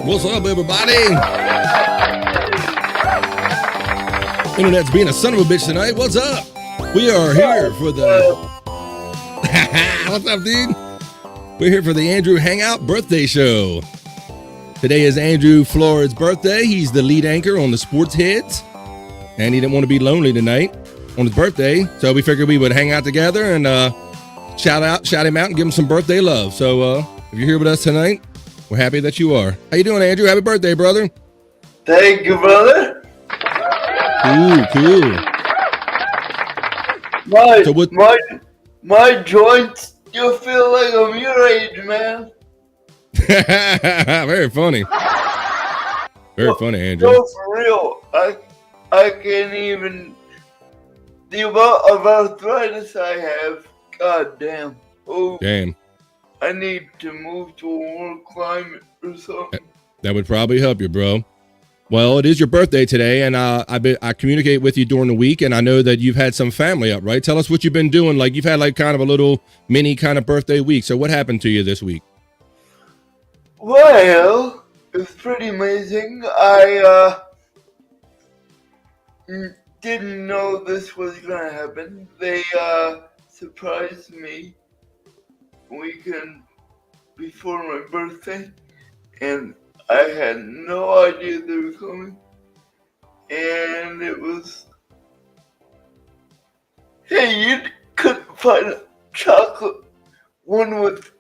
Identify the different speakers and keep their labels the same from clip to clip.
Speaker 1: What's up, everybody? Internet's being a son of a bitch tonight. What's up? We are here for the... What's up, dude? We're here for the Andrew Hangout birthday show. Today is Andrew Flores' birthday. He's the lead anchor on the Sports Heads. And he didn't want to be lonely tonight on his birthday. So we figured we would hang out together and shout him out and give him some birthday love. So if you're here with us tonight, we're happy that you are. How you doing, Andrew? Happy birthday, brother.
Speaker 2: Thank you, brother.
Speaker 1: Cool.
Speaker 2: My joints still feel like I'm your age, man.
Speaker 1: Very funny. Very funny, Andrew.
Speaker 2: No, for real. I can't even... The amount of arthritis I have, god damn. Oh,
Speaker 1: damn.
Speaker 2: I need to move to a warm climate or something.
Speaker 1: That would probably help you, bro. Well, it is your birthday today, and I communicate with you during the week, and I know that you've had some family up, right? Tell us what you've been doing. Like, you've had like kind of a little mini kind of birthday week. So what happened to you this week?
Speaker 2: Well, it's pretty amazing. I didn't know this was gonna happen. They surprised me weekend before my birthday, and I had no idea they were coming. And it was, hey, you couldn't find a chocolate one with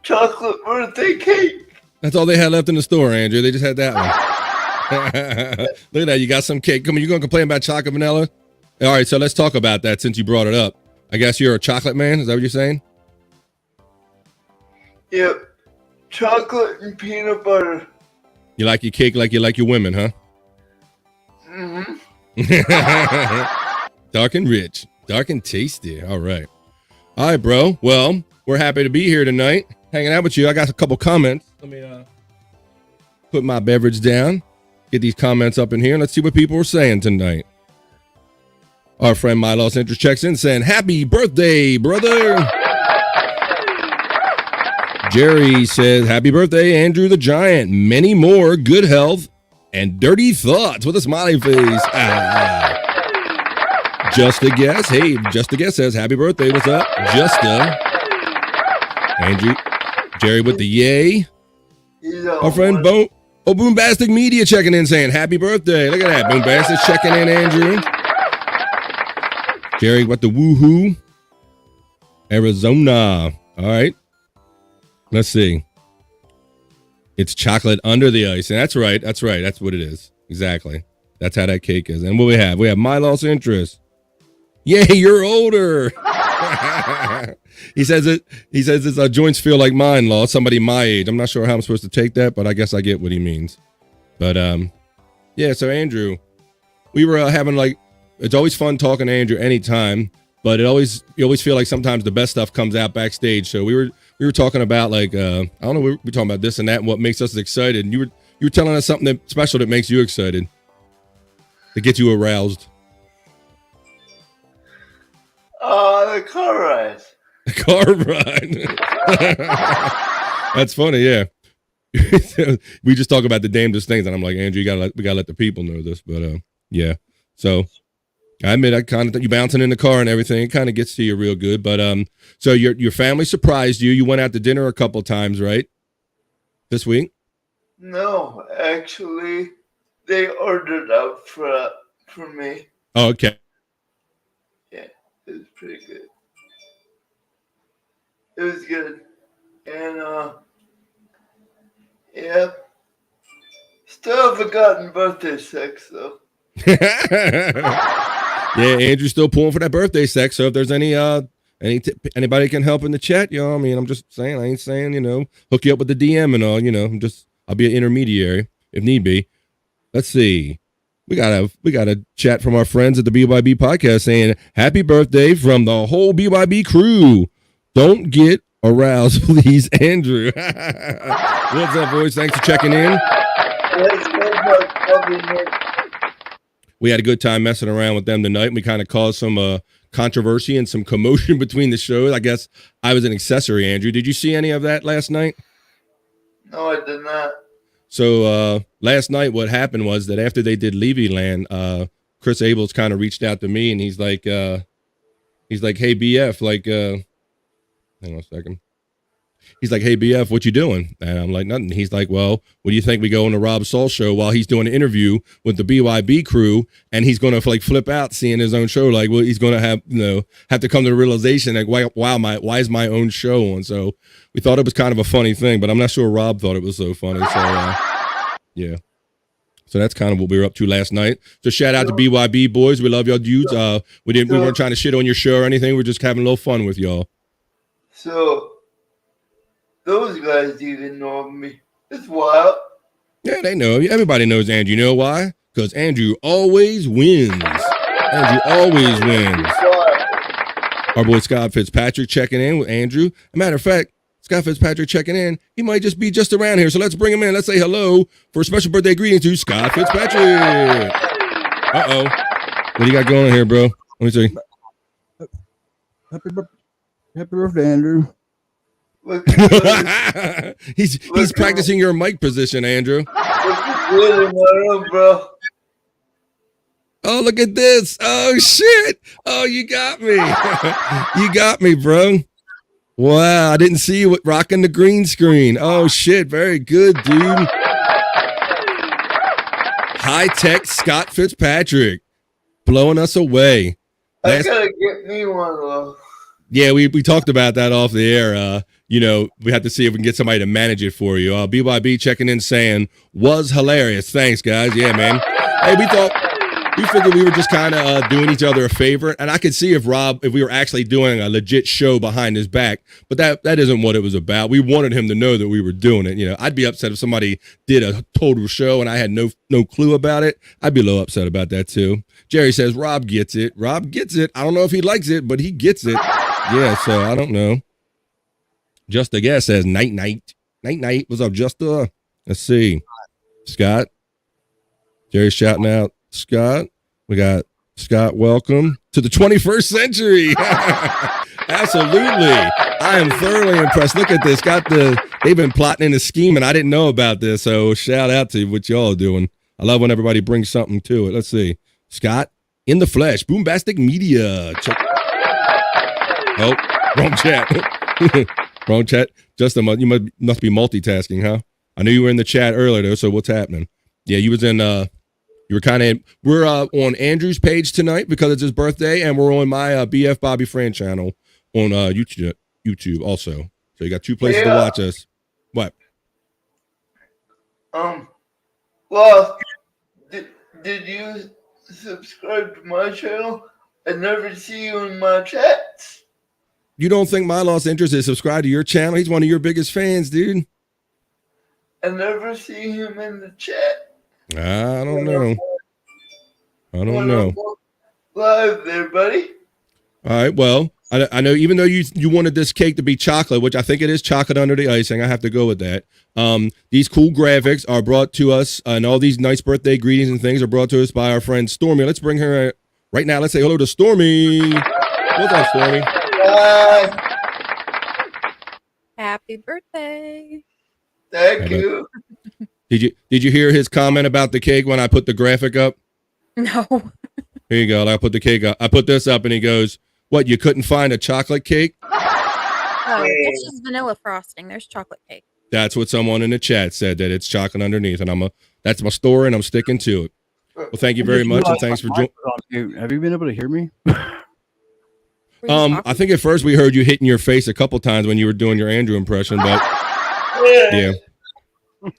Speaker 2: chocolate birthday cake.
Speaker 1: That's all they had left in the store, Andrew. They just had that one. Look at that. You got some cake. Come on, you going to complain about chocolate vanilla? All right, so let's talk about that since you brought it up. I guess you're a chocolate man. Is that what you're saying?
Speaker 2: Yep. Chocolate and peanut butter.
Speaker 1: You like your cake like you like your women, huh?
Speaker 2: Mm-hmm.
Speaker 1: Dark and rich. Dark and tasty. All right. All right, bro. Well, we're happy to be here tonight, hanging out with you. I got a couple comments. Let me put my beverage down, get these comments up in here, and let's see what people are saying tonight. Our friend My Lost Interest checks in saying, happy birthday, brother. Jerry says, happy birthday, Andrew the Giant. Many more good health and dirty thoughts with a smiley face. Just a guess. Hey, Just a Guess says, happy birthday. What's up? Just a. Andrew. Jerry with the yay. Our friend Boombastic Media checking in saying, happy birthday. Look at that. Boombastic checking in, Andrew. Jerry with the woohoo. Arizona. All right. Let's see. It's chocolate under the ice. And that's right. That's what it is. Exactly. That's how that cake is. And what we have? We have My Lost Interest. Yay, you're older. He says his joints feel like mine, Lost. Somebody my age. I'm not sure how I'm supposed to take that, but I guess I get what he means. But yeah, so Andrew, we were having like, it's always fun talking to Andrew anytime, but you always feel like sometimes the best stuff comes out backstage. So we were talking about like I don't know, we were talking about this and that and what makes us excited. And you were telling us something special that makes you excited, that gets you aroused.
Speaker 2: The car ride.
Speaker 1: The car ride. That's funny, yeah. We just talk about the damnedest things, and I'm like, Andrew, we gotta let the people know this, but yeah. So I admit, I kind of you bouncing in the car and everything, it kind of gets to you real good. But so your family surprised you. You went out to dinner a couple times, right? This week?
Speaker 2: No, actually, they ordered out for me.
Speaker 1: Oh, okay.
Speaker 2: Yeah, it was pretty good. It was good. And yeah. Still haven't gotten birthday sex though.
Speaker 1: Yeah, Andrew's still pulling for that birthday sex. So if there's anybody can help in the chat, I mean, I'm just saying, I ain't saying, hook you up with the DM and all, I'll be an intermediary if need be. Let's see. We got a chat from our friends at the BYB podcast saying, happy birthday from the whole BYB crew. Don't get aroused, please, Andrew. What's up, boys? Thanks for checking in. We had a good time messing around with them tonight. We kind of caused some controversy and some commotion between the shows. I guess I was an accessory, Andrew. Did you see any of that last night?
Speaker 2: No, I did not.
Speaker 1: So last night, what happened was that after they did Levy Land, Chris Abels kind of reached out to me, and he's like, "Hey BF, like, hang on a second." He's like, "Hey BF, what you doing?" And I'm like, "Nothing." He's like, "Well, what do you think we go on the Rob Saul show while he's doing an interview with the BYB crew, and he's gonna like flip out seeing his own show? Like, well, he's gonna have have to come to the realization like, why is my own show on?" So we thought it was kind of a funny thing, but I'm not sure Rob thought it was so funny. So yeah. So that's kind of what we were up to last night. So shout out to BYB boys. We love y'all dudes. We weren't trying to shit on your show or anything. We're just having a little fun with y'all.
Speaker 2: So those guys even know of me. It's wild.
Speaker 1: Yeah, they know. Everybody knows Andrew. You know why? Because Andrew always wins. Andrew always wins. Our boy Scott Fitzpatrick checking in with Andrew. As a matter of fact, Scott Fitzpatrick checking in. He might just be just around here. So let's bring him in. Let's say hello for a special birthday greeting to Scott Fitzpatrick. Uh-oh. What do you got going on here, bro? Let me see.
Speaker 3: Happy birthday, Andrew.
Speaker 1: he's practicing your mic position, Andrew.
Speaker 2: Bro.
Speaker 1: Oh, look at this. Oh, shit. Oh, you got me. You got me, bro. Wow, I didn't see you rocking the green screen. Oh, shit. Very good, dude. High-tech Scott Fitzpatrick blowing us away.
Speaker 2: I gotta get me one, though.
Speaker 1: Yeah, we talked about that off the air. We have to see if we can get somebody to manage it for you. BYB checking in saying, was hilarious. Thanks, guys. Yeah, man. Hey, we figured we were just kind of doing each other a favor. And I could see if we were actually doing a legit show behind his back. But that isn't what it was about. We wanted him to know that we were doing it. I'd be upset if somebody did a total show and I had no clue about it. I'd be a little upset about that, too. Jerry says, Rob gets it. Rob gets it. I don't know if he likes it, but he gets it. Yeah, so I don't know. Just a guess says night. What's up, Justa? Let's see. Scott. Jerry's shouting out Scott. We got Scott, welcome to the 21st century. Absolutely. I am thoroughly impressed. Look at this. They've been plotting and scheming. I didn't know about this. So shout out to what y'all are doing. I love when everybody brings something to it. Let's see. Scott in the flesh. Boombastic Media. Oh, wrong chat. Wrong chat. Just you must be multitasking, huh? I knew you were in the chat earlier, though, so what's happening? Yeah, you was in, you were kind of, we're on Andrew's page tonight because it's his birthday, and we're on my BF Bobby Fran channel on YouTube also. So you got two places to watch us. What?
Speaker 2: Well, did you subscribe to my channel? I never see you in my chats.
Speaker 1: You don't think My Lost Interest is subscribed to your channel? He's one of your biggest fans, dude.
Speaker 2: I never see him in the chat.
Speaker 1: I don't know.
Speaker 2: Live there, buddy.
Speaker 1: All right, well, I know even though you wanted this cake to be chocolate, which I think it is chocolate under the icing, I have to go with that. These cool graphics are brought to us, and all these nice birthday greetings and things are brought to us by our friend Stormy. Let's bring her right now. Let's say hello to Stormy. What's up, Stormy?
Speaker 4: Happy birthday.
Speaker 2: Thank you.
Speaker 1: Did you hear his comment about the cake when I put the graphic up?
Speaker 4: No.
Speaker 1: Here you go. I put the cake up. I put this up and he goes, "What, you couldn't find a chocolate cake?"
Speaker 4: Oh, it's just vanilla frosting. There's chocolate cake.
Speaker 1: That's what someone in the chat said, that it's chocolate underneath, and that's my story and I'm sticking to it. Well, thank you very much, and thanks for joining.
Speaker 3: Have you been able to hear me?
Speaker 1: I think at first we heard you hitting your face a couple times when you were doing your Andrew impression, but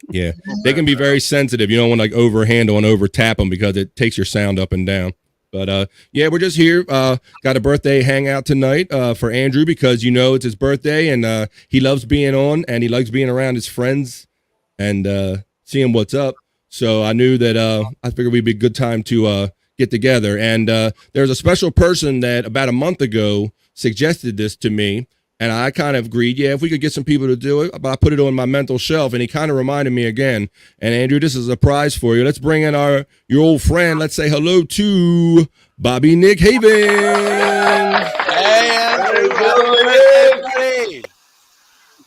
Speaker 1: yeah, they can be very sensitive. You don't want to like overhandle and over tap them because it takes your sound up and down. But yeah, we're just here. Got a birthday hangout tonight for Andrew because it's his birthday and he loves being on and he likes being around his friends and seeing what's up. So I knew that I figured we'd be a good time to get together. And there's a special person that about a month ago suggested this to me. And I kind of agreed, if we could get some people to do it, but I put it on my mental shelf, and he kind of reminded me again. And Andrew, this is a prize for you. Let's bring in your old friend. Let's say hello to Bobby Nick Havens.
Speaker 5: Hey, Andrew. Buddy.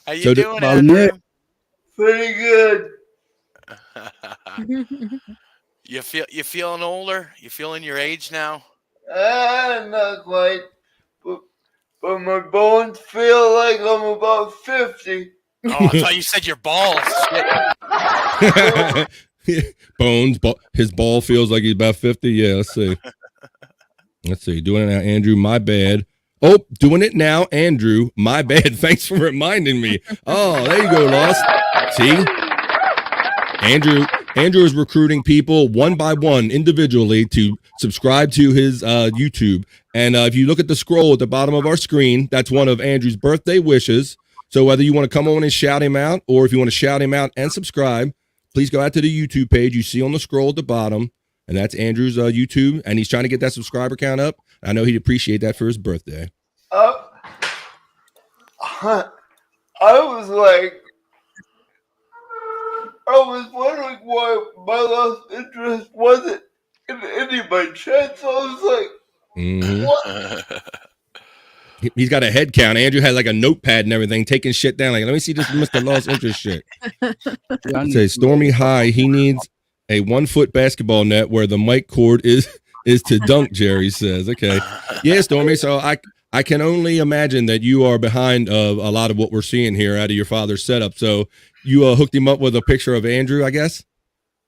Speaker 5: How you doing, Andrew?
Speaker 2: Pretty good.
Speaker 5: You feeling older? You feeling your age now?
Speaker 2: Not quite, but my bones feel like I'm about 50.
Speaker 5: Oh, I thought you said your balls. Shit.
Speaker 1: Bones, his ball feels like he's about 50. Yeah, let's see. Let's see. Doing it now, Andrew. My bad. Oh, doing it now, Andrew. My bad. Thanks for reminding me. Oh, there you go, Lost. See? Andrew is recruiting people one by one individually to subscribe to his YouTube. And if you look at the scroll at the bottom of our screen, that's one of Andrew's birthday wishes. So whether you want to come on and shout him out, or if you want to shout him out and subscribe, please go out to the YouTube page you see on the scroll at the bottom. And that's Andrew's YouTube. And he's trying to get that subscriber count up. I know he'd appreciate that for his birthday.
Speaker 2: I was wondering why my lost interest wasn't in any of my chats. So I was like, what?
Speaker 1: He's got a head count. Andrew had like a notepad and everything, taking shit down. Like, let me see this Mr. Lost Interest shit. It says Stormy High. He needs a 1 foot basketball net where the mic cord is to dunk. Jerry says, okay, yeah, Stormy. So I can only imagine that you are behind a lot of what we're seeing here out of your father's setup. So you hooked him up with a picture of Andrew, I guess.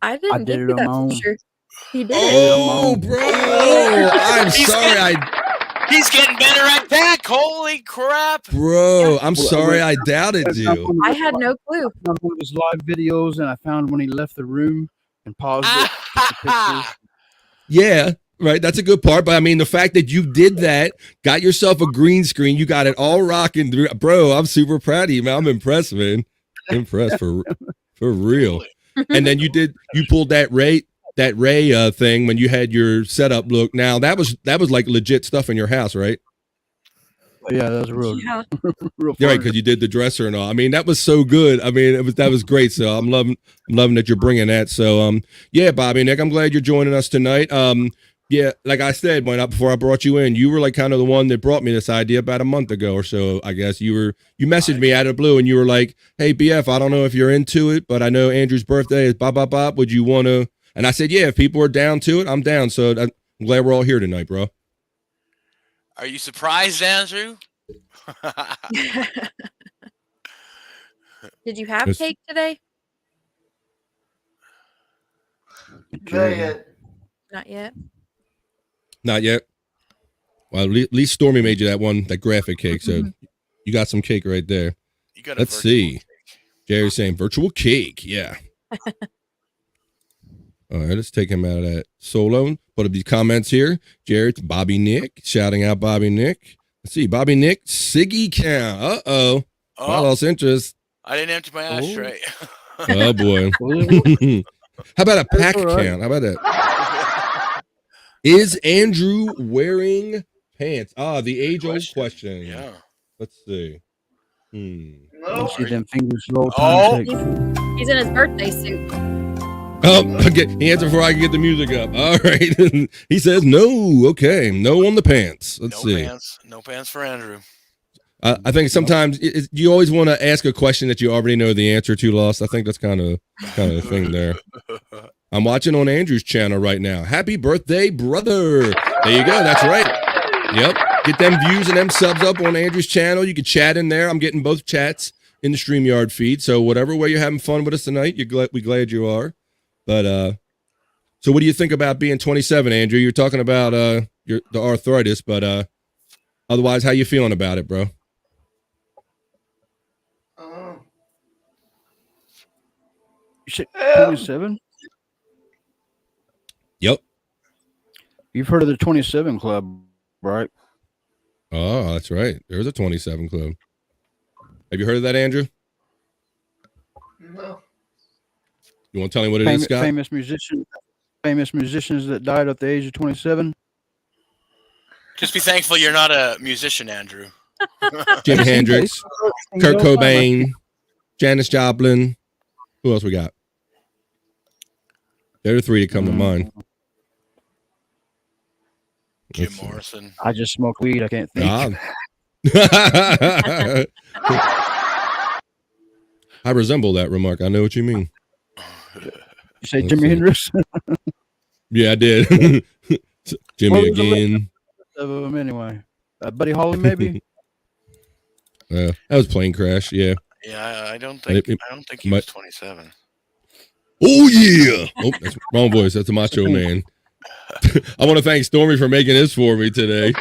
Speaker 4: I didn't
Speaker 3: did
Speaker 4: give
Speaker 3: it
Speaker 4: you
Speaker 3: on
Speaker 4: that
Speaker 3: my
Speaker 4: picture. He did.
Speaker 1: Oh, bro! I'm sorry.
Speaker 5: He's getting better at that. Holy crap!
Speaker 1: Bro, I'm sorry I doubted you.
Speaker 4: I had no clue.
Speaker 3: I found one of his live videos, and I found when he left the room and paused it. Took the picture.
Speaker 1: Yeah, right. That's a good part. But I mean, the fact that you did that, got yourself a green screen, you got it all rocking. Bro, I'm super proud of you, man. I'm impressed, man. Impressed for real. And then you pulled that Ray thing when you had your setup look. Now that was like legit stuff in your house, right?
Speaker 3: Yeah, that was real.
Speaker 4: Yeah.
Speaker 3: Real
Speaker 1: Yeah, right,
Speaker 3: fun.
Speaker 1: because you did the dresser and all. I mean, that was so good. I mean, that was great. So I'm loving that you're bringing that. So yeah, Bobby, Nick, I'm glad you're joining us tonight. Yeah, like I said, before I brought you in, you were like kind of the one that brought me this idea about a month ago or so. I guess you messaged me out of the blue and you were like, "Hey, BF, I don't know if you're into it, but I know Andrew's birthday is bop bop bop. Would you want to?" And I said, "Yeah, if people are down to it, I'm down." So I'm glad we're all here tonight, bro.
Speaker 5: Are you surprised, Andrew?
Speaker 4: Did you have
Speaker 1: Yes.
Speaker 4: cake today?
Speaker 2: Not yet.
Speaker 4: Not yet.
Speaker 1: Not yet. Well, at least Stormy made you that graphic cake. So you got some cake right there.
Speaker 5: You got a
Speaker 1: Let's
Speaker 5: virtual
Speaker 1: see.
Speaker 5: cake.
Speaker 1: Jerry's saying virtual cake. Yeah. All right, let's take him out of that solo. Put up these comments here. Jared, Bobby Nick, shouting out Bobby Nick. Let's see, Bobby Nick, Siggy count. Uh-oh. I
Speaker 5: Oh,
Speaker 1: lost interest.
Speaker 5: I didn't empty my ashtray.
Speaker 1: Oh, boy. How about a pack
Speaker 3: all right.
Speaker 1: count? How about that? Is Andrew wearing pants? The age-old question.
Speaker 5: Yeah.
Speaker 1: Let's see.
Speaker 2: No.
Speaker 3: You see them fingers roll.
Speaker 5: Oh.
Speaker 4: He's in his birthday suit.
Speaker 1: Oh, okay. He answered before I can get the music up. All right. He says no. Okay. No on the pants. Let's see.
Speaker 5: No pants for Andrew.
Speaker 1: I think sometimes you always want to ask a question that you already know the answer to, Lost. I think that's kind of the thing there. I'm watching on Andrew's channel right now. Happy birthday, brother. There you go. That's right. Yep. Get them views and them subs up on Andrew's channel. You can chat in there. I'm getting both chats in the StreamYard feed. So whatever way you're having fun with us tonight, we're glad you are. But so what do you think about being 27, Andrew? You're talking about the arthritis, but otherwise, how you feeling about it, bro?
Speaker 3: You said 27?
Speaker 1: Yep.
Speaker 3: You've heard of the 27 Club, right?
Speaker 1: Oh, that's right. There's a 27 club. Have you heard of that, Andrew?
Speaker 2: No.
Speaker 1: You want to tell me what it is, Scott?
Speaker 3: Famous musicians that died at the age of 27.
Speaker 5: Just be thankful you're not a musician, Andrew.
Speaker 1: Jimi Hendrix, Kurt Cobain, Janis Joplin. Who else we got? They're the three that come to mind.
Speaker 5: Jim Morrison.
Speaker 3: I just smoke weed. I can't think.
Speaker 1: I resemble that remark. I know what you mean.
Speaker 3: You say
Speaker 1: Let's
Speaker 3: Jimi
Speaker 1: see.
Speaker 3: Hendrix?
Speaker 1: Yeah, I did. Jimmy
Speaker 3: Well, there's a
Speaker 1: again.
Speaker 3: Of them anyway. Buddy Holly, maybe.
Speaker 1: That was Plane Crash. Yeah.
Speaker 5: Yeah, I don't
Speaker 1: And
Speaker 5: think he was 27.
Speaker 1: Oh yeah. Oh, that's wrong voice. That's a Macho Man. I want to thank Stormy for making this for me today.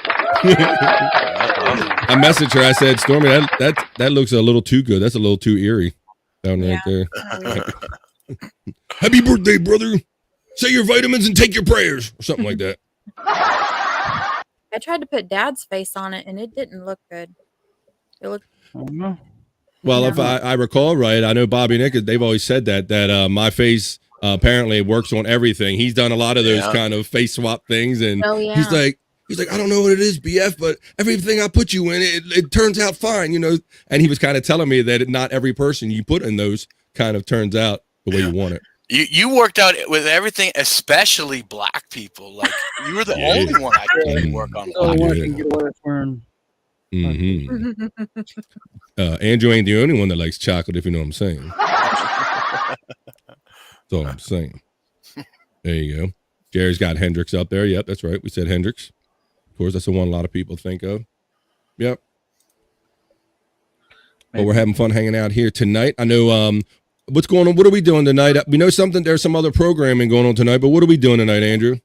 Speaker 1: I messaged her. I said, Stormy, that looks a little too good. That's a little too eerie down right there. Happy birthday, brother. Say your vitamins and take your prayers, or something like that.
Speaker 4: I tried to put Dad's face on it, and it didn't look good. It looked.
Speaker 1: Well, if I recall right, I know Bobby and Nick, they've always said that my face apparently works on everything. He's done a lot of those kind of face swap things, and he's like, I don't know what it is, BF, but everything I put you in, it turns out fine, you know. And he was kind of telling me that not every person you put in those kind of turns out the way you want it.
Speaker 5: You worked out with everything, especially black people. Like you were the only one I couldn't work on.
Speaker 1: Andrew ain't the only one that likes chocolate, if you know what I'm saying. That's all I'm saying. There you go. Jerry's got Hendrix up there. Yep, that's right. We said Hendrix. Of course, that's the one a lot of people think of. Yep. But we're having fun hanging out here tonight. I know what's going on. What are we doing tonight? We know something. There's some other programming going on tonight, but what are we doing tonight, Andrew?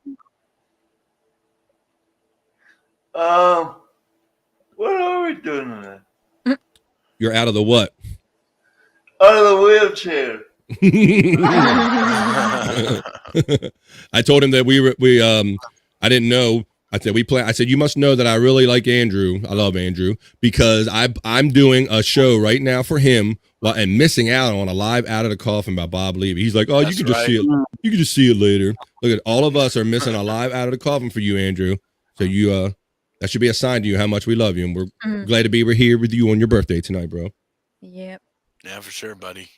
Speaker 2: What are we doing tonight?
Speaker 1: You're out of the what?
Speaker 2: Out of the wheelchair.
Speaker 1: I told him that we I didn't know. I said you must know that I really like Andrew. I love Andrew because I'm doing a show right now for him and missing out on a live Out of the Coffin by Bob Levy. He's like, oh, you can just see it. You can just see it later. Look at all of us are missing a live Out of the Coffin for you, Andrew. So you that should be a sign to you how much we love you, and we're glad to be here with you on your birthday tonight, bro.
Speaker 4: Yep.
Speaker 5: Yeah, for sure, buddy.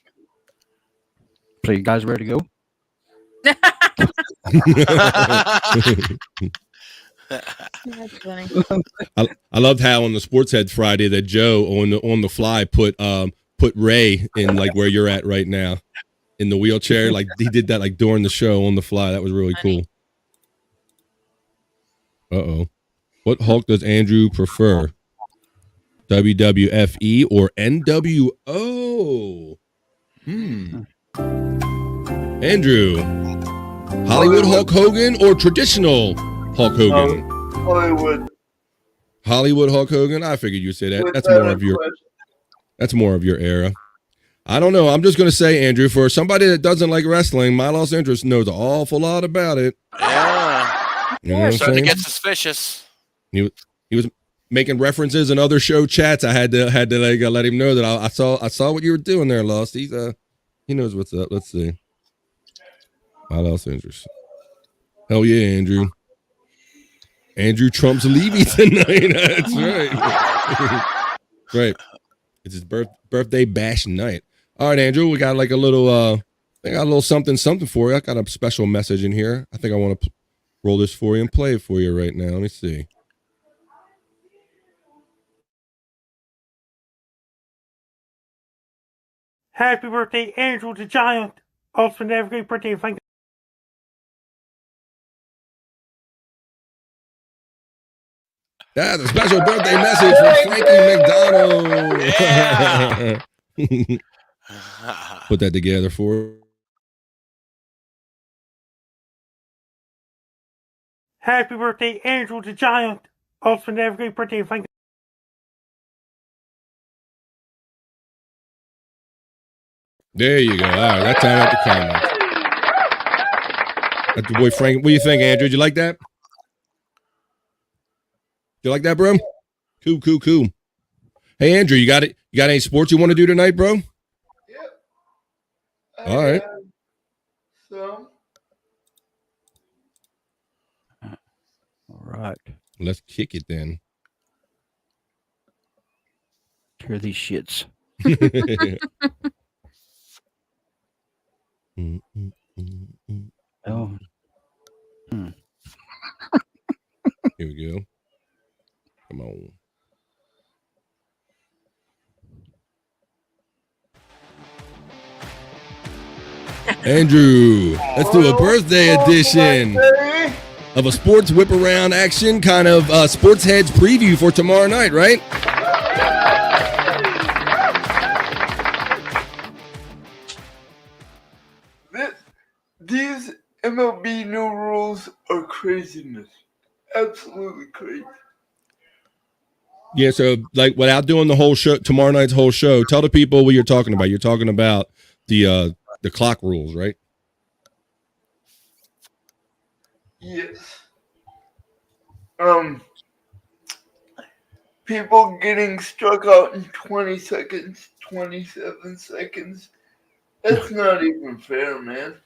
Speaker 3: So you guys ready to go?
Speaker 4: That's funny.
Speaker 1: I loved how on the Sports Head Friday that Joe on the fly put Ray in like where you're at right now in the wheelchair. Like he did that like during the show on the fly. That was really cool. Uh-oh. What Hulk does Andrew prefer? WWFE or NWO? Andrew, Hollywood Hulk Hogan or traditional Hulk Hogan? Hollywood Hulk Hogan. I figured you'd say that. That's more of your era. I don't know. I'm just gonna say, Andrew, for somebody that doesn't like wrestling, my lost interest knows an awful lot about it.
Speaker 5: Yeah.
Speaker 1: You know what I'm
Speaker 5: starting
Speaker 1: saying?
Speaker 5: to get suspicious.
Speaker 1: He was making references in other show chats. I had to like let him know that I saw what you were doing there, Lost. He knows what's up. Let's see. My lost interest. Hell yeah, Andrew. Andrew Trump's Levy tonight. That's right. Right. It's his birthday bash night. All right, Andrew, we got like a little something for you. I got a special message in here. I think I want to roll this for you and play it for you right now. Let me see.
Speaker 6: Happy birthday, Andrew the Giant. Also, have a great birthday. Thank you.
Speaker 1: That's a special birthday message from Frankie McDonald.
Speaker 5: Yeah.
Speaker 1: Put that together for.
Speaker 6: Happy birthday, Andrew the Giant. Also, have a great birthday. Thank you.
Speaker 1: There you go. All right, that time at the comments. That's your boy Frank. What do you think, Andrew? Did you like that? You like that, bro? Cool. Hey, Andrew, you got it? You got any sports you want to do tonight, bro?
Speaker 2: Yep.
Speaker 1: All right.
Speaker 2: So.
Speaker 3: All right.
Speaker 1: Let's kick it then.
Speaker 3: Hear these shits. Oh.
Speaker 1: Here we go. Come on. Andrew, let's do a birthday edition
Speaker 2: Birthday.
Speaker 1: of a sports whip around action, kind of sports heads preview for tomorrow night, right?
Speaker 2: These MLB new rules are craziness. Absolutely crazy.
Speaker 1: Yeah, so like without doing the whole show, tomorrow night's whole show, tell the people what you're talking about. You're talking about the clock rules, right?
Speaker 2: Yes. People getting struck out in 20 seconds, 27 seconds. That's not even fair, man.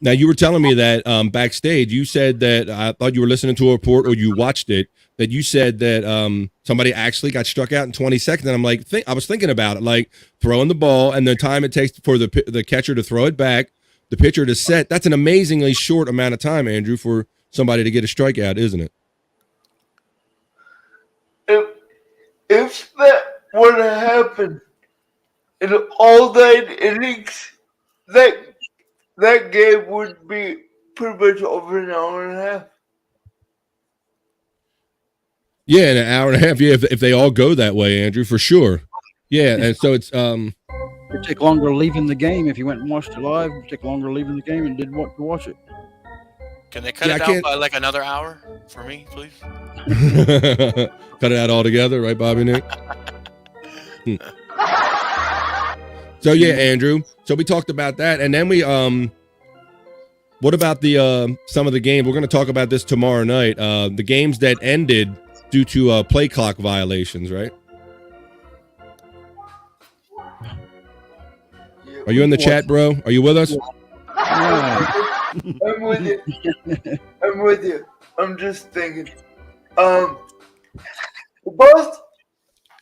Speaker 1: Now, you were telling me that backstage, you said that I thought you were listening to a report or you watched it, that you said that somebody actually got struck out in 20 seconds. And I'm like, I was thinking about it, like throwing the ball and the time it takes for the catcher to throw it back, the pitcher to set. That's an amazingly short amount of time, Andrew, for somebody to get a strikeout, isn't it?
Speaker 2: If that were to happen in all 9 innings, that game would be pretty much over an hour and a half.
Speaker 1: Yeah, in an hour and a half. Yeah, if they all go that way, Andrew, for sure. Yeah, and so it's
Speaker 3: It'd take longer leaving the game if you went and watched it live. It'd take longer leaving the game and did what to watch it.
Speaker 5: Can they cut it out by like another hour for me, please?
Speaker 1: cut it out altogether, right, Bobby Nick? So yeah, Andrew. So we talked about that, and then we what about the some of the games? We're going to talk about this tomorrow night. The games that ended due to play clock violations, right?
Speaker 2: Yeah.
Speaker 1: Are you in the chat, bro? Are you with us?
Speaker 2: I'm with you. I'm with you. I'm just thinking.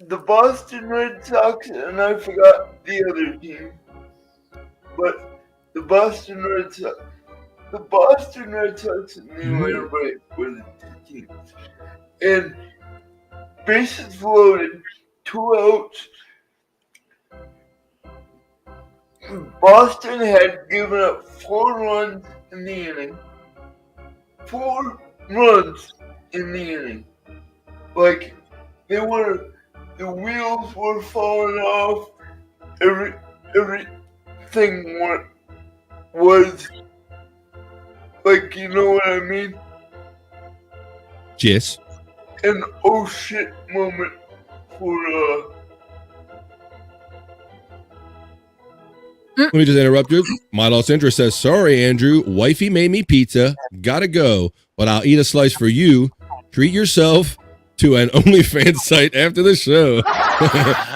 Speaker 2: The Boston Red Sox, and I forgot the other team, but the Boston Red Sox and the Atlanta Braves were the two teams. And bases loaded, 2 outs. Boston had given up 4 runs in the inning. 4 runs in the inning. Like, the wheels were falling off. Everything was like, you know what I mean?
Speaker 1: Yes.
Speaker 2: An oh shit moment for
Speaker 1: Let me just interrupt you. My Los Angeles says, sorry, Andrew. Wifey made me pizza. Gotta go. But I'll eat a slice for you. Treat yourself to an OnlyFans site after the show.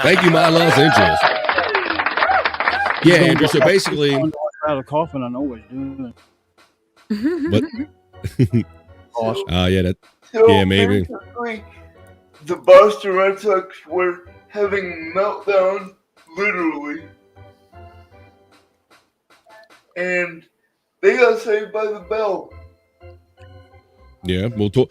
Speaker 1: Thank you, my Los Angeles. Yeah, Andrew. So basically,
Speaker 3: out of coughing, I know what he's doing.
Speaker 1: but yeah, that
Speaker 2: so
Speaker 1: yeah, maybe.
Speaker 2: Basically, the Boston Red Sox were having meltdown, literally. And they got saved by the bell.
Speaker 1: Yeah, we'll go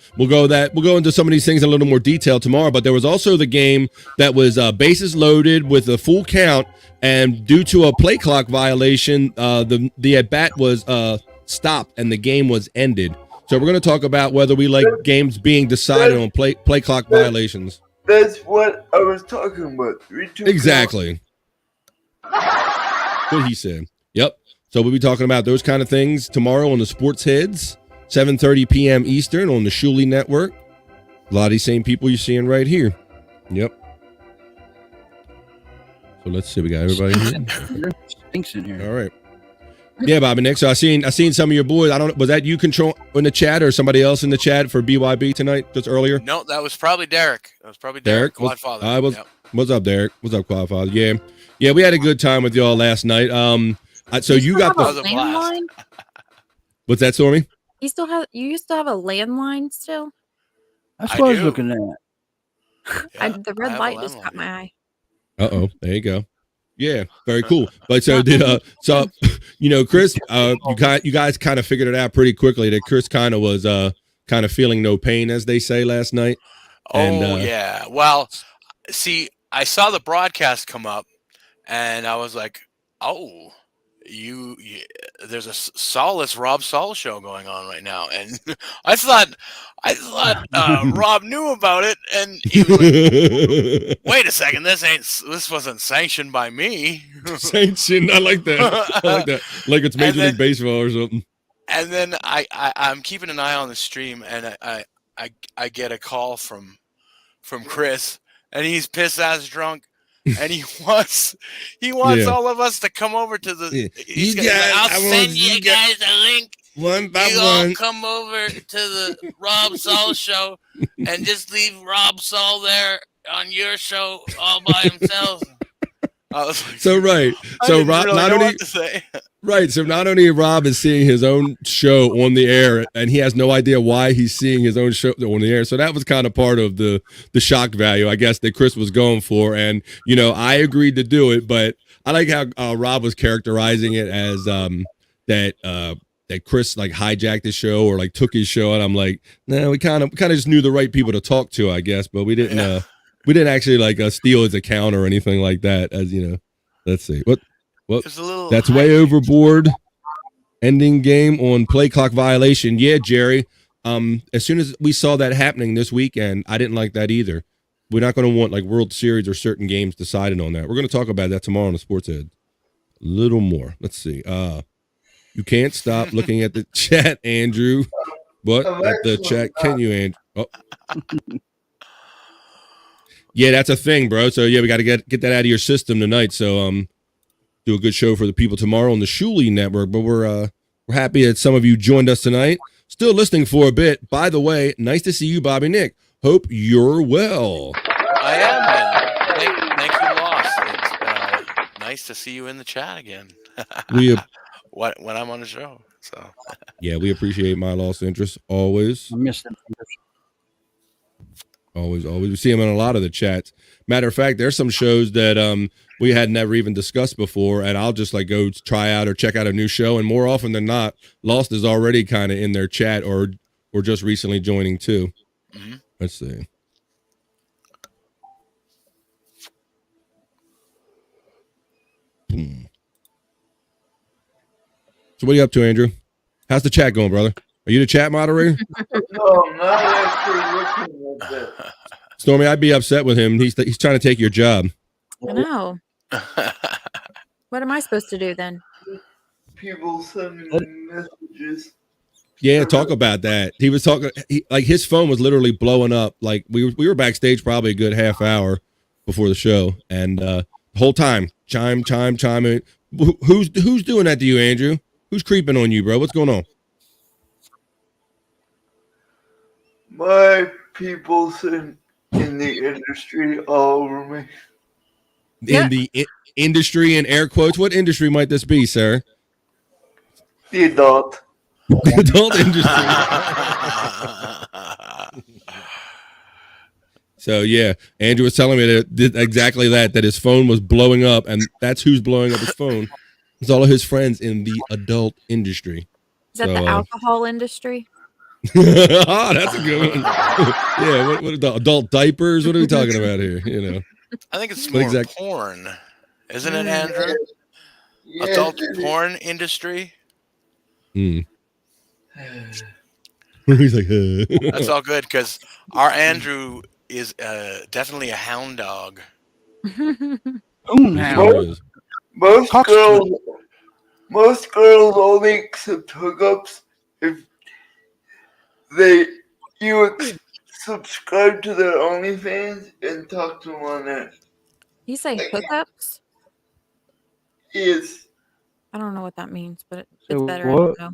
Speaker 1: into some of these things in a little more detail tomorrow. But there was also the game that was bases loaded with a full count, and due to a play clock violation, the at bat was stopped and the game was ended. So we're going to talk about whether we like games being decided on play clock violations.
Speaker 2: That's what I was talking about. 3-2
Speaker 1: Exactly. What he said. Yep. So we'll be talking about those kind of things tomorrow on the Sports Heads, 7:30 p.m. Eastern on the Shuley Network. A lot of these same people you're seeing right here. Yep. So let's see. We got everybody here.
Speaker 3: Stinks in here.
Speaker 1: All right. Yeah, Bobby Nick. So I seen some of your boys. I don't know. Was that you control in the chat or somebody else in the chat for BYB tonight just earlier?
Speaker 5: No, that was probably Derek. Derek.
Speaker 1: Quadfather. What's up, Derek? What's up, Quadfather? Yeah. Yeah, we had a good time with y'all last night. So you got
Speaker 4: the
Speaker 5: was a blast.
Speaker 4: landline?
Speaker 1: What's that, Stormy?
Speaker 4: You used to have a landline still?
Speaker 3: That's what I was looking at.
Speaker 5: Yeah,
Speaker 4: The red light just caught my eye.
Speaker 1: Uh-oh. There you go. Yeah, very cool. But so Chris, you guys kind of figured it out pretty quickly that Chris kind of was kind of feeling no pain, as they say, last night.
Speaker 5: Yeah. Well, see, I saw the broadcast come up and I was like, oh, there's a Solace Rob Saul show going on right now, and I thought Rob knew about it, and he was like, "Wait a second, this wasn't sanctioned by me."
Speaker 1: Sanctioned. I like that. I like that. Like it's Major League Baseball or something.
Speaker 5: And then I'm keeping an eye on the stream, and I get a call from Chris, and he's piss ass drunk. And he wants all of us to come over to the. I'll send you guys a link.
Speaker 1: One by
Speaker 5: you
Speaker 1: one.
Speaker 5: all come over to the Rob Saul show and just leave Rob Saul there on your show all by himself. I was like,
Speaker 1: so right. So Rob
Speaker 5: really
Speaker 1: not
Speaker 5: know
Speaker 1: only
Speaker 5: what to say.
Speaker 1: right. So not only Rob is seeing his own show on the air, and he has no idea why he's seeing his own show on the air. So that was kind of part of the shock value, I guess, that Chris was going for. And I agreed to do it, but I like how Rob was characterizing it as that Chris like hijacked his show or like took his show, and I'm like, no, we kind of just knew the right people to talk to, I guess, but we didn't. We didn't actually like steal his account or anything like that. As let's see what that's way overboard. Ending game on play clock violation. Yeah, Jerry. As soon as we saw that happening this weekend, I didn't like that either. We're not going to want like World Series or certain games decided on that. We're going to talk about that tomorrow on the Sports Ed. A little more. Let's see. You can't stop looking at the chat, Andrew. What at the chat? Can you, Andrew? Oh. Yeah, that's a thing, bro. So yeah, we got to get that out of your system tonight. So do a good show for the people tomorrow on the Shuli Network. But we're happy that some of you joined us tonight. Still listening for a bit. By the way, nice to see you, Bobby Nick. Hope you're well.
Speaker 5: I am. Thank you, Lost. It's nice to see you in the chat again. When I'm on the show. So
Speaker 1: yeah, we appreciate my lost interest always.
Speaker 3: I miss them.
Speaker 1: Always. We see him in a lot of the chats. Matter of fact, there's some shows that we had never even discussed before, and I'll just like go try out or check out a new show. And more often than not, Lost is already kind of in their chat or just recently joining too. Mm-hmm. Let's see. Boom. So what are you up to, Andrew? How's the chat going, brother? Are you the chat moderator?
Speaker 2: No, I'm not actually looking at that.
Speaker 1: Stormy, I'd be upset with him. He's trying to take your job.
Speaker 4: I know. What am I supposed to do then?
Speaker 2: People sending me messages.
Speaker 1: Yeah, talk about that. He was talking like his phone was literally blowing up. Like we were backstage probably a good half hour before the show, and the whole time chime. Who's doing that to you, Andrew? Who's creeping on you, bro? What's going on?
Speaker 2: My people in the industry all over me.
Speaker 1: In the industry, in air quotes, what industry might this be, sir?
Speaker 2: The adult.
Speaker 1: The adult industry. So yeah, Andrew was telling me that did exactly that his phone was blowing up, and that's who's blowing up his phone. It's all of his friends in the adult industry.
Speaker 4: Is that the alcohol industry?
Speaker 1: Oh, that's a good one. Yeah, what are the adult diapers? What are we talking about here?
Speaker 5: I think it's more porn, isn't it, Andrew? Yeah, adult porn industry.
Speaker 1: He's like,
Speaker 5: that's all good because our Andrew is definitely a hound dog.
Speaker 2: Most girls only accept hookups if you subscribe to their OnlyFans and talk to them on there.
Speaker 4: You say hookups?
Speaker 2: Yes.
Speaker 4: I don't know what that means, but it's better.
Speaker 1: What?
Speaker 4: I don't know.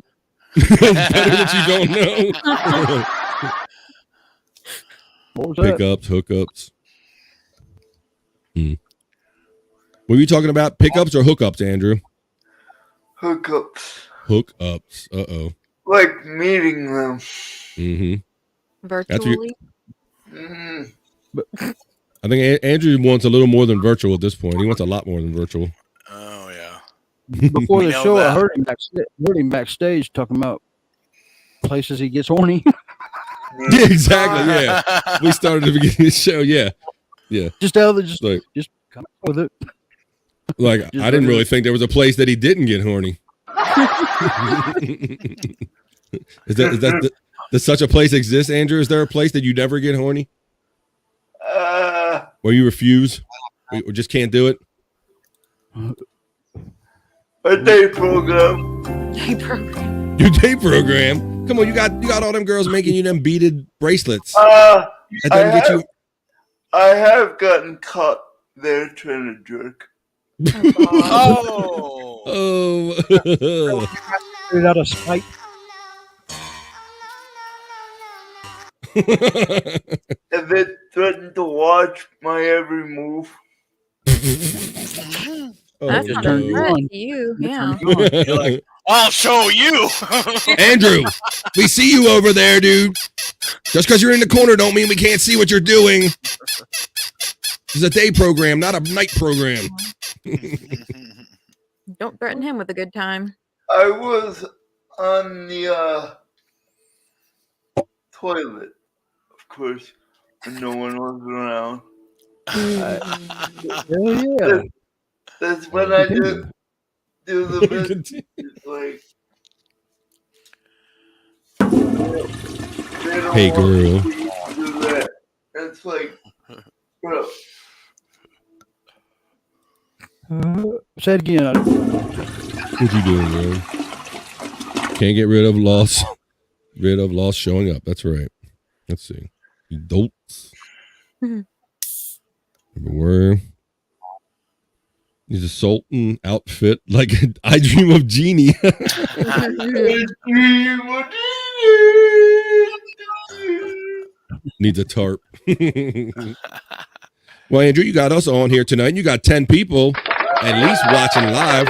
Speaker 1: It's better that you don't know.
Speaker 3: What was that?
Speaker 1: Pickups, hookups. Were you talking about pickups or hookups, Andrew?
Speaker 2: Hookups.
Speaker 1: Hookups. Uh-oh.
Speaker 2: Like meeting them.
Speaker 1: Mm-hmm.
Speaker 4: Virtually?
Speaker 1: But I think Andrew wants a little more than virtual at this point. He wants a lot more than virtual.
Speaker 5: Oh, yeah.
Speaker 3: Before the show, I heard him backstage talking about places he gets horny.
Speaker 1: Yeah, exactly. Yeah. We started at the beginning of the show. Yeah.
Speaker 3: Just come up with it.
Speaker 1: Like,
Speaker 3: Just
Speaker 1: I didn't
Speaker 3: regular-
Speaker 1: really think there was a place that he didn't get horny. Does such a place exist, Andrew? Is there a place that you never get horny? Or you refuse? Or just can't do it?
Speaker 2: A day program.
Speaker 4: Day program.
Speaker 1: Your day program? Come on, you got all them girls making you them beaded bracelets. That
Speaker 2: I
Speaker 1: doesn't get you.
Speaker 2: have gotten caught there trying to jerk.
Speaker 5: Oh.
Speaker 1: Oh.
Speaker 3: Straight out of spite.
Speaker 2: And then threatened to watch my every move.
Speaker 1: Oh,
Speaker 4: That's
Speaker 3: just
Speaker 4: not
Speaker 3: turned
Speaker 4: a
Speaker 3: you
Speaker 4: threat
Speaker 3: on.
Speaker 4: to you.
Speaker 3: Just
Speaker 4: Yeah.
Speaker 3: turned you on.
Speaker 5: You're like, I'll show you.
Speaker 1: Andrew, we see you over there, dude. Just because you're in the corner don't mean we can't see what you're doing. This is a day program, not a night program.
Speaker 4: Don't threaten him with a good time.
Speaker 2: I was on the toilet, of course, when no one was around.
Speaker 3: Hell yeah.
Speaker 2: That's when I just do the best. It's like, they don't
Speaker 1: Hey,
Speaker 2: want
Speaker 1: girl.
Speaker 2: me to do that. It's like, bro,
Speaker 3: Say it again.
Speaker 1: What you doing, bro? Can't get rid of loss. Showing up. That's right. Let's see. Adults. Where he's a sultan outfit like I dream of Genie. Needs a tarp. Well, Andrew, you got us on here tonight. You got 10 people at least watching live.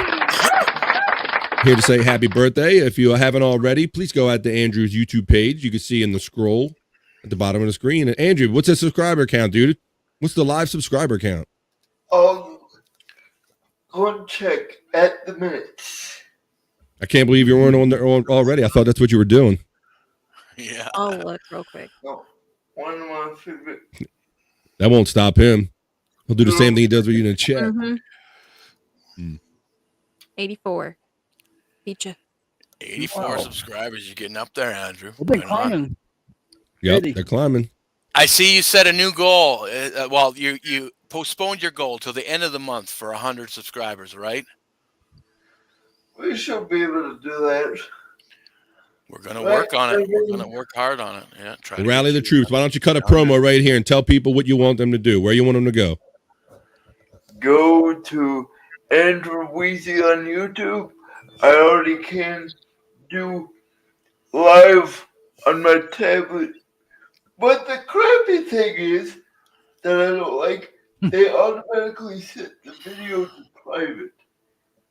Speaker 1: Here to say happy birthday. If you haven't already, please go out to Andrew's YouTube page. You can see in the scroll at the bottom of the screen. And Andrew, what's the subscriber count, dude? What's the live subscriber count?
Speaker 2: Go and check at the minutes.
Speaker 1: I can't believe you weren't on there already. I thought that's what you were doing.
Speaker 5: Yeah.
Speaker 4: I'll look real quick.
Speaker 2: No, one of my favorite.
Speaker 1: That won't stop him. He'll do the same thing he does with you in the chat.
Speaker 4: Mm-hmm. 84. Beat you.
Speaker 5: 84
Speaker 3: Wow.
Speaker 5: subscribers. You're getting up there, Andrew.
Speaker 3: We've been
Speaker 5: Right on.
Speaker 3: climbing.
Speaker 1: Yep,
Speaker 3: Eddie.
Speaker 1: they're climbing.
Speaker 5: I see you set a new goal. Well, you postponed your goal till the end of the month for 100 subscribers, right?
Speaker 2: We should be able to do that.
Speaker 5: We're gonna work on it. We're gonna work hard on it. Yeah, try to
Speaker 1: Rally
Speaker 5: get
Speaker 1: the
Speaker 5: you
Speaker 1: troops. Why don't you cut a promo right here and tell people what you want them to do, where you want them to go?
Speaker 2: Go to Andrew Weezy on YouTube. I already can do live on my tablet. But the crappy thing is that I don't like, they automatically set the video to private.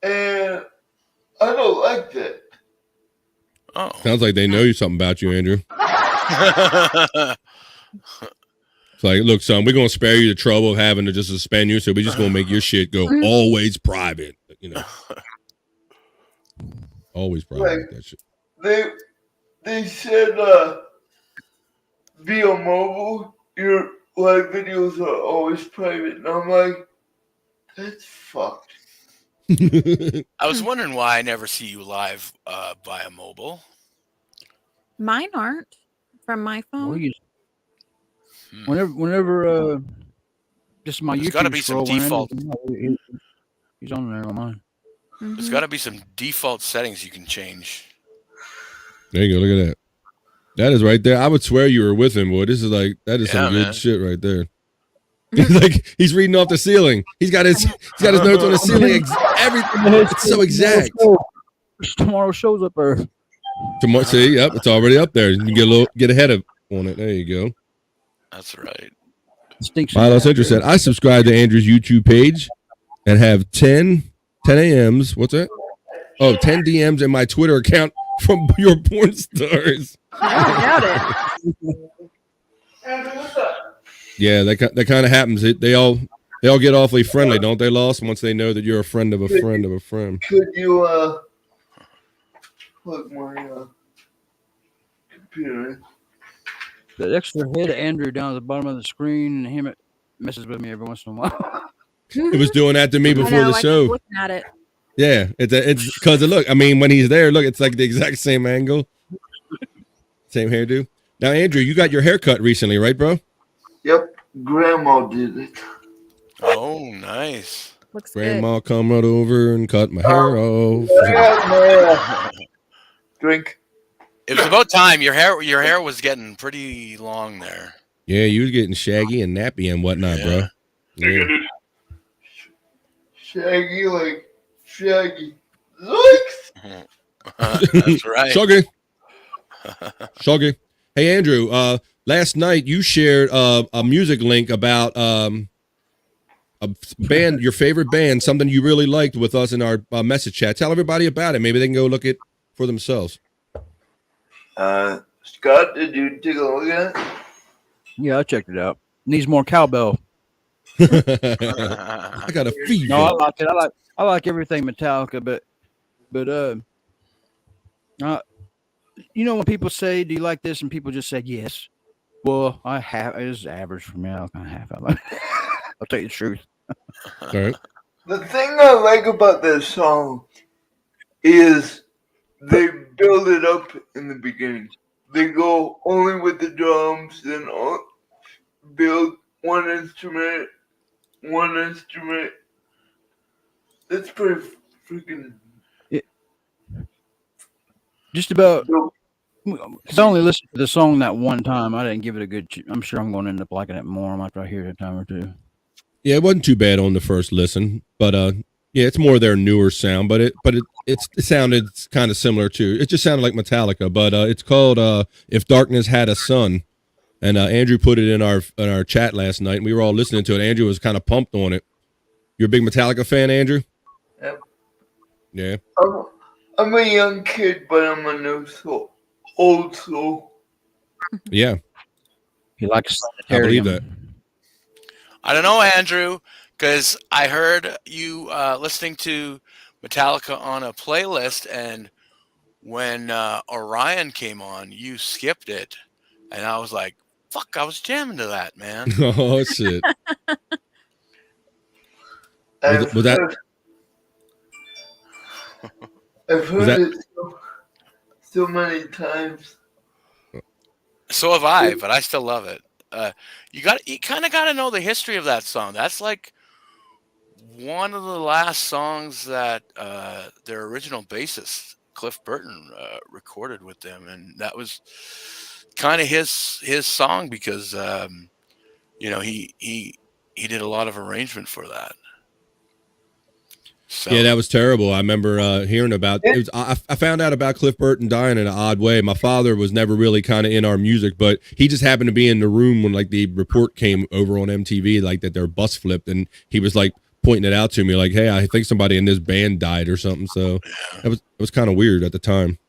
Speaker 2: And I don't like that.
Speaker 5: Oh.
Speaker 1: Sounds like they know something about you, Andrew. It's like, look, son, we're gonna spare you the trouble of having to just suspend you, so we're just gonna make your shit go always private. You know, always private.
Speaker 2: Like,
Speaker 1: That shit.
Speaker 2: they said via mobile, your live videos are always private. And I'm like, that's fucked.
Speaker 5: I was wondering why I never see you live via mobile.
Speaker 4: Mine aren't from my phone.
Speaker 3: Well, whenever just my
Speaker 5: There's
Speaker 3: YouTube
Speaker 5: gotta be some
Speaker 3: scroll,
Speaker 5: default.
Speaker 3: He's on there on mine.
Speaker 5: There's got to be some default settings you can change.
Speaker 1: There you go. Look at that. That is right there. I would swear you were with him, boy. This is like that is some good
Speaker 5: man.
Speaker 1: shit right there. He's like he's reading off the ceiling. He's got his notes on the ceiling. Everything. It's so exact.
Speaker 3: Tomorrow shows up there.
Speaker 1: Tomorrow, see, yep, it's already up there. You can get ahead of on it. There you go.
Speaker 5: That's right.
Speaker 3: Stinks.
Speaker 1: Milo Center said, I subscribe to Andrew's YouTube page and have 10 AMs. What's that? Oh, 10 DMs in my Twitter account from your porn stars.
Speaker 4: I don't doubt it.
Speaker 1: Yeah, that kind of happens. They all get awfully friendly, don't they, Lost? Once they know that you're a friend of a friend of a friend.
Speaker 2: Could you plug my computer in?
Speaker 3: The extra head of Andrew down at the bottom of the screen, and him it messes with me every once in a while.
Speaker 1: He was doing that to me
Speaker 4: I
Speaker 1: before
Speaker 4: know,
Speaker 1: the
Speaker 4: I
Speaker 1: show.
Speaker 4: keep looking at it.
Speaker 1: Yeah, it's because look. I mean, when he's there, look, it's like the exact same angle, same hairdo. Now, Andrew, you got your hair cut recently, right, bro?
Speaker 2: Yep, Grandma did it.
Speaker 5: Oh, nice.
Speaker 4: Looks good.
Speaker 1: Grandma come right over and cut my hair off.
Speaker 2: Grandma. Drink.
Speaker 5: It was about time. Your hair was getting pretty long there.
Speaker 1: Yeah, you was getting shaggy and nappy and whatnot, bro. Yeah.
Speaker 2: Shaggy like Shaggy. Looks.
Speaker 5: That's right.
Speaker 1: Shoggy. Hey, Andrew, last night you shared a music link about a band, your favorite band, something you really liked with us in our message chat. Tell everybody about it. Maybe they can go look it for themselves.
Speaker 2: Scott, did you take a look at it?
Speaker 3: Yeah, I checked it out. Needs more cowbell.
Speaker 1: I got a fever.
Speaker 3: No, I like it. I like everything Metallica, but you know when people say, "Do you like this?" and people just say yes. Well, it's average for me. I'll kind of half. I'll tell you the truth.
Speaker 1: All right.
Speaker 2: The thing I like about this song is they build it up in the beginning. They go only with the drums, then build one instrument. That's pretty freaking.
Speaker 3: Just about. Because I only listened to the song that one time. I didn't give it a good. I'm sure I'm going to end up liking it more after I hear it a time or two.
Speaker 1: Yeah, it wasn't too bad on the first listen, but yeah, it's more their newer sound, but it sounded kind of similar to. It just sounded like Metallica, but it's called "If Darkness Had a Sun," and Andrew put it in our chat last night, and we were all listening to it. Andrew was kind of pumped on it. You're a big Metallica fan, Andrew?
Speaker 2: Yep.
Speaker 1: Yeah.
Speaker 2: I'm a young kid, but I'm a new soul, old soul.
Speaker 1: Yeah.
Speaker 3: He likes.
Speaker 1: I believe that.
Speaker 5: I don't know, Andrew, because I heard you listening to Metallica on a playlist, and when Orion came on, you skipped it, and I was like, "Fuck!" I was jamming to that, man.
Speaker 1: Oh shit. Was that?
Speaker 2: I've heard it so many times.
Speaker 5: So have I, but I still love it. You kind of got to know the history of that song. That's like one of the last songs that their original bassist Cliff Burton recorded with them, and that was kind of his song because he did a lot of arrangement for that. So.
Speaker 1: Yeah, that was terrible. I remember hearing about it. I found out about Cliff Burton dying in an odd way. My father was never really kind of in our music, but he just happened to be in the room when like the report came over on MTV, like that their bus flipped, and he was like pointing it out to me, like, "Hey, I think somebody in this band died or something." So it was kind of weird at the time.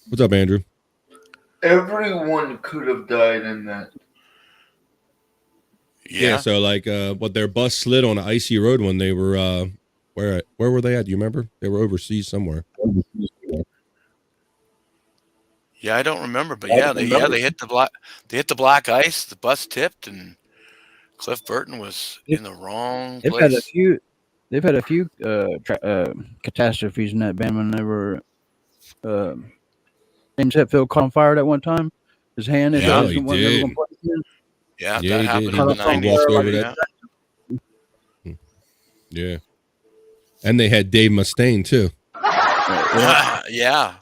Speaker 1: What's up, Andrew?
Speaker 2: Everyone could have died in that.
Speaker 1: Yeah. So like, their bus slid on an icy road when they were. Where were they at? Do you remember? They were overseas somewhere.
Speaker 5: Yeah, I don't remember, but they hit the black ice. The bus tipped, and Cliff Burton was in the wrong place.
Speaker 3: They've had a few catastrophes in that band. When they were James Hetfield caught on fire at one time. His hand.
Speaker 1: Yeah, he did.
Speaker 5: Yeah,
Speaker 1: he
Speaker 5: that happened in the
Speaker 1: He walked over that. Yeah. And they had Dave Mustaine too.
Speaker 5: Yeah.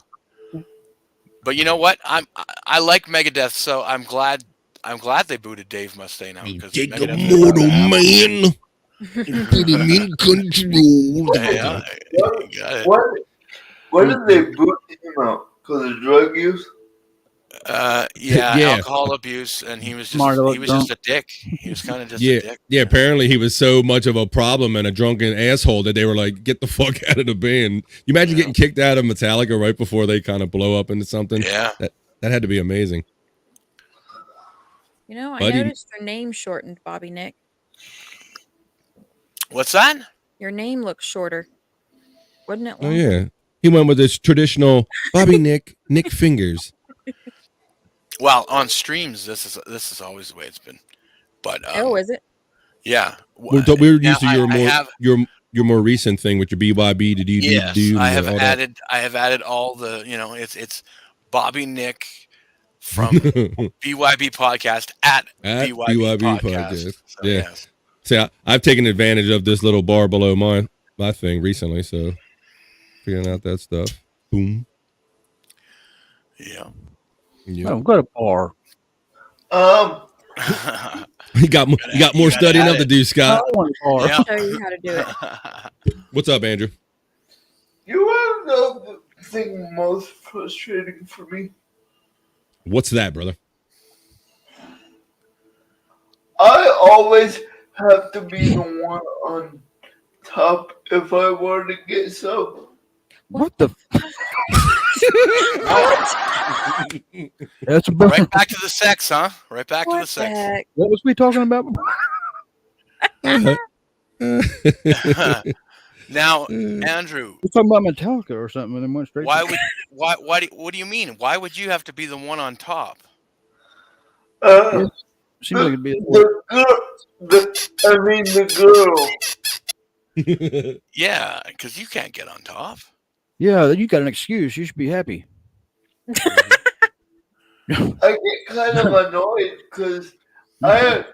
Speaker 5: But you know what? I like Megadeth, so I'm glad they booted Dave Mustaine out.
Speaker 1: Take a mortal man, put him in control.
Speaker 5: Yeah,
Speaker 2: Why did they boot him out? Because of drug use?
Speaker 5: alcohol abuse, and he was just a dick. He was kind of just a dick.
Speaker 1: Yeah, apparently he was so much of a problem and a drunken asshole that they were like, "Get the fuck out of the band." You imagine getting kicked out of Metallica right before they kind of blow up into something?
Speaker 5: Yeah.
Speaker 1: That had to be amazing.
Speaker 4: You know, I noticed your name shortened, Bobby Nick.
Speaker 5: What's that?
Speaker 4: Your name looks shorter. Wouldn't it?
Speaker 1: Oh yeah, he went with his traditional Bobby Nick Fingers.
Speaker 5: Well, on streams, this is always the way it's been. But
Speaker 4: is it?
Speaker 5: Yeah.
Speaker 1: We're
Speaker 5: Now,
Speaker 1: used to
Speaker 5: I,
Speaker 1: your
Speaker 5: I
Speaker 1: more
Speaker 5: have
Speaker 1: your more recent thing with your BYB to do
Speaker 5: yes,
Speaker 1: do
Speaker 5: I
Speaker 1: and
Speaker 5: have
Speaker 1: all that.
Speaker 5: added all the it's Bobby Nick from BYB podcast at
Speaker 1: At
Speaker 5: BYB
Speaker 1: BYB
Speaker 5: podcast.
Speaker 1: podcast.
Speaker 5: So
Speaker 1: Yeah.
Speaker 5: yes.
Speaker 1: See, I've taken advantage of this little bar below my thing recently, so figuring out that stuff. Boom.
Speaker 5: Yeah.
Speaker 3: I
Speaker 1: Yeah.
Speaker 3: don't got a bar.
Speaker 1: You got more
Speaker 5: you gotta
Speaker 1: studying
Speaker 5: add
Speaker 1: up to
Speaker 5: it.
Speaker 1: do,
Speaker 3: I
Speaker 1: Scott.
Speaker 3: don't want a bar.
Speaker 5: Yeah.
Speaker 4: Show you how to do it.
Speaker 1: What's up, Andrew?
Speaker 2: You want to know the thing most frustrating for me?
Speaker 1: What's that, brother?
Speaker 2: I always have to be the one on top if I want to get some.
Speaker 3: What the? That's about.
Speaker 5: Right back to the sex, huh? Right back to
Speaker 4: What
Speaker 5: the
Speaker 4: the
Speaker 5: sex.
Speaker 4: heck?
Speaker 3: What was we talking about?
Speaker 5: Now, Andrew,
Speaker 3: We're talking about Metallica or something, and then went straight.
Speaker 5: why what do you mean? Why would you have to be the one on top?
Speaker 3: Seems like it'd be.
Speaker 2: The girl.
Speaker 5: Yeah, because you can't get on top.
Speaker 3: Yeah, you got an excuse. You should be happy.
Speaker 2: I get kind of annoyed because I have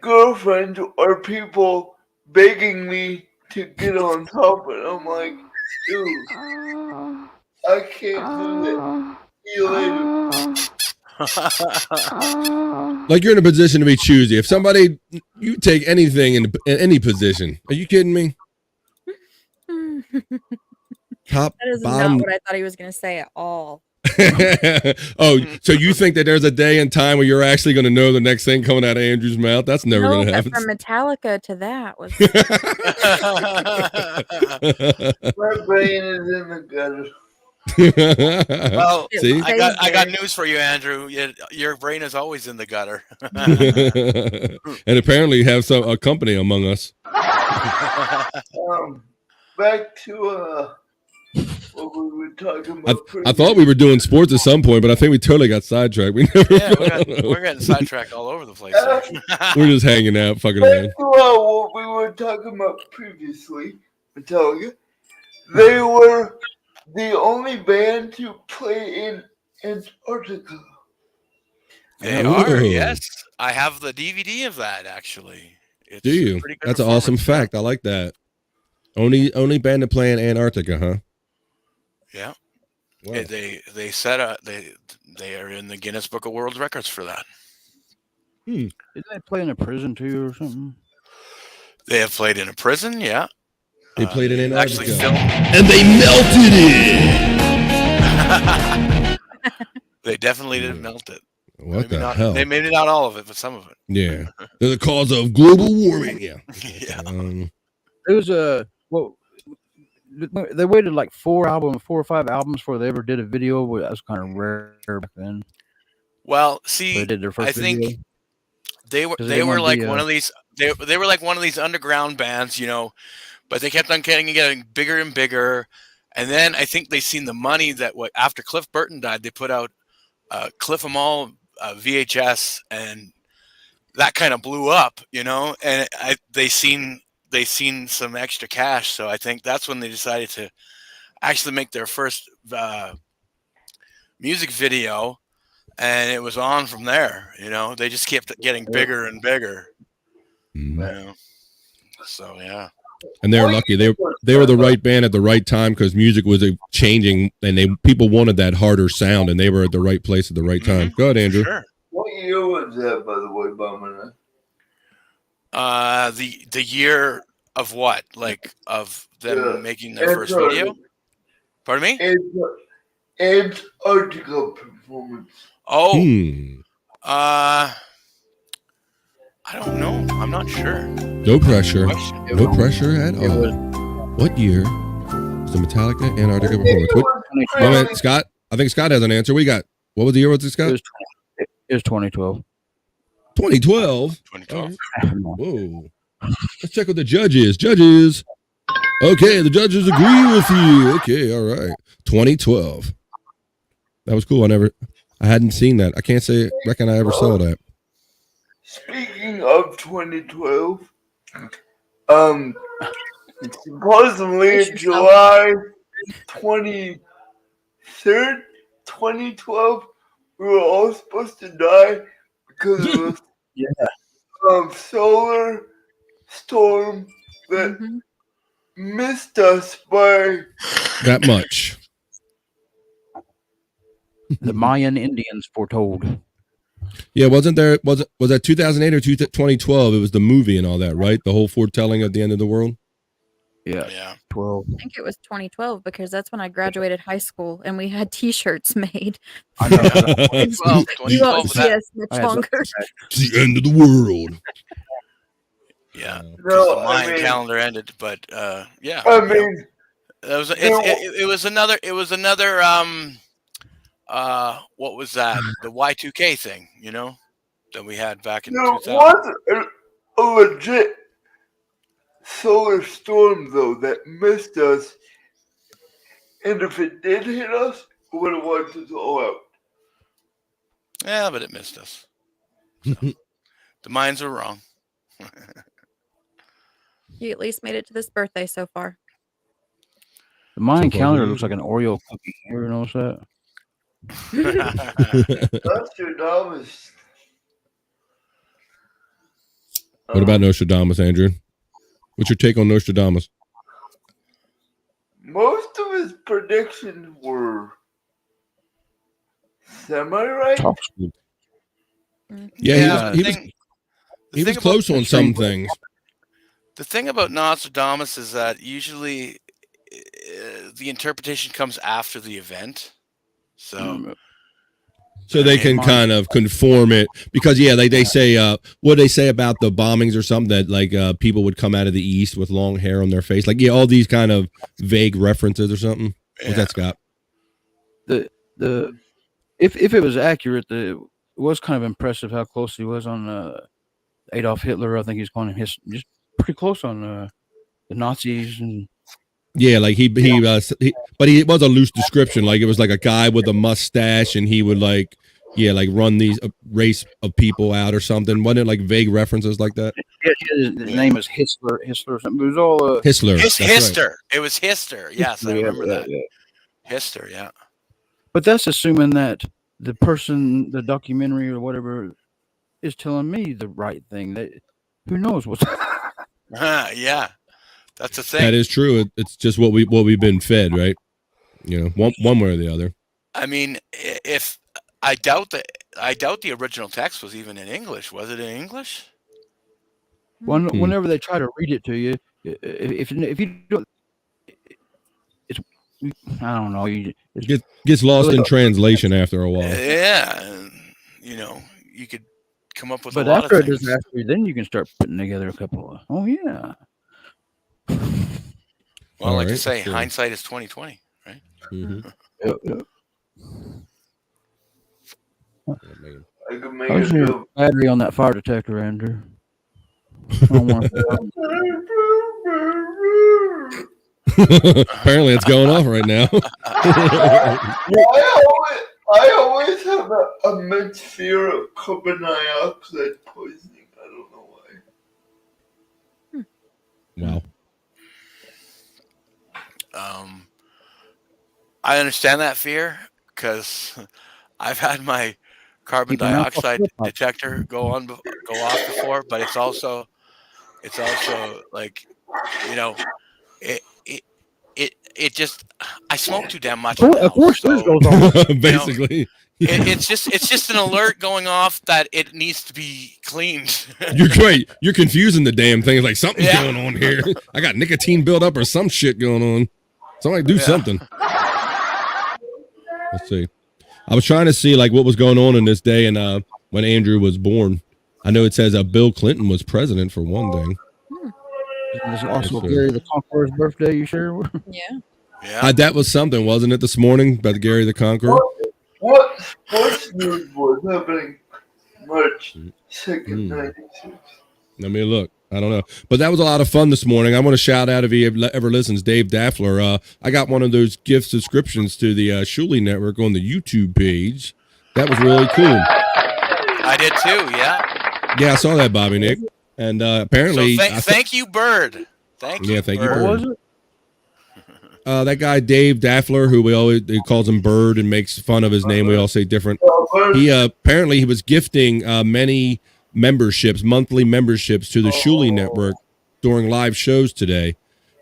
Speaker 2: girlfriends or people begging me to get on top, and I'm like, dude, I can't do that. See you later.
Speaker 1: Like you're in a position to be choosy. If somebody you take anything in any position. Are you kidding me? Top,
Speaker 4: That is
Speaker 1: bottom.
Speaker 4: not what I thought he was going to say at all.
Speaker 1: Oh, so you think that there's a day and time where you're actually going to know the next thing coming out of Andrew's mouth? That's never
Speaker 4: No,
Speaker 1: going to
Speaker 4: but
Speaker 1: happen.
Speaker 4: from Metallica to that was
Speaker 2: My brain is in the gutter.
Speaker 5: Well,
Speaker 1: See?
Speaker 5: I got news for you, Andrew. Your brain is always in the gutter.
Speaker 1: And apparently you have a company among us.
Speaker 2: Back to what we were talking about.
Speaker 1: I thought we were doing sports at some point, but I think we totally got sidetracked. We never.
Speaker 5: Yeah, we're getting sidetracked all over the place.
Speaker 1: We're just hanging out, fucking
Speaker 2: Back
Speaker 1: around.
Speaker 2: to what we were talking about previously, Metallica. They were the only band to play in Antarctica.
Speaker 5: They are, yes. I have the DVD of that actually. It's
Speaker 1: Do you?
Speaker 5: a pretty good
Speaker 1: That's an awesome
Speaker 5: performance.
Speaker 1: fact. I like that. Only band to play in Antarctica, huh?
Speaker 5: Yeah.
Speaker 1: Wow.
Speaker 5: They set they are in the Guinness Book of World Records for that.
Speaker 3: Didn't they play in a prison too or something?
Speaker 5: They have played in a prison, yeah.
Speaker 1: They played in Antarctica.
Speaker 5: Actually filmed.
Speaker 1: And they melted it.
Speaker 5: They definitely didn't melt it.
Speaker 1: What
Speaker 5: Maybe
Speaker 1: the
Speaker 5: not,
Speaker 1: hell?
Speaker 5: Maybe not all of it, but some of it.
Speaker 1: Yeah. They're the cause of global warming. Yeah.
Speaker 5: Yeah.
Speaker 3: It was they waited like 4 or 5 albums before they ever did a video. That was kind of rare back then.
Speaker 5: Well,
Speaker 3: They
Speaker 5: see,
Speaker 3: did their first
Speaker 5: I think
Speaker 3: video.
Speaker 5: they
Speaker 3: 'Cause
Speaker 5: they
Speaker 3: they
Speaker 5: were
Speaker 3: wanna
Speaker 5: like
Speaker 3: be,
Speaker 5: one of these they were like one of these underground bands, you know, but they kept on getting bigger and bigger. And then I think they seen the money that after Cliff Burton died, they put out Cliff 'Em All VHS, and that kind of blew up, you know. And they seen some extra cash, so I think that's when they decided to actually make their first music video, and it was on from there. You know, they just kept getting bigger and bigger.
Speaker 1: Mhm.
Speaker 5: You know? So yeah.
Speaker 1: And they're lucky. They were the right band at the right time because music was changing, and people wanted that harder sound, and they were at the right place at the right time. Go ahead, Andrew.
Speaker 5: Sure.
Speaker 2: What year was that, by the way, Bomber?
Speaker 5: The year of what? Like of them making their first video? Pardon me?
Speaker 2: Antarctica performance.
Speaker 5: Oh,
Speaker 1: Hmm.
Speaker 5: I don't know. I'm not sure.
Speaker 1: No pressure.
Speaker 5: Question.
Speaker 1: No pressure at
Speaker 3: It
Speaker 1: all.
Speaker 3: was
Speaker 1: What year was the Metallica Antarctica performance? Wait a minute, Scott. I think Scott has an answer. We got. What was the year? What's it, Scott?
Speaker 3: It was 2012.
Speaker 1: 2012.
Speaker 5: 2012.
Speaker 1: Whoa. Let's check with the judges. Judges. Okay, the judges agree with you. Okay, all right. 2012. That was cool. I hadn't seen that. I can't reckon I ever saw that.
Speaker 2: speaking of 2012, supposedly
Speaker 4: Brace yourself.
Speaker 2: July 23rd, 2012, we were all supposed to die because of a solar storm that
Speaker 4: Mhm.
Speaker 2: missed us by
Speaker 1: That much.
Speaker 3: The Mayan Indians foretold.
Speaker 1: Yeah, was that 2008 or 2012? It was the movie and all that, right? The whole foretelling of the end of the world.
Speaker 3: Yeah,
Speaker 5: Yeah.
Speaker 3: 12.
Speaker 4: I think it was 2012 because that's when I graduated high school and we had T-shirts made.
Speaker 3: I know.
Speaker 1: It's
Speaker 5: 2012,
Speaker 4: You
Speaker 5: 2012
Speaker 4: won't
Speaker 5: was
Speaker 4: see
Speaker 5: that?
Speaker 4: us much
Speaker 3: I had
Speaker 4: longer.
Speaker 1: the end of the world.
Speaker 5: Yeah,
Speaker 1: Wow.
Speaker 5: because
Speaker 2: no,
Speaker 5: the Mayan calendar ended. But yeah,
Speaker 2: I mean,
Speaker 5: it was
Speaker 2: no.
Speaker 5: it was another what was that, the Y2K thing, that we had back in
Speaker 2: There
Speaker 5: 2000.
Speaker 2: was a legit solar storm though that missed us, and if it did hit us, it would have wiped us all out.
Speaker 5: Yeah, but it missed us. So, the Mayans were wrong.
Speaker 4: You at least made it to this birthday so far.
Speaker 3: The Mayan
Speaker 1: So far,
Speaker 3: calendar
Speaker 1: so
Speaker 3: looks like an Oreo cookie. You ever notice that?
Speaker 2: Nostradamus.
Speaker 1: What about Nostradamus, Andrew? What's your take on Nostradamus?
Speaker 2: Most of his predictions were semi-right.
Speaker 1: Yeah, he
Speaker 5: the
Speaker 1: was
Speaker 5: thing
Speaker 1: close on some things.
Speaker 5: The thing about Nostradamus is that usually the interpretation comes after the event. So
Speaker 1: they can kind of conform it because they say what they say about the bombings or something that like people would come out of the east with long hair on their face, like all these kind of vague references or something. What's that, Scott?
Speaker 3: If it was accurate, it was kind of impressive how close he was on Adolf Hitler. I think he's calling him just pretty close on the Nazis and.
Speaker 1: Yeah, like but it was a loose description. Like it was like a guy with a mustache, and he would like run these race of people out or something. Wasn't it like vague references like that?
Speaker 3: Yeah, his name is Hitler or something. It was all
Speaker 1: Hitler.
Speaker 5: Hister.
Speaker 1: Right.
Speaker 5: It was Hister. Yes, I remember that.
Speaker 3: Yeah.
Speaker 5: Hister, yeah.
Speaker 3: But that's assuming that the person, the documentary or whatever, is telling me the right thing. Who knows what's?
Speaker 5: Yeah. That's the thing.
Speaker 1: That is true. It's just what we've been fed, right? One way or the other.
Speaker 5: I mean, if I doubt the original text was even in English. Was it in English?
Speaker 3: Whenever they try to read it to you, if you don't, I don't know.
Speaker 1: It gets lost in translation after a while.
Speaker 5: Yeah, you could come up with
Speaker 3: but
Speaker 5: a lot
Speaker 3: after
Speaker 5: of
Speaker 3: a
Speaker 5: things.
Speaker 3: disaster, then you can start putting together a couple of. Oh yeah.
Speaker 5: Well, like to say, hindsight is 20/20, right?
Speaker 1: Mm-hmm.
Speaker 3: Yep.
Speaker 2: I could make
Speaker 3: How's your battery on that fire detector, Andrew?
Speaker 1: Apparently, it's going off right now.
Speaker 2: I always have a immense fear of carbon dioxide poisoning. I don't know why.
Speaker 1: Wow.
Speaker 5: I understand that fear because I've had my carbon dioxide detector go off before, but it's also like, it just, I smoke too damn much.
Speaker 3: Of course, this goes on.
Speaker 1: Basically,
Speaker 5: it's just an alert going off that it needs to be cleaned.
Speaker 1: You're great. You're confusing the damn thing. It's like something's going on here. I got nicotine buildup or some shit going on. Somebody do something. Let's see. I was trying to see like what was going on in this day and when Andrew was born. I know it says Bill Clinton was president for one thing.
Speaker 3: This is also Gary the Conqueror's birthday. You sure?
Speaker 5: Yeah.
Speaker 1: That was something, wasn't it? This morning about Gary the Conqueror.
Speaker 2: What sports news was happening March 2nd, 96?
Speaker 1: Let me look. I don't know. But that was a lot of fun this morning. I want to shout out, if he ever listens, Dave Daffler. I got one of those gift subscriptions to the Shuley Network on the YouTube page. That was really cool.
Speaker 5: I did too, yeah.
Speaker 1: Yeah, I saw that, Bobby Nick. And apparently,
Speaker 5: So thank you, Bird. Thank you.
Speaker 1: Thank you,
Speaker 3: What
Speaker 1: Bird.
Speaker 3: was it?
Speaker 1: That guy Dave Daffler, who he calls him Bird and makes fun of his name. We all say different. He apparently he was gifting many monthly memberships to the Shuli Network during live shows today,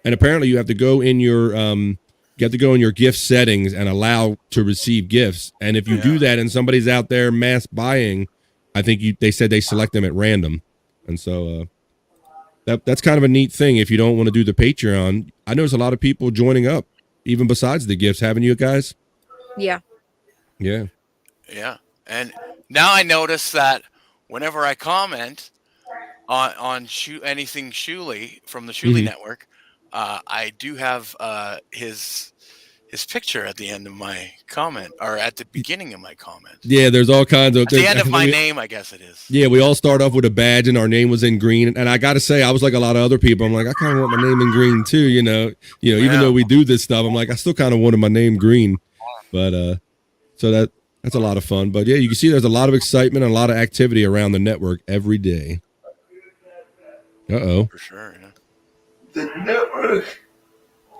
Speaker 1: and apparently you have to go in your gift settings and allow to receive gifts. And if you do that and somebody's out there mass buying, I think they said they select them at random, and so. That's kind of a neat thing if you don't want to do the Patreon. I notice a lot of people joining up, even besides the gifts. Haven't you guys?
Speaker 4: Yeah.
Speaker 1: Yeah.
Speaker 5: Yeah. And now I notice that whenever I comment on anything Shuli from the Shuli Network, I do have his picture at the end of my comment, or at the beginning of my comment.
Speaker 1: Yeah, there's all kinds of...
Speaker 5: At the end of my name, I guess it is.
Speaker 1: Yeah, we all start off with a badge and our name was in green. And I got to say, I was like a lot of other people. I'm like, I kind of want my name in green too, even though we do this stuff, I'm like, I still kind of wanted my name green. But so that's a lot of fun. But yeah, you can see there's a lot of excitement and a lot of activity around the network every day. Uh-oh.
Speaker 5: For sure, yeah.
Speaker 2: The network.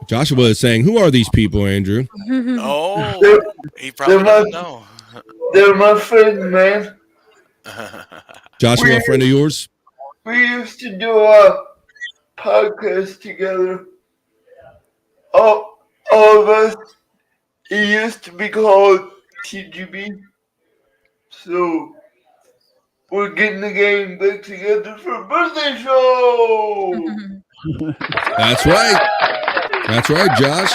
Speaker 1: Joshua is saying, who are these people, Andrew?
Speaker 5: Oh, he probably doesn't know.
Speaker 2: They're my friend, man.
Speaker 1: Joshua, a friend of yours?
Speaker 2: We used to do a podcast together. All of us. It used to be called TGB. So we're getting the gang back together for a birthday show.
Speaker 1: That's right. That's right, Josh.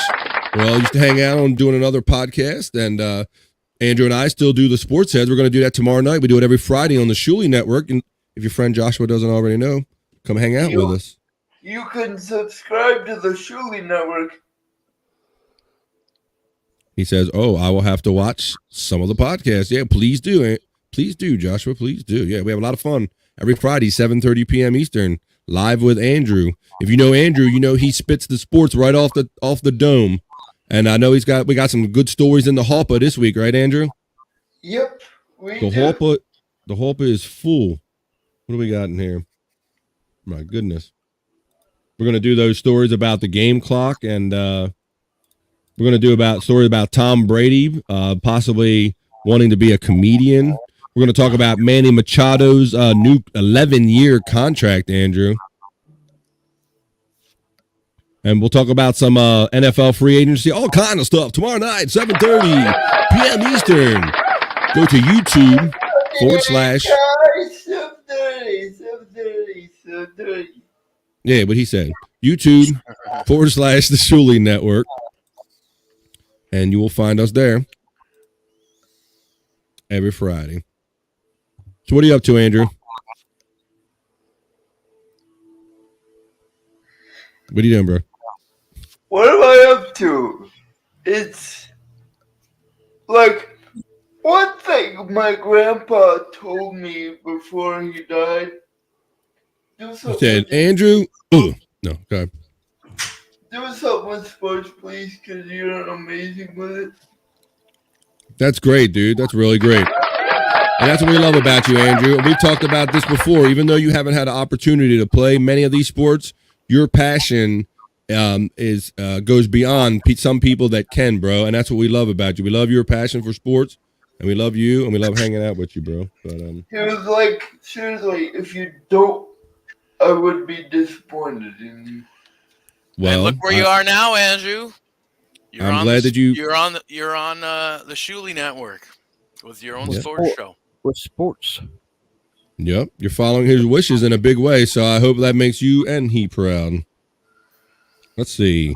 Speaker 1: Well, used to hang out on doing another podcast, and Andrew and I still do the Sports Heads. We're going to do that tomorrow night. We do it every Friday on the Shuli Network, and if your friend Joshua doesn't already know, come hang out with us.
Speaker 2: You can subscribe to the Shuli Network.
Speaker 1: He says, "Oh, I will have to watch some of the podcasts." Yeah, please do. Please do, Joshua. Please do. Yeah, we have a lot of fun every Friday, 7:30 p.m. Eastern, live with Andrew. If you know Andrew, you know he spits the sports right off the dome. And I know we got some good stories in the Halpa this week, right, Andrew?
Speaker 2: Yep,
Speaker 1: The Halpa is full. What do we got in here? My goodness. We're going to do those stories about the game clock, and we're going to do stories about Tom Brady, possibly wanting to be a comedian. We're going to talk about Manny Machado's new 11-year contract, Andrew. And we'll talk about some NFL free agency, all kind of stuff. Tomorrow night, 7:30 p.m. Eastern. Go to YouTube /
Speaker 2: 7:30.
Speaker 1: Yeah, what he said. YouTube / the Shuli Network. And you will find us there every Friday. So what are you up to, Andrew? What are you doing, bro?
Speaker 2: What am I up to? It's like one thing my grandpa told me before he died.
Speaker 1: He said, Andrew, no, okay.
Speaker 2: Do something with sports, please, because you're amazing with it.
Speaker 1: That's great, dude. That's really great. And that's what we love about you, Andrew. We've talked about this before. Even though you haven't had an opportunity to play many of these sports, your passion goes beyond some people that can, bro. And that's what we love about you. We love your passion for sports, and we love you, and we love hanging out with you, bro. But
Speaker 2: he was like, seriously, if you don't, I would be disappointed in you.
Speaker 1: Well,
Speaker 5: and look where you are now, Andrew.
Speaker 1: I'm glad that
Speaker 5: you're on the Shuli Network with your own sports show.
Speaker 3: With sports.
Speaker 1: Yep, you're following his wishes in a big way, so I hope that makes you and he proud. Let's see.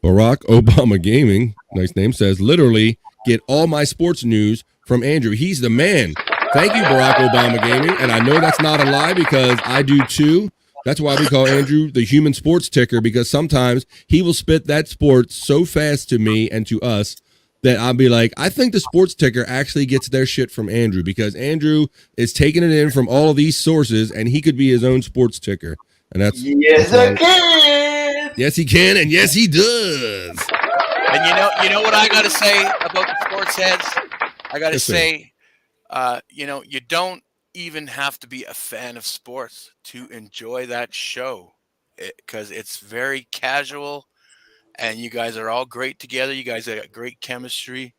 Speaker 1: Barack Obama Gaming, nice name, says, literally get all my sports news from Andrew. He's the man. Thank you, Barack Obama Gaming. And I know that's not a lie because I do too. That's why we call Andrew the human sports ticker, because sometimes he will spit that sports so fast to me and to us that I'll be like, I think the sports ticker actually gets their shit from Andrew, because Andrew is taking it in from all of these sources, and he could be his own sports ticker. And that's
Speaker 2: I can.
Speaker 1: Yes, he can, and yes, he does.
Speaker 5: And you know what I got to say about the sports heads? I got to say, you don't even have to be a fan of sports to enjoy that show, because it's very casual, and you guys are all great together. You guys got great chemistry,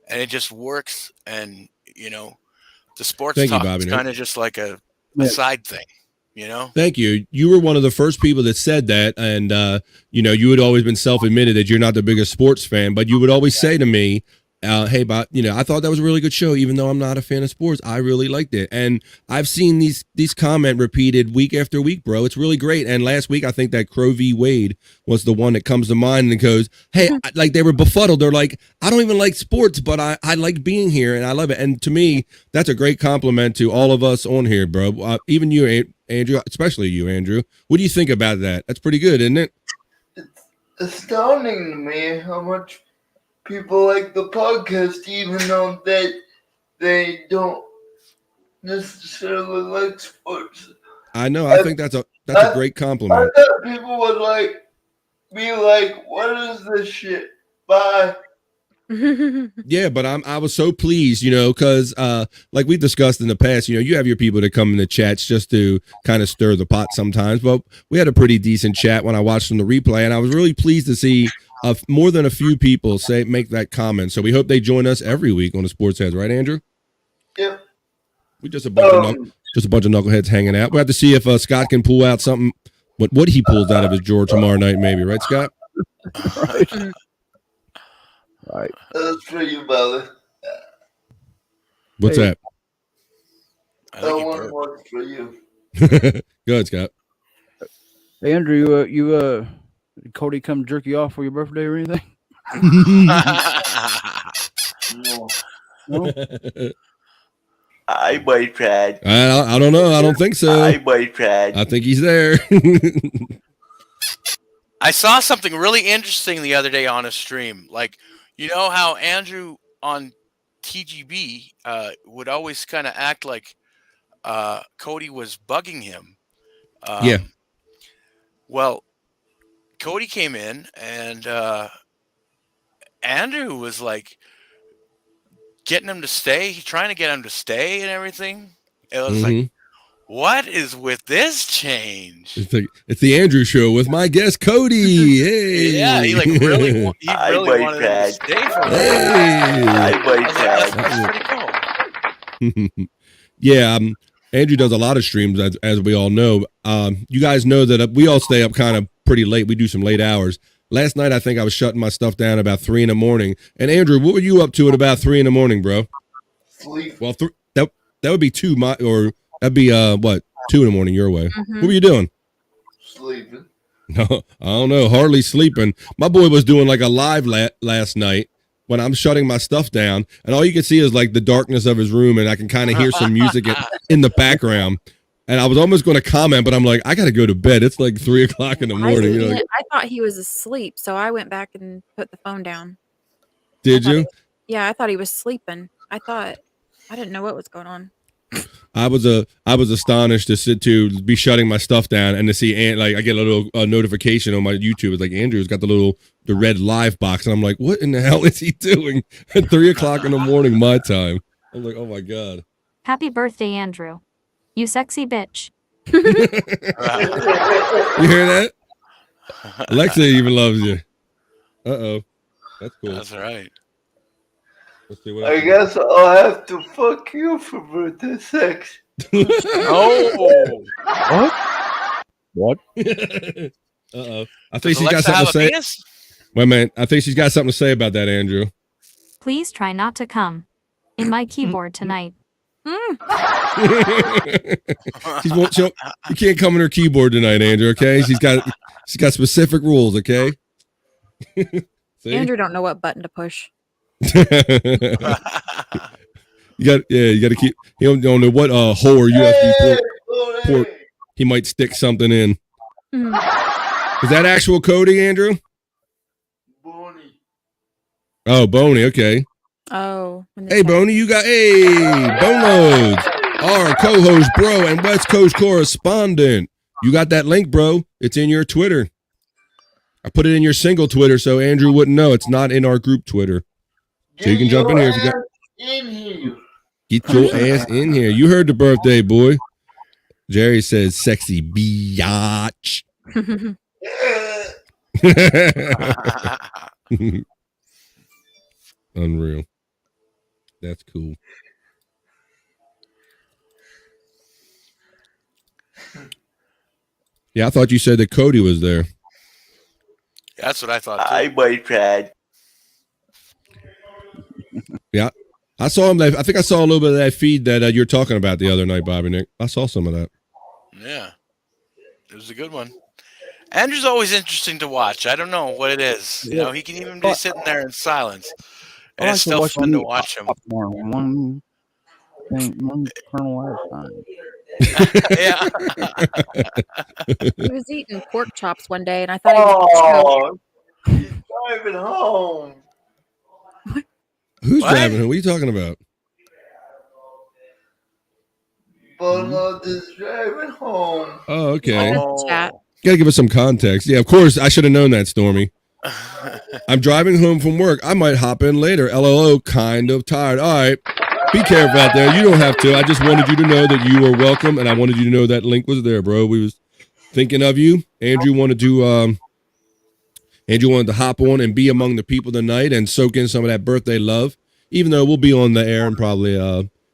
Speaker 5: and it just works. And the sports
Speaker 1: Thank you,
Speaker 5: talk
Speaker 1: Bobby
Speaker 5: is
Speaker 1: Nick.
Speaker 5: kind of just like a
Speaker 3: Yeah.
Speaker 5: side thing, you know.
Speaker 1: Thank you. You were one of the first people that said that, and you had always been self-admitted that you're not the biggest sports fan, but you would always say to me, "Hey, Bob, I thought that was a really good show, even though I'm not a fan of sports. I really liked it." And I've seen these comment repeated week after week, bro. It's really great. And last week, I think that Crow v. Wade was the one that comes to mind and goes, "Hey," like they were befuddled. They're like, "I don't even like sports, but I like being here and I love it." And to me, that's a great compliment to all of us on here, bro. Even you, Andrew, especially you, Andrew. What do you think about that? That's pretty good, isn't it?
Speaker 2: It's astounding to me how much people like the podcast, even though they don't necessarily like sports.
Speaker 1: I know. I think that's a great
Speaker 2: I
Speaker 1: compliment.
Speaker 2: thought people would be like, "What is this shit?" Bye.
Speaker 1: Yeah, but I was so pleased, because like we discussed in the past, you have your people that come in the chats just to kind of stir the pot sometimes. But we had a pretty decent chat when I watched on the replay, and I was really pleased to see more than a few people make that comment. So we hope they join us every week on the Sports Heads, right, Andrew?
Speaker 2: Yep.
Speaker 1: We just a bunch of knuckleheads hanging out. We have to see if Scott can pull out something. What he pulls out of his drawer tomorrow night, maybe, right, Scott?
Speaker 3: Right.
Speaker 2: That's for you, brother.
Speaker 1: What's
Speaker 3: Hey.
Speaker 1: that?
Speaker 5: I
Speaker 2: That
Speaker 5: think you
Speaker 2: one
Speaker 5: burped.
Speaker 2: was for you.
Speaker 1: Go ahead, Scott.
Speaker 3: Hey, Andrew, did Cody come jerk you off for your birthday or anything?
Speaker 2: No.
Speaker 3: No?
Speaker 2: I might try.
Speaker 1: I don't know. I don't think so.
Speaker 2: I might try.
Speaker 1: I think he's there.
Speaker 5: I saw something really interesting the other day on a stream. Like, you know how Andrew on TGB would always kind of act like Cody was bugging him.
Speaker 1: Yeah.
Speaker 5: Well, Cody came in and Andrew was like getting him to stay, trying to get him to stay and everything. It was like, what is with this change?
Speaker 1: It's the Andrew Show with my guest Cody. Hey,
Speaker 5: Yeah, he really wanted him to stay for a while. That's pretty cool.
Speaker 1: Yeah, Andrew does a lot of streams, as we all know. You guys know that we all stay up kind of pretty late. We do some late hours. Last night, I think I was shutting my stuff down about 3 a.m. And Andrew, what were you up to at about 3 a.m, bro?
Speaker 2: Sleep.
Speaker 1: Well, that would be 2 or that'd be 2 a.m. your way.
Speaker 4: Mhm.
Speaker 1: What were you doing?
Speaker 2: Sleeping.
Speaker 1: No, I don't know. Hardly sleeping. My boy was doing like a live last night when I'm shutting my stuff down, and all you can see is like the darkness of his room, and I can kind of hear some music in the background. And I was almost going to comment, but I'm like, I got to go to bed. It's like 3 o'clock in the morning.
Speaker 4: I thought he was asleep, so I went back and put the phone down.
Speaker 1: Did you?
Speaker 4: Yeah, I thought he was sleeping. I didn't know what was going on.
Speaker 1: I was astonished to be shutting my stuff down and to see I get a little notification on my YouTube. It's like Andrew's got the red live box, and I'm like, what in the hell is he doing at 3 o'clock in the morning my time? I was like, oh my god!
Speaker 7: Happy birthday, Andrew. You sexy bitch.
Speaker 1: You hear that? Alexa even loves you. Oh, that's cool.
Speaker 5: That's right.
Speaker 1: Let's see what
Speaker 2: I guess I'll have to fuck you for birthday sex.
Speaker 5: Oh,
Speaker 3: What?
Speaker 1: Uh-oh. I think
Speaker 5: does
Speaker 1: she's got
Speaker 5: Alexa
Speaker 1: something
Speaker 5: have
Speaker 1: to
Speaker 5: a
Speaker 1: say.
Speaker 5: penis?
Speaker 1: Wait a minute. I think she's got something to say about that, Andrew.
Speaker 7: Please try not to come in my keyboard tonight.
Speaker 1: You can't come in her keyboard tonight, Andrew. Okay, she's got specific rules. Okay. See?
Speaker 4: Andrew don't know what button to push.
Speaker 1: You got to keep. He don't know what hole or USB port he might stick something in. Is that actual Cody, Andrew?
Speaker 2: Boney.
Speaker 1: Oh, Boney. Okay.
Speaker 4: Oh.
Speaker 1: Hey, Boney, you got Bone Loads, our co-host, bro, and West Coast correspondent. You got that link, bro? It's in your Twitter. I put it in your single Twitter so Andrew wouldn't know. It's not in our group Twitter. So you can jump in here if you got.
Speaker 2: In here.
Speaker 1: Get your ass in here. You heard the birthday boy. Jerry says sexy biatch. Unreal. That's cool. Yeah, I thought you said that Cody was there.
Speaker 5: That's what I thought too.
Speaker 2: I might try.
Speaker 1: Yeah. I saw him. I think I saw a little bit of that feed that you're talking about the other night, Bobby Nick. I saw some of that.
Speaker 5: Yeah. It was a good one. Andrew's always interesting to watch. I don't know what it is. You know, he can even be sitting there in silence. And it's still fun to watch him.
Speaker 3: One kernel at a time.
Speaker 5: Yeah.
Speaker 4: He was eating pork chops one day, and I thought he was
Speaker 2: He's driving home.
Speaker 1: Who's
Speaker 5: What?
Speaker 1: driving him? What are you talking about?
Speaker 2: Bono is driving home.
Speaker 1: Oh, okay.
Speaker 4: chat.
Speaker 1: Gotta give us some context. Yeah, of course. I should have known that, Stormy. I'm driving home from work. I might hop in later. LOL, kind of tired. All right. Be careful out there. You don't have to. I just wanted you to know that you were welcome, and I wanted you to know that link was there, bro. We was thinking of you. Andrew wanted to hop on and be among the people tonight and soak in some of that birthday love, even though we'll be on the air in probably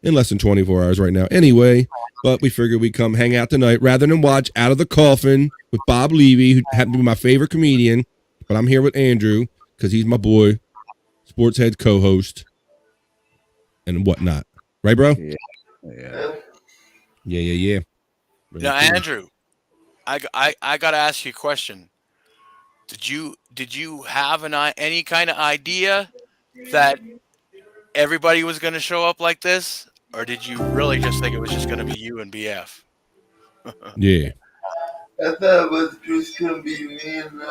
Speaker 1: in less than 24 hours right now anyway. But we figured we'd come hang out tonight rather than watch Out of the Coffin with Bob Levy, who happened to be my favorite comedian. But I'm here with Andrew because he's my boy, sports head co-host, and whatnot. Right, bro? Yeah.
Speaker 5: Now, Andrew, I got to ask you a question. Did you have any kind of idea that everybody was going to show up like this, or did you really just think it was just going to be you and BF?
Speaker 1: Yeah.
Speaker 2: I thought it was just gonna be me and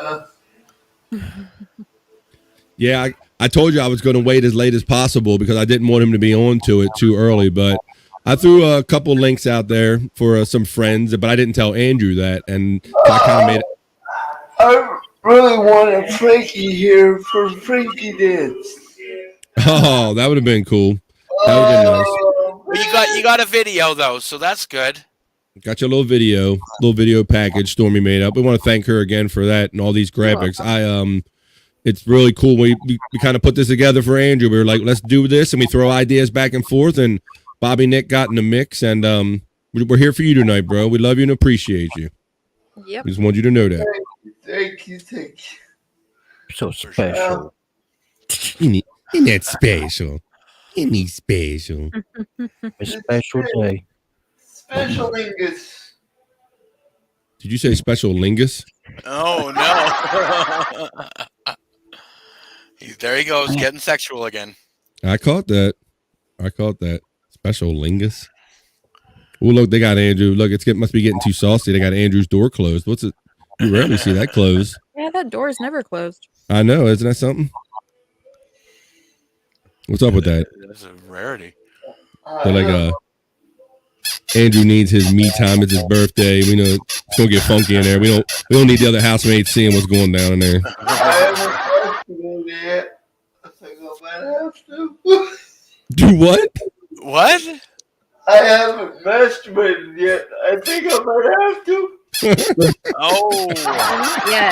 Speaker 1: Yeah, I told you I was going to wait as late as possible because I didn't want him to be on to it too early. But I threw a couple links out there for some friends, but I didn't tell Andrew that, and I kind of made it.
Speaker 2: I really wanted Frankie here for Frankie dance.
Speaker 1: Oh, that would have been cool. That would have been nice.
Speaker 5: Well, you got a video though, so that's good.
Speaker 1: Got your little video package Stormy made up. We want to thank her again for that and all these graphics. It's really cool. We kind of put this together for Andrew. We were like, let's do this, and we throw ideas back and forth. And Bobby Nick got in the mix, and we're here for you tonight, bro. We love you and appreciate you.
Speaker 4: Yep.
Speaker 1: We just want you to know that.
Speaker 2: Thank you.
Speaker 3: So special.
Speaker 1: Isn't that special? Isn't he special?
Speaker 3: A special day.
Speaker 2: Special lingus.
Speaker 1: Did you say special lingus?
Speaker 5: Oh no! There he goes, getting sexual again.
Speaker 1: I caught that. Special lingus. Oh, look, they got Andrew. Look, must be getting too saucy. They got Andrew's door closed. What's it? You rarely see that closed.
Speaker 4: Yeah, that door is never closed.
Speaker 1: I know. Isn't that something? What's up with that?
Speaker 5: That's a rarity.
Speaker 1: They're like, Andrew needs his me time. It's his birthday. We know it's gonna get funky in there. We don't need the other housemates seeing what's going down in there.
Speaker 2: I haven't masturbated yet. I think I might have to.
Speaker 1: Do what?
Speaker 5: What?
Speaker 2: I haven't masturbated yet. I think I might have to.
Speaker 5: Oh.
Speaker 4: Yeah.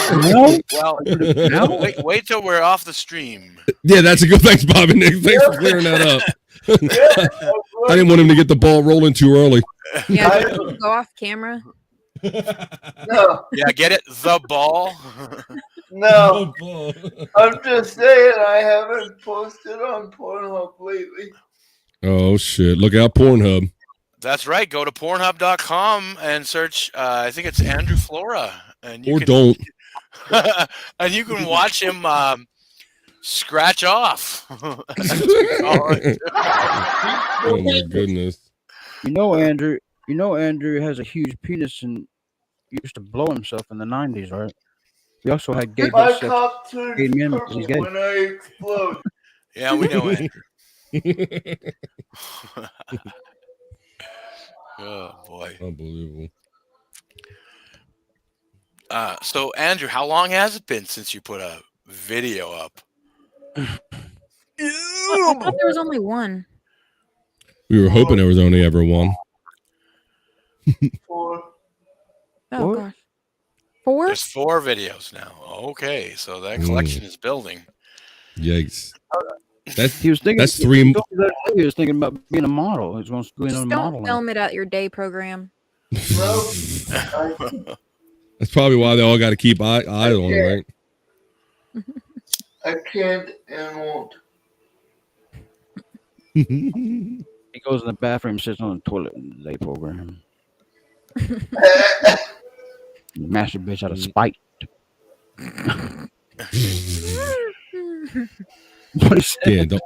Speaker 5: Well, wait till we're off the stream.
Speaker 1: Yeah, that's a good. Thanks, Bob and Nick. Thanks for clearing that up. I didn't want him to get the ball rolling too early.
Speaker 4: Yeah, go off camera.
Speaker 2: No,
Speaker 5: Yeah, get it? The ball.
Speaker 2: no. I'm just saying I haven't posted on Pornhub lately.
Speaker 1: Oh shit! Look out, Pornhub.
Speaker 5: That's right. Go to Pornhub.com and search. I think it's Andrew Flora, and you
Speaker 1: Don't.
Speaker 5: and you can watch him scratch off.
Speaker 1: Oh my goodness.
Speaker 3: You know, Andrew has a huge penis and used to blow himself in the 90s, right? He also had gay
Speaker 2: My
Speaker 3: sex.
Speaker 2: cock turns
Speaker 3: Gay men,
Speaker 2: purple
Speaker 3: he's gay.
Speaker 2: when I explode.
Speaker 5: Yeah, we know Andrew. Oh boy.
Speaker 1: Unbelievable.
Speaker 5: So Andrew, how long has it been since you put a video up?
Speaker 4: I thought there was only one.
Speaker 1: We were hoping there was only ever one.
Speaker 2: 4.
Speaker 4: Oh
Speaker 3: What?
Speaker 4: gosh. 4?
Speaker 5: There's 4 videos now. Okay, so that collection is building.
Speaker 1: Yikes. That's
Speaker 3: He was thinking.
Speaker 1: That's 3.
Speaker 3: He was thinking about being a model. He was going to go in
Speaker 4: Just
Speaker 3: on
Speaker 4: don't
Speaker 3: modeling.
Speaker 4: film it at your day program.
Speaker 2: No,
Speaker 1: That's probably why they all got to keep eyes on it, right?
Speaker 2: I can't and won't.
Speaker 3: He goes in the bathroom, sits on the toilet in the day program. Masturbates out of spite. What he said.
Speaker 1: Yeah, don't,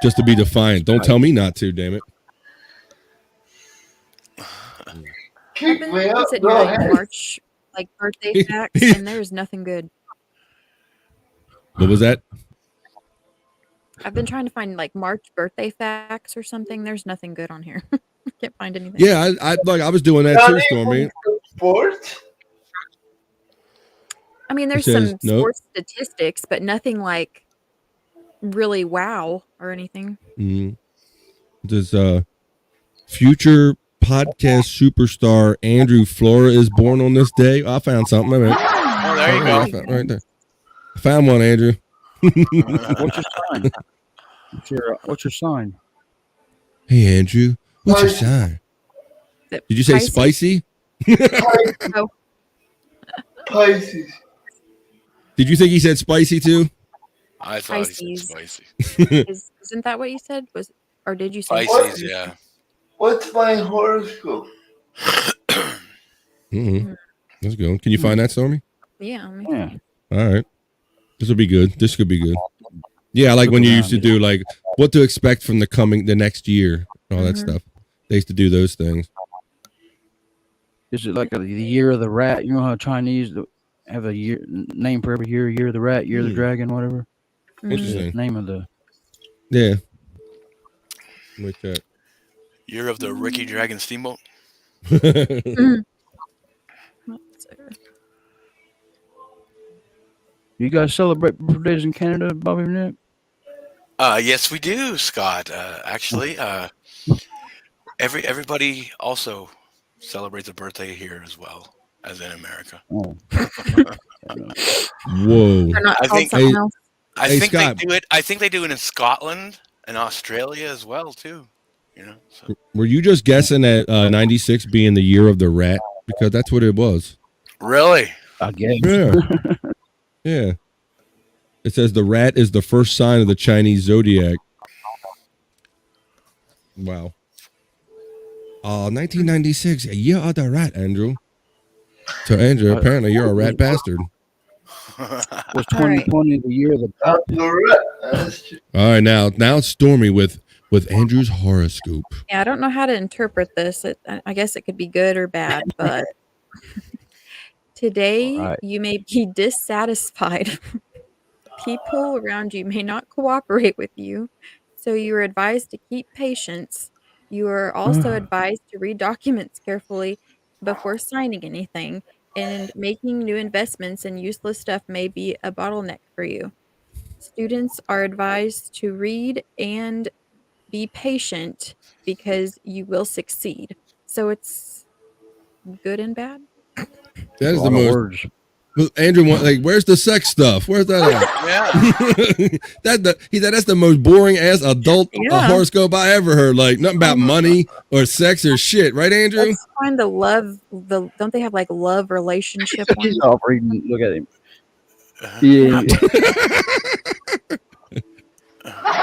Speaker 1: just to be defiant. Don't tell me not to, damn it.
Speaker 4: I've
Speaker 2: Kick
Speaker 4: been
Speaker 2: me out.
Speaker 4: sitting
Speaker 2: Go
Speaker 4: here like
Speaker 2: ahead.
Speaker 4: March, like birthday facts, and there's nothing good.
Speaker 1: What was that?
Speaker 4: I've been trying to find like March birthday facts or something. There's nothing good on here. I can't find anything.
Speaker 1: Yeah, I was doing that
Speaker 2: Not
Speaker 1: too,
Speaker 2: even
Speaker 1: Stormy.
Speaker 2: for sports.
Speaker 4: I mean, there's
Speaker 1: says
Speaker 4: some
Speaker 1: nope.
Speaker 4: sports statistics, but nothing like really wow or anything.
Speaker 1: Mm-hmm. Does future podcast superstar Andrew Flora is born on this day? I found something. Wait a minute.
Speaker 5: Oh, there you go.
Speaker 1: Right there. I found one, Andrew.
Speaker 3: What's your sign? What's your sign?
Speaker 1: Hey, Andrew. What's your
Speaker 2: Spicy.
Speaker 1: sign?
Speaker 4: Is it
Speaker 1: Did you say
Speaker 4: Pisces?
Speaker 1: spicy?
Speaker 4: Oh,
Speaker 2: Pisces.
Speaker 1: Did you think he said spicy too?
Speaker 5: I thought he
Speaker 4: Pisces.
Speaker 5: said spicy.
Speaker 4: isn't that what you said? Or did you say
Speaker 5: Pisces, yeah.
Speaker 2: What's my horoscope?
Speaker 1: Mm-hmm. Let's go. Can you find that, Stormy?
Speaker 4: Yeah.
Speaker 3: Yeah.
Speaker 1: All right. This will be good. This could be good. Yeah, like when you used to do like what to expect from the next year, all that stuff. They used to do those things.
Speaker 3: Is it like the year of the rat? You know how Chinese have a year name for every year? Year of the rat, year of the dragon, whatever.
Speaker 1: Interesting.
Speaker 3: Name of the.
Speaker 1: Yeah. Let me check.
Speaker 5: Year of the Ricky Dragon Steamboat.
Speaker 3: You guys celebrate birthdays in Canada, Bobby and Nick?
Speaker 5: Yes, we do, Scott. Actually, everybody also celebrates a birthday here as well as in America.
Speaker 3: Oh.
Speaker 1: Whoa.
Speaker 4: They're not
Speaker 5: I
Speaker 4: called
Speaker 5: think-
Speaker 4: something else.
Speaker 5: I
Speaker 1: Hey,
Speaker 5: think
Speaker 1: Scott.
Speaker 5: they do it. I think they do it in Scotland and Australia as well too. You know. So.
Speaker 1: Were you just guessing at 96 being the year of the rat? Because that's what it was.
Speaker 5: Really?
Speaker 3: I guess.
Speaker 1: Yeah. Yeah. It says the rat is the first sign of the Chinese zodiac. Wow. 1996, a year of the rat, Andrew. So, Andrew, apparently you're a rat bastard.
Speaker 3: Was 2020 the year of the rat?
Speaker 2: That's just
Speaker 1: All right, now Stormy with Andrew's horoscope.
Speaker 4: Yeah, I don't know how to interpret this. I guess it could be good or bad, but today
Speaker 3: Right.
Speaker 4: you may be dissatisfied. People around you may not cooperate with you, so you are advised to keep patience. You are also advised to read documents carefully before signing anything, and making new investments in useless stuff may be a bottleneck for you. Students are advised to read and be patient because you will succeed. So it's good and bad.
Speaker 1: That is
Speaker 3: A
Speaker 1: the
Speaker 3: lot of
Speaker 1: most.
Speaker 3: words.
Speaker 1: Andrew, like, where's the sex stuff? Where's that at?
Speaker 5: Yeah.
Speaker 1: That's the most boring ass adult
Speaker 4: Yeah.
Speaker 1: horoscope I ever heard. Like nothing about money or sex or shit, right, Andrew?
Speaker 4: Let's find the love. Don't they have like love relationship ones?
Speaker 3: He's off reading. Look at him. Yeah.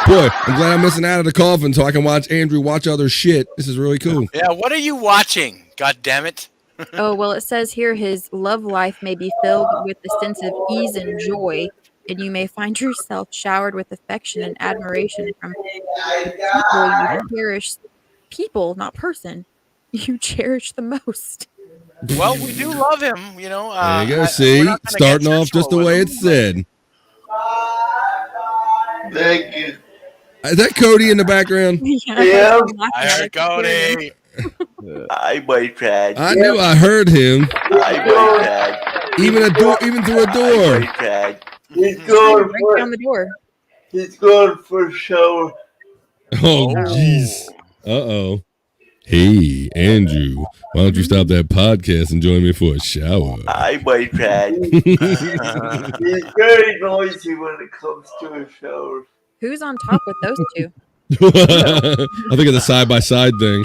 Speaker 1: Boy, I'm glad I'm missing out of the coffin so I can watch Andrew watch other shit. This is really cool.
Speaker 5: Yeah. What are you watching? God damn it.
Speaker 4: Oh, well, it says here his love life may be filled with a sense of ease and joy, and you may find yourself showered with affection and admiration from people you cherish. People, not person, you cherish the most.
Speaker 5: Well, we do love him. You know.
Speaker 1: There you go.
Speaker 5: we're
Speaker 1: See,
Speaker 5: not gonna
Speaker 1: starting
Speaker 5: get
Speaker 1: off just the
Speaker 5: sexual
Speaker 1: way
Speaker 5: with
Speaker 1: it's
Speaker 5: him,
Speaker 1: said.
Speaker 2: thank you.
Speaker 1: Is that Cody in the background?
Speaker 2: Yeah.
Speaker 5: I heard Cody.
Speaker 2: I boyfriend.
Speaker 1: I knew I heard him.
Speaker 2: I boyfriend.
Speaker 1: Even through a door.
Speaker 2: Boyfriend. He's going
Speaker 4: Right down
Speaker 2: for.
Speaker 4: the door.
Speaker 2: He's going for a shower.
Speaker 1: Oh, jeez. Uh-oh. Hey, Andrew, why don't you stop that podcast and join me for a shower?
Speaker 2: I might try. He's very noisy when it comes to a shower.
Speaker 4: Who's on top with those two?
Speaker 1: I think it's a side-by-side thing.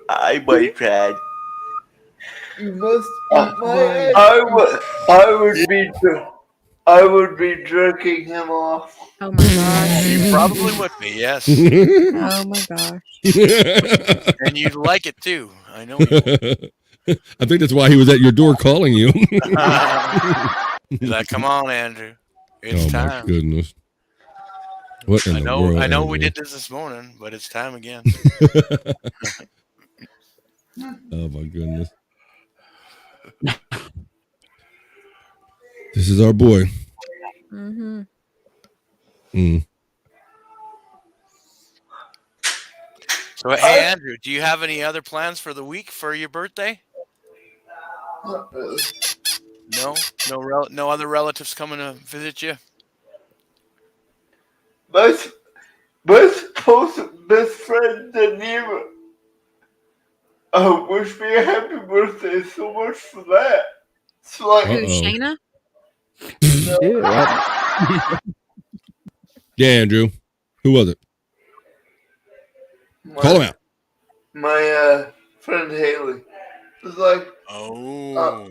Speaker 2: I might try.
Speaker 8: You must eat my
Speaker 2: I would be jerking him off.
Speaker 4: Oh my gosh.
Speaker 5: You probably would be, yes.
Speaker 4: Oh my gosh.
Speaker 5: And you'd like it too. I know you would.
Speaker 1: I think that's why he was at your door calling you.
Speaker 5: He's like, come on, Andrew. It's
Speaker 1: oh my
Speaker 5: time.
Speaker 1: goodness. What in
Speaker 5: I
Speaker 1: the
Speaker 5: know
Speaker 1: world?
Speaker 5: I know we
Speaker 1: Andrew?
Speaker 5: did this morning, but it's time again.
Speaker 1: Oh my goodness. This is our boy.
Speaker 4: Mm-hmm.
Speaker 1: Mm.
Speaker 5: So, hey, Andrew, do you have any other plans for the week for your birthday? No? No other relatives coming to visit you?
Speaker 2: Best friend didn't even wish me a happy birthday so much for that. It's like,
Speaker 4: Who,
Speaker 1: Uh-oh.
Speaker 4: Shayna?
Speaker 3: Yeah, right.
Speaker 1: Yeah, Andrew. Who was it? Call him out.
Speaker 2: my friend Haley. It was like,
Speaker 5: Oh.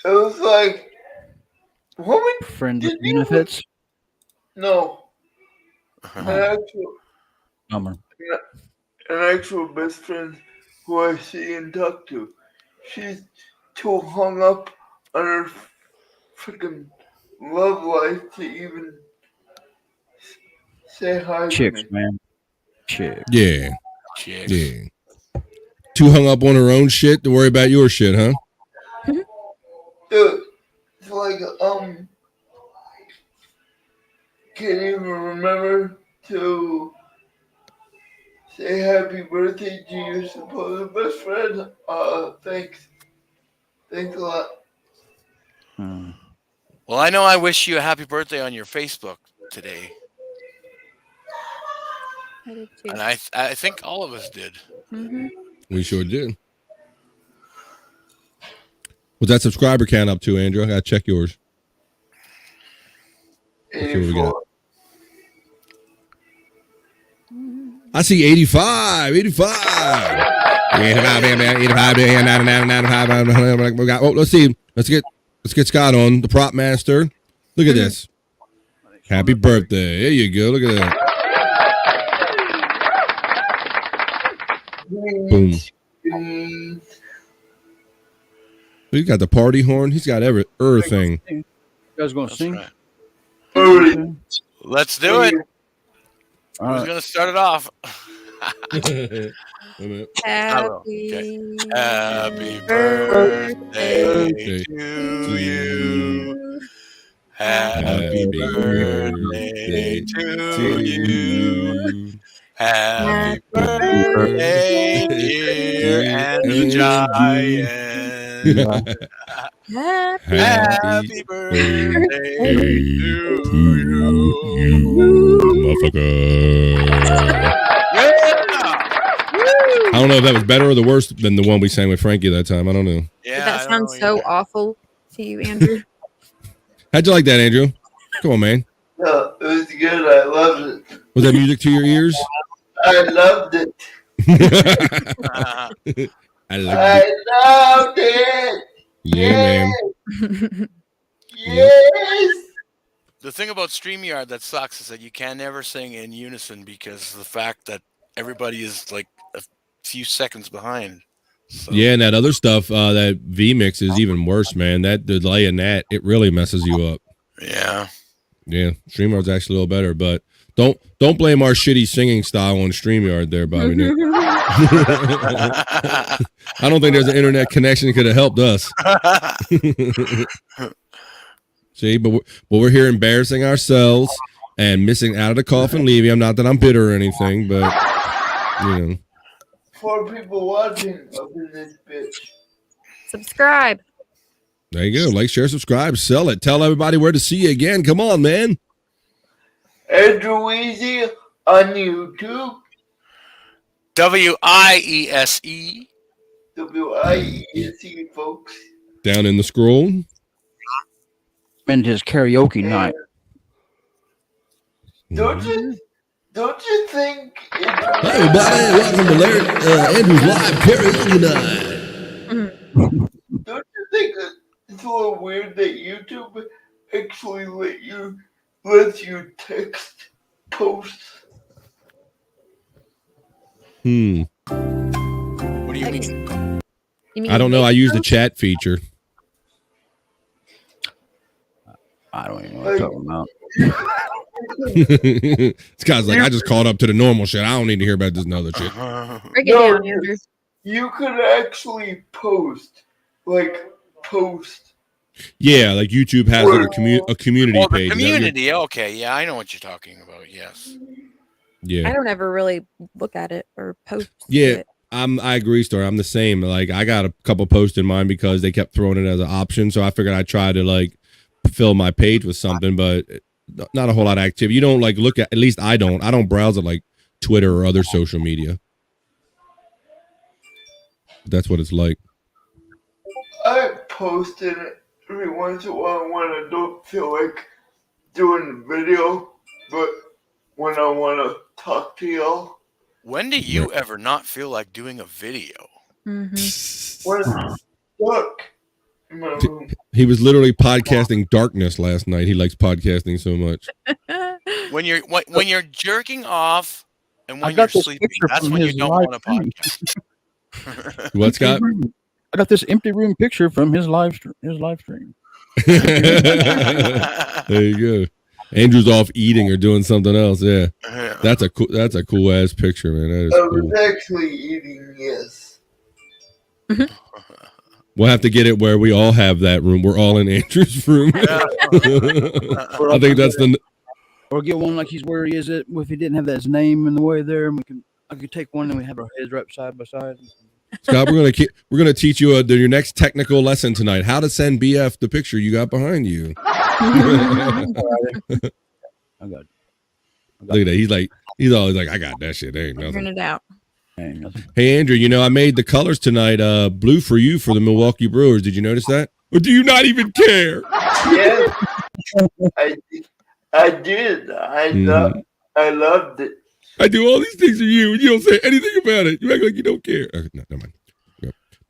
Speaker 2: it was like, woman,
Speaker 3: Friend with
Speaker 2: Did you-
Speaker 3: benefits.
Speaker 2: no, an actual best friend who I see and talk to. She's too hung up on her freaking love life to even say hi
Speaker 3: Chicks,
Speaker 2: to me.
Speaker 3: man. Chicks.
Speaker 1: Yeah.
Speaker 5: Chicks.
Speaker 1: Yeah. Too hung up on her own shit to worry about your shit, huh?
Speaker 2: Dude, it's like, can't even remember to say happy birthday to your supposed best friend. Thanks. Thanks a lot.
Speaker 3: Hmm.
Speaker 5: Well, I know I wish you a happy birthday on your Facebook today.
Speaker 4: I did too.
Speaker 5: And I think all of us did.
Speaker 4: Mm-hmm.
Speaker 1: We sure did. What's that subscriber count up to, Andrew? I gotta check yours. Let's see what we got.
Speaker 2: 84.
Speaker 1: I see 85. 85. 85. We got, oh, let's see. Let's get Scott on, the prop master. Look at this. Happy birthday. There you go. Look at that. Boom. He's got the party horn. He's got everything.
Speaker 3: You guys gonna
Speaker 5: That's
Speaker 3: sing?
Speaker 5: right.
Speaker 2: Hurry.
Speaker 5: Let's do it.
Speaker 3: All
Speaker 5: Who's
Speaker 3: right.
Speaker 5: going to start it off?
Speaker 1: Wait a minute.
Speaker 4: Happy,
Speaker 5: Happy birthday
Speaker 1: Birthday
Speaker 5: to you. Happy birthday to you. Happy birthday, dear and giant. Happy birthday to you.
Speaker 1: Motherfucker.
Speaker 5: Yeah!
Speaker 1: I don't know if that was better or the worse than the one we sang with Frankie that time. I don't know.
Speaker 5: Yeah,
Speaker 4: Did
Speaker 5: I
Speaker 4: that
Speaker 5: don't
Speaker 4: sound
Speaker 5: know
Speaker 4: so
Speaker 5: either.
Speaker 4: awful to you, Andrew?
Speaker 1: How'd you like that, Andrew? Come on, man.
Speaker 2: No, it was good. I loved it.
Speaker 1: Was that music to your ears?
Speaker 2: I loved it.
Speaker 1: I loved
Speaker 2: I
Speaker 1: it.
Speaker 2: loved it.
Speaker 1: Yeah, man.
Speaker 2: Yes.
Speaker 5: The thing about StreamYard that sucks is that you can never sing in unison because of the fact that everybody is like a few seconds behind. So,
Speaker 1: Yeah, and that other stuff, that V mix is even worse, man. That delay in that, it really messes you up.
Speaker 5: yeah.
Speaker 1: Yeah, StreamYard's actually a little better, but don't blame our shitty singing style on StreamYard there, Bobby Nick. I don't think there's an internet connection that could have helped us. See, but we're here embarrassing ourselves and missing out of the coffin leaving. I'm not that I'm bitter or anything, but you know.
Speaker 2: 4 people watching up in this bitch.
Speaker 4: Subscribe.
Speaker 1: There you go. Like, share, subscribe, sell it. Tell everybody where to see you again. Come on, man.
Speaker 2: Andrew Easy on YouTube.
Speaker 5: WIESE.
Speaker 2: WIESE, folks.
Speaker 1: Down in the scroll.
Speaker 3: And his karaoke night.
Speaker 2: Don't you think?
Speaker 1: Hi, everybody. Welcome to Larry, Andrew's live karaoke night.
Speaker 2: Don't you think it's a little weird that YouTube actually lets you text posts?
Speaker 5: What do you mean?
Speaker 4: You mean
Speaker 1: I don't know. I use the
Speaker 4: Facebook?
Speaker 1: chat feature.
Speaker 3: I don't even know what I'm talking about.
Speaker 1: This guy's like, I just caught up to the normal shit. I don't need to hear about this other shit.
Speaker 4: Break it
Speaker 2: No,
Speaker 4: down, Andrew.
Speaker 2: you could actually post.
Speaker 1: Yeah, like YouTube has like a community
Speaker 5: Oh, the
Speaker 1: page. Is that what you're-
Speaker 5: community. Okay, yeah, I know what you're talking about. Yes.
Speaker 1: Yeah.
Speaker 4: I don't ever really look at it or post. to
Speaker 1: Yeah.
Speaker 4: it.
Speaker 1: I agree, Star. I'm the same. Like, I got a couple posts in mine because they kept throwing it as an option. So I figured I'd try to like fill my page with something, but not a whole lot of activity. You don't like look at least I don't browse at like Twitter or other social media. That's what it's like.
Speaker 2: I post it every once in a while when I don't feel like doing video, but when I want to talk to y'all.
Speaker 5: When do you ever not feel like doing a video?
Speaker 4: Mm-hmm.
Speaker 2: When it's dark in my room.
Speaker 1: He was literally podcasting darkness last night. He likes podcasting so much.
Speaker 5: When you're jerking off and
Speaker 3: I
Speaker 5: when
Speaker 3: got
Speaker 5: you're
Speaker 3: this
Speaker 5: sleeping,
Speaker 3: picture
Speaker 5: that's
Speaker 3: from
Speaker 5: when you
Speaker 3: his
Speaker 5: don't
Speaker 3: live
Speaker 5: want to
Speaker 3: stream.
Speaker 5: podcast.
Speaker 1: What, Scott?
Speaker 3: I got this empty room picture from his live stream.
Speaker 1: There you go. Andrew's off eating or doing something else. Yeah,
Speaker 5: Yeah.
Speaker 1: that's a cool ass picture, man. That is
Speaker 2: I
Speaker 1: cool.
Speaker 2: was actually eating, yes.
Speaker 1: We'll have to get it where we all have that room. We're all in Andrew's room. I think that's the.
Speaker 3: Or get one like he's where he is. If he didn't have his name in the way there, I could take one and we have our heads right side by side.
Speaker 1: Scott, we're gonna teach you your next technical lesson tonight. How to send BF the picture you got behind you.
Speaker 3: I got it.
Speaker 1: Look at that. He's always like, I got that shit. There ain't
Speaker 4: Figuring
Speaker 1: nothing.
Speaker 4: it out.
Speaker 3: Ain't nothing.
Speaker 1: Hey Andrew, I made the colors tonight blue for you for the Milwaukee Brewers. Did you notice that? Or do you not even care?
Speaker 2: Yes, I did. I loved it.
Speaker 1: I do all these things for you, and you don't say anything about it. You act like you don't care. No, never mind.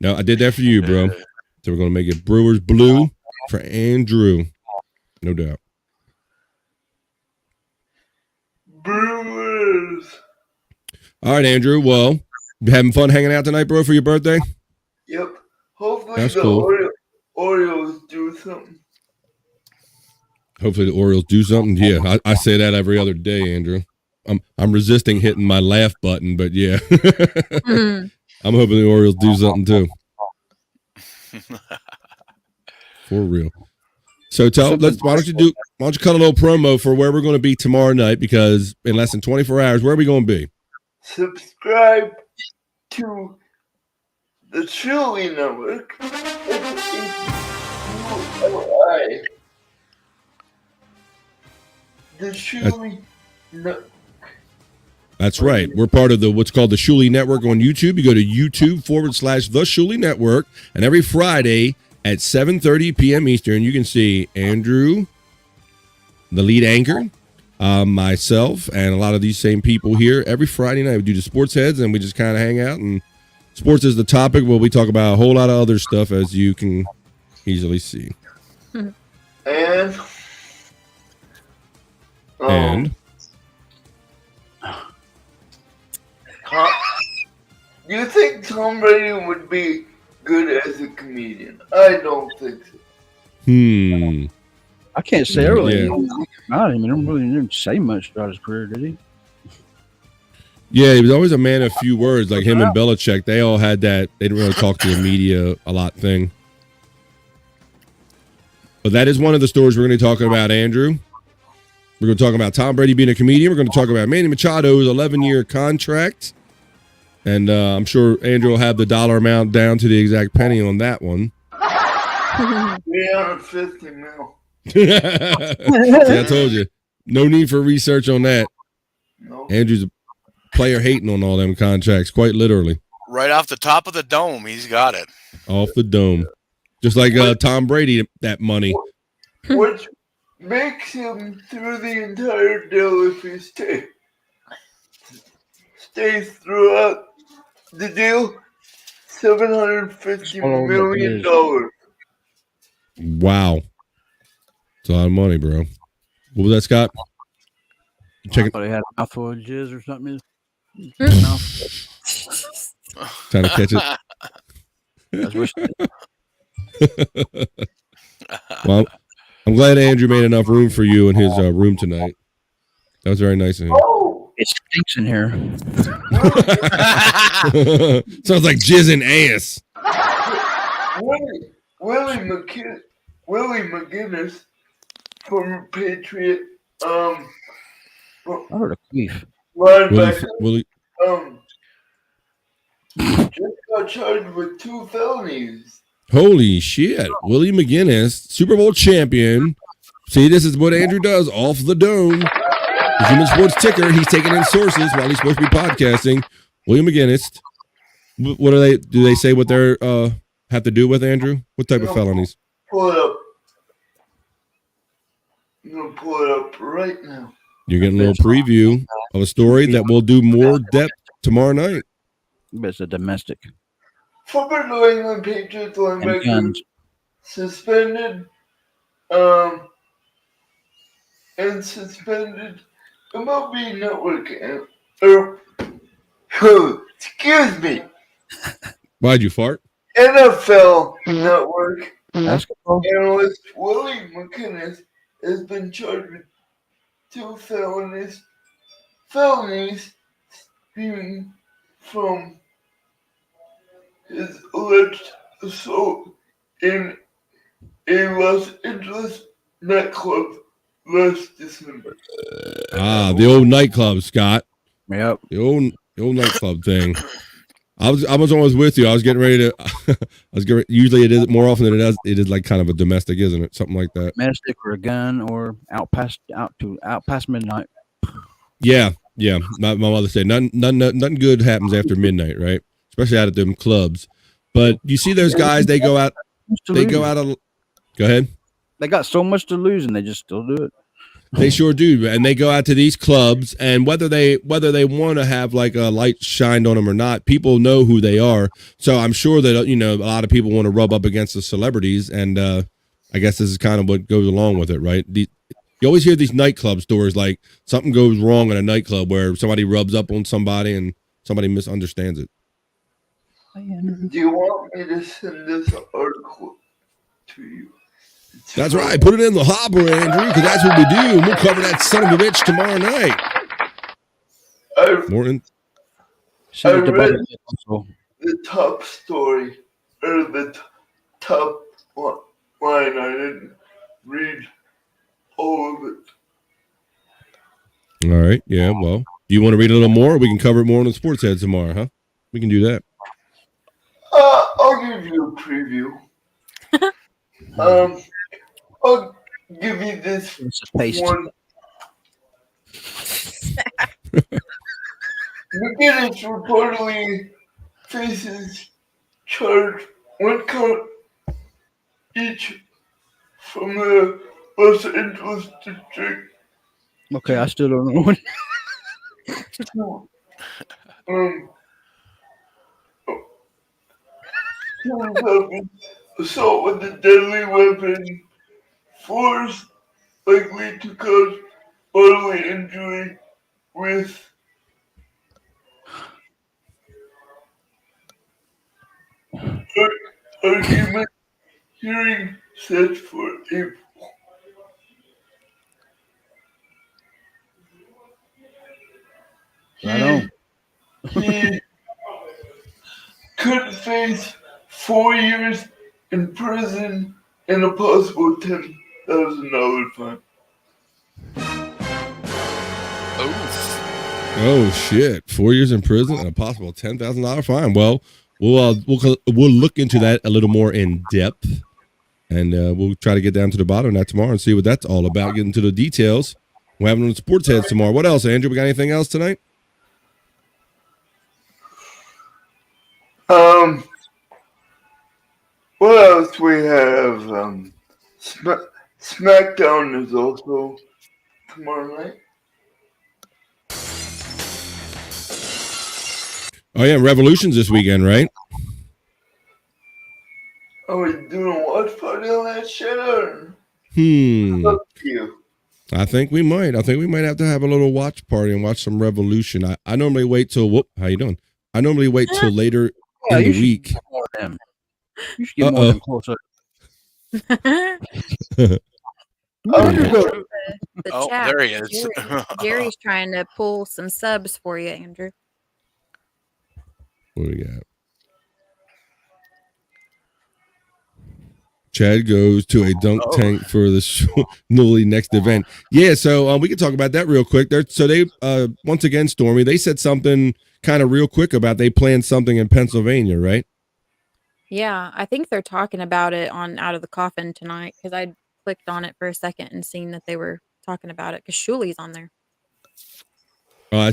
Speaker 1: No, I did that for you, bro. So we're gonna make it Brewers blue for Andrew, no doubt.
Speaker 2: Brewers.
Speaker 1: All right, Andrew. Well, you having fun hanging out tonight, bro, for your birthday?
Speaker 2: Yep. Hopefully
Speaker 1: That's
Speaker 2: the
Speaker 1: cool.
Speaker 2: Orioles do something.
Speaker 1: Hopefully the Orioles do something. Yeah, I say that every other day, Andrew. I'm resisting hitting my laugh button, but yeah. I'm hoping the Orioles do something too. For real. So why don't you cut a little promo for where we're going to be tomorrow night, because in less than 24 hours, where are we going to be?
Speaker 2: Subscribe to the Chili Network. The Chili Network.
Speaker 1: That's right. We're part of what's called the Shuli Network on YouTube. You go to YouTube/The Shuli Network, and every Friday at 7:30 p.m. Eastern, you can see Andrew, the lead anchor, myself, and a lot of these same people here. Every Friday night, we do the sports heads, and we just kind of hang out. And sports is the topic, but we talk about a whole lot of other stuff, as you can easily see.
Speaker 2: And you think Tom Brady would be good as a comedian? I don't think so.
Speaker 3: I can't say earlier.
Speaker 1: Yeah.
Speaker 3: I didn't say much about his career, did he?
Speaker 1: Yeah, he was always a man of few words. Like him and Belichick, they all had that. They didn't really talk to the media a lot thing. But that is one of the stories we're going to be talking about, Andrew. We're going to talk about Tom Brady being a comedian. We're going to talk about Manny Machado's 11-year contract. And I'm sure Andrew will have the dollar amount down to the exact penny on that one.
Speaker 2: 350 mil.
Speaker 1: See, I told you. No need for research on that.
Speaker 2: No.
Speaker 1: Andrew's a player hating on all them contracts, quite literally.
Speaker 5: Right off the top of the dome, he's got it.
Speaker 1: Off the dome. Just like Tom Brady, that money.
Speaker 2: Which makes him through the entire deal if he stays throughout the deal, $750 million.
Speaker 1: Wow. It's a lot of money, bro. What was that, Scott?
Speaker 3: I thought he had a mouthful of jizz or something.
Speaker 1: Trying to catch it. Well, I'm glad Andrew made enough room for you in his room tonight. That was very nice of him.
Speaker 2: Oh,
Speaker 3: It stinks in here.
Speaker 1: Sounds like jizz and ass.
Speaker 2: Willie McGinnis, former Patriot,
Speaker 3: I heard a queef.
Speaker 2: linebacker,
Speaker 1: Willie,
Speaker 2: just got charged with 2 felonies.
Speaker 1: holy shit. Willie McGinnis, Super Bowl champion. See, this is what Andrew does off the dome. The Human Sports Ticker, he's taking in sources while he's supposed to be podcasting. William McGinnis. What are they? Do they say what they're have to do with, Andrew? What type of felonies?
Speaker 2: Pull it up. I'm going to pull it up right now.
Speaker 1: You're getting a little preview of a story that will do more depth tomorrow night.
Speaker 3: It's a domestic.
Speaker 2: Former New England Patriots
Speaker 3: And
Speaker 2: linebacker
Speaker 3: guns.
Speaker 2: suspended MLB Network excuse me,
Speaker 1: Why'd you fart?
Speaker 2: NFL Network
Speaker 3: Basketball.
Speaker 2: analyst Willie McGinnis has been charged with 2 felonies stemming from his alleged assault in a Los Angeles nightclub last December.
Speaker 1: Ah, the old nightclub, Scott.
Speaker 3: Yep.
Speaker 1: The old nightclub thing. I was almost with you. I was getting ready to. Usually it is more often than it does. It is like kind of a domestic, isn't it? Something like that.
Speaker 3: Domestic or a gun or out past midnight.
Speaker 1: Yeah. My mother said nothing good happens after midnight, right? Especially out at them clubs. But you see those guys. They go out. They go out. Go ahead.
Speaker 3: They got so much to lose and they just still do it.
Speaker 1: They sure do, and they go out to these clubs, and whether they want to have like a light shined on them or not, people know who they are. So I'm sure that a lot of people want to rub up against the celebrities, and I guess this is kind of what goes along with it, right? You always hear these nightclub stories, like something goes wrong in a nightclub where somebody rubs up on somebody and somebody misunderstands it.
Speaker 2: Do you want me to send this article to you?
Speaker 1: That's right. Put it in the hopper, Andrew, because that's what we do. And we'll cover that son of a bitch tomorrow night. Morton.
Speaker 2: I read the top story, or the top line. I didn't read all of it.
Speaker 1: All right. Yeah, well, do you want to read a little more? We can cover it more on the Sports Head tomorrow, huh? We can do that.
Speaker 2: I'll give you a preview. I'll give you this one. McGinnis reportedly faces charge 1 count each from the Los Angeles district.
Speaker 3: Okay, I still don't know what.
Speaker 2: Assault with a deadly weapon, force likely to cause bodily injury with argument hearing set for April. He could face 4 years in prison and a possible $10,000 fine.
Speaker 1: Oh shit! 4 years in prison and a possible $10,000 fine. Well, we'll look into that a little more in depth And we'll try to get down to the bottom of that tomorrow and see what that's all about. Get into the details. We're having on Sports Heads tomorrow. What else, Andrew? We got anything else tonight?
Speaker 2: What else we have? SmackDown is also tomorrow night.
Speaker 1: Oh yeah, Revolution's this weekend, right?
Speaker 2: Are we doing a watch party on that shit? Or?
Speaker 1: Up
Speaker 2: to you.
Speaker 1: I think we might. I think we might have to have a little watch party and watch some Revolution. I normally wait till how you doing? I normally wait till later in the week.
Speaker 3: You should get more of them close up.
Speaker 4: The
Speaker 5: Oh,
Speaker 4: chat,
Speaker 5: there he is.
Speaker 4: Jerry's trying to pull some subs for you, Andrew.
Speaker 1: What do we got? Chad goes to a dunk tank for the Newly next event. Yeah, so we can talk about that real quick. They once again, Stormy, they said something kind of real quick about they planned something in Pennsylvania, right?
Speaker 4: Yeah, I think they're talking about it on Out of the Coffin tonight because I clicked on it for a second and seen that they were talking about it because Shuli's on there.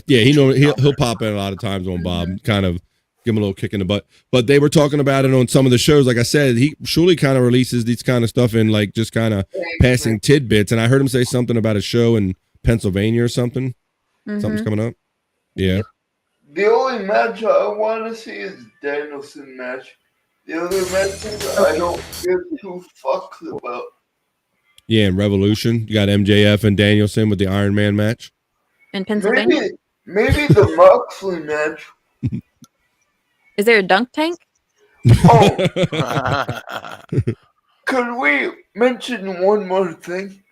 Speaker 1: Yeah, he'll pop in a lot of times on Bob, kind of give him a little kick in the butt. But they were talking about it on some of the shows. Like I said, Shuli kind of releases these kind of stuff in like just kind of passing tidbits. And I heard him say something about a show in Pennsylvania or something. Something's coming up. Yeah.
Speaker 2: The only match I want to see is Danielson match. The other matches I don't give two fucks about.
Speaker 1: Yeah, in Revolution, you got MJF and Danielson with the Iron Man match.
Speaker 4: In Pennsylvania?
Speaker 2: Maybe the Moxley match.
Speaker 4: Is there a dunk tank?
Speaker 2: Oh. Could we mention one more thing?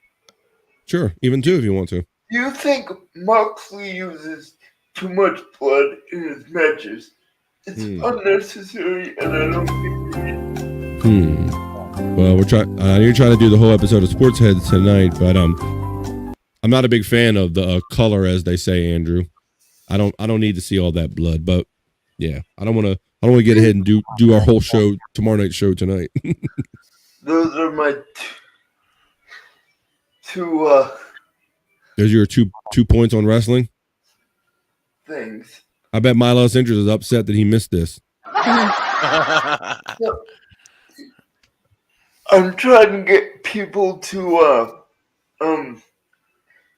Speaker 1: Sure, even two if you want to.
Speaker 2: Do you think Moxley uses too much blood in his matches? It's unnecessary, and I don't think we need.
Speaker 1: Well, we're trying. You're trying to do the whole episode of Sports Heads tonight, but I'm not a big fan of the color, as they say, Andrew. I don't need to see all that blood, but yeah, I don't want to get ahead and do our whole show tomorrow night show tonight.
Speaker 2: Those are my two
Speaker 1: There's your two points on wrestling.
Speaker 2: things.
Speaker 1: I bet Milo's interest is upset that he missed this.
Speaker 2: I'm trying to get people to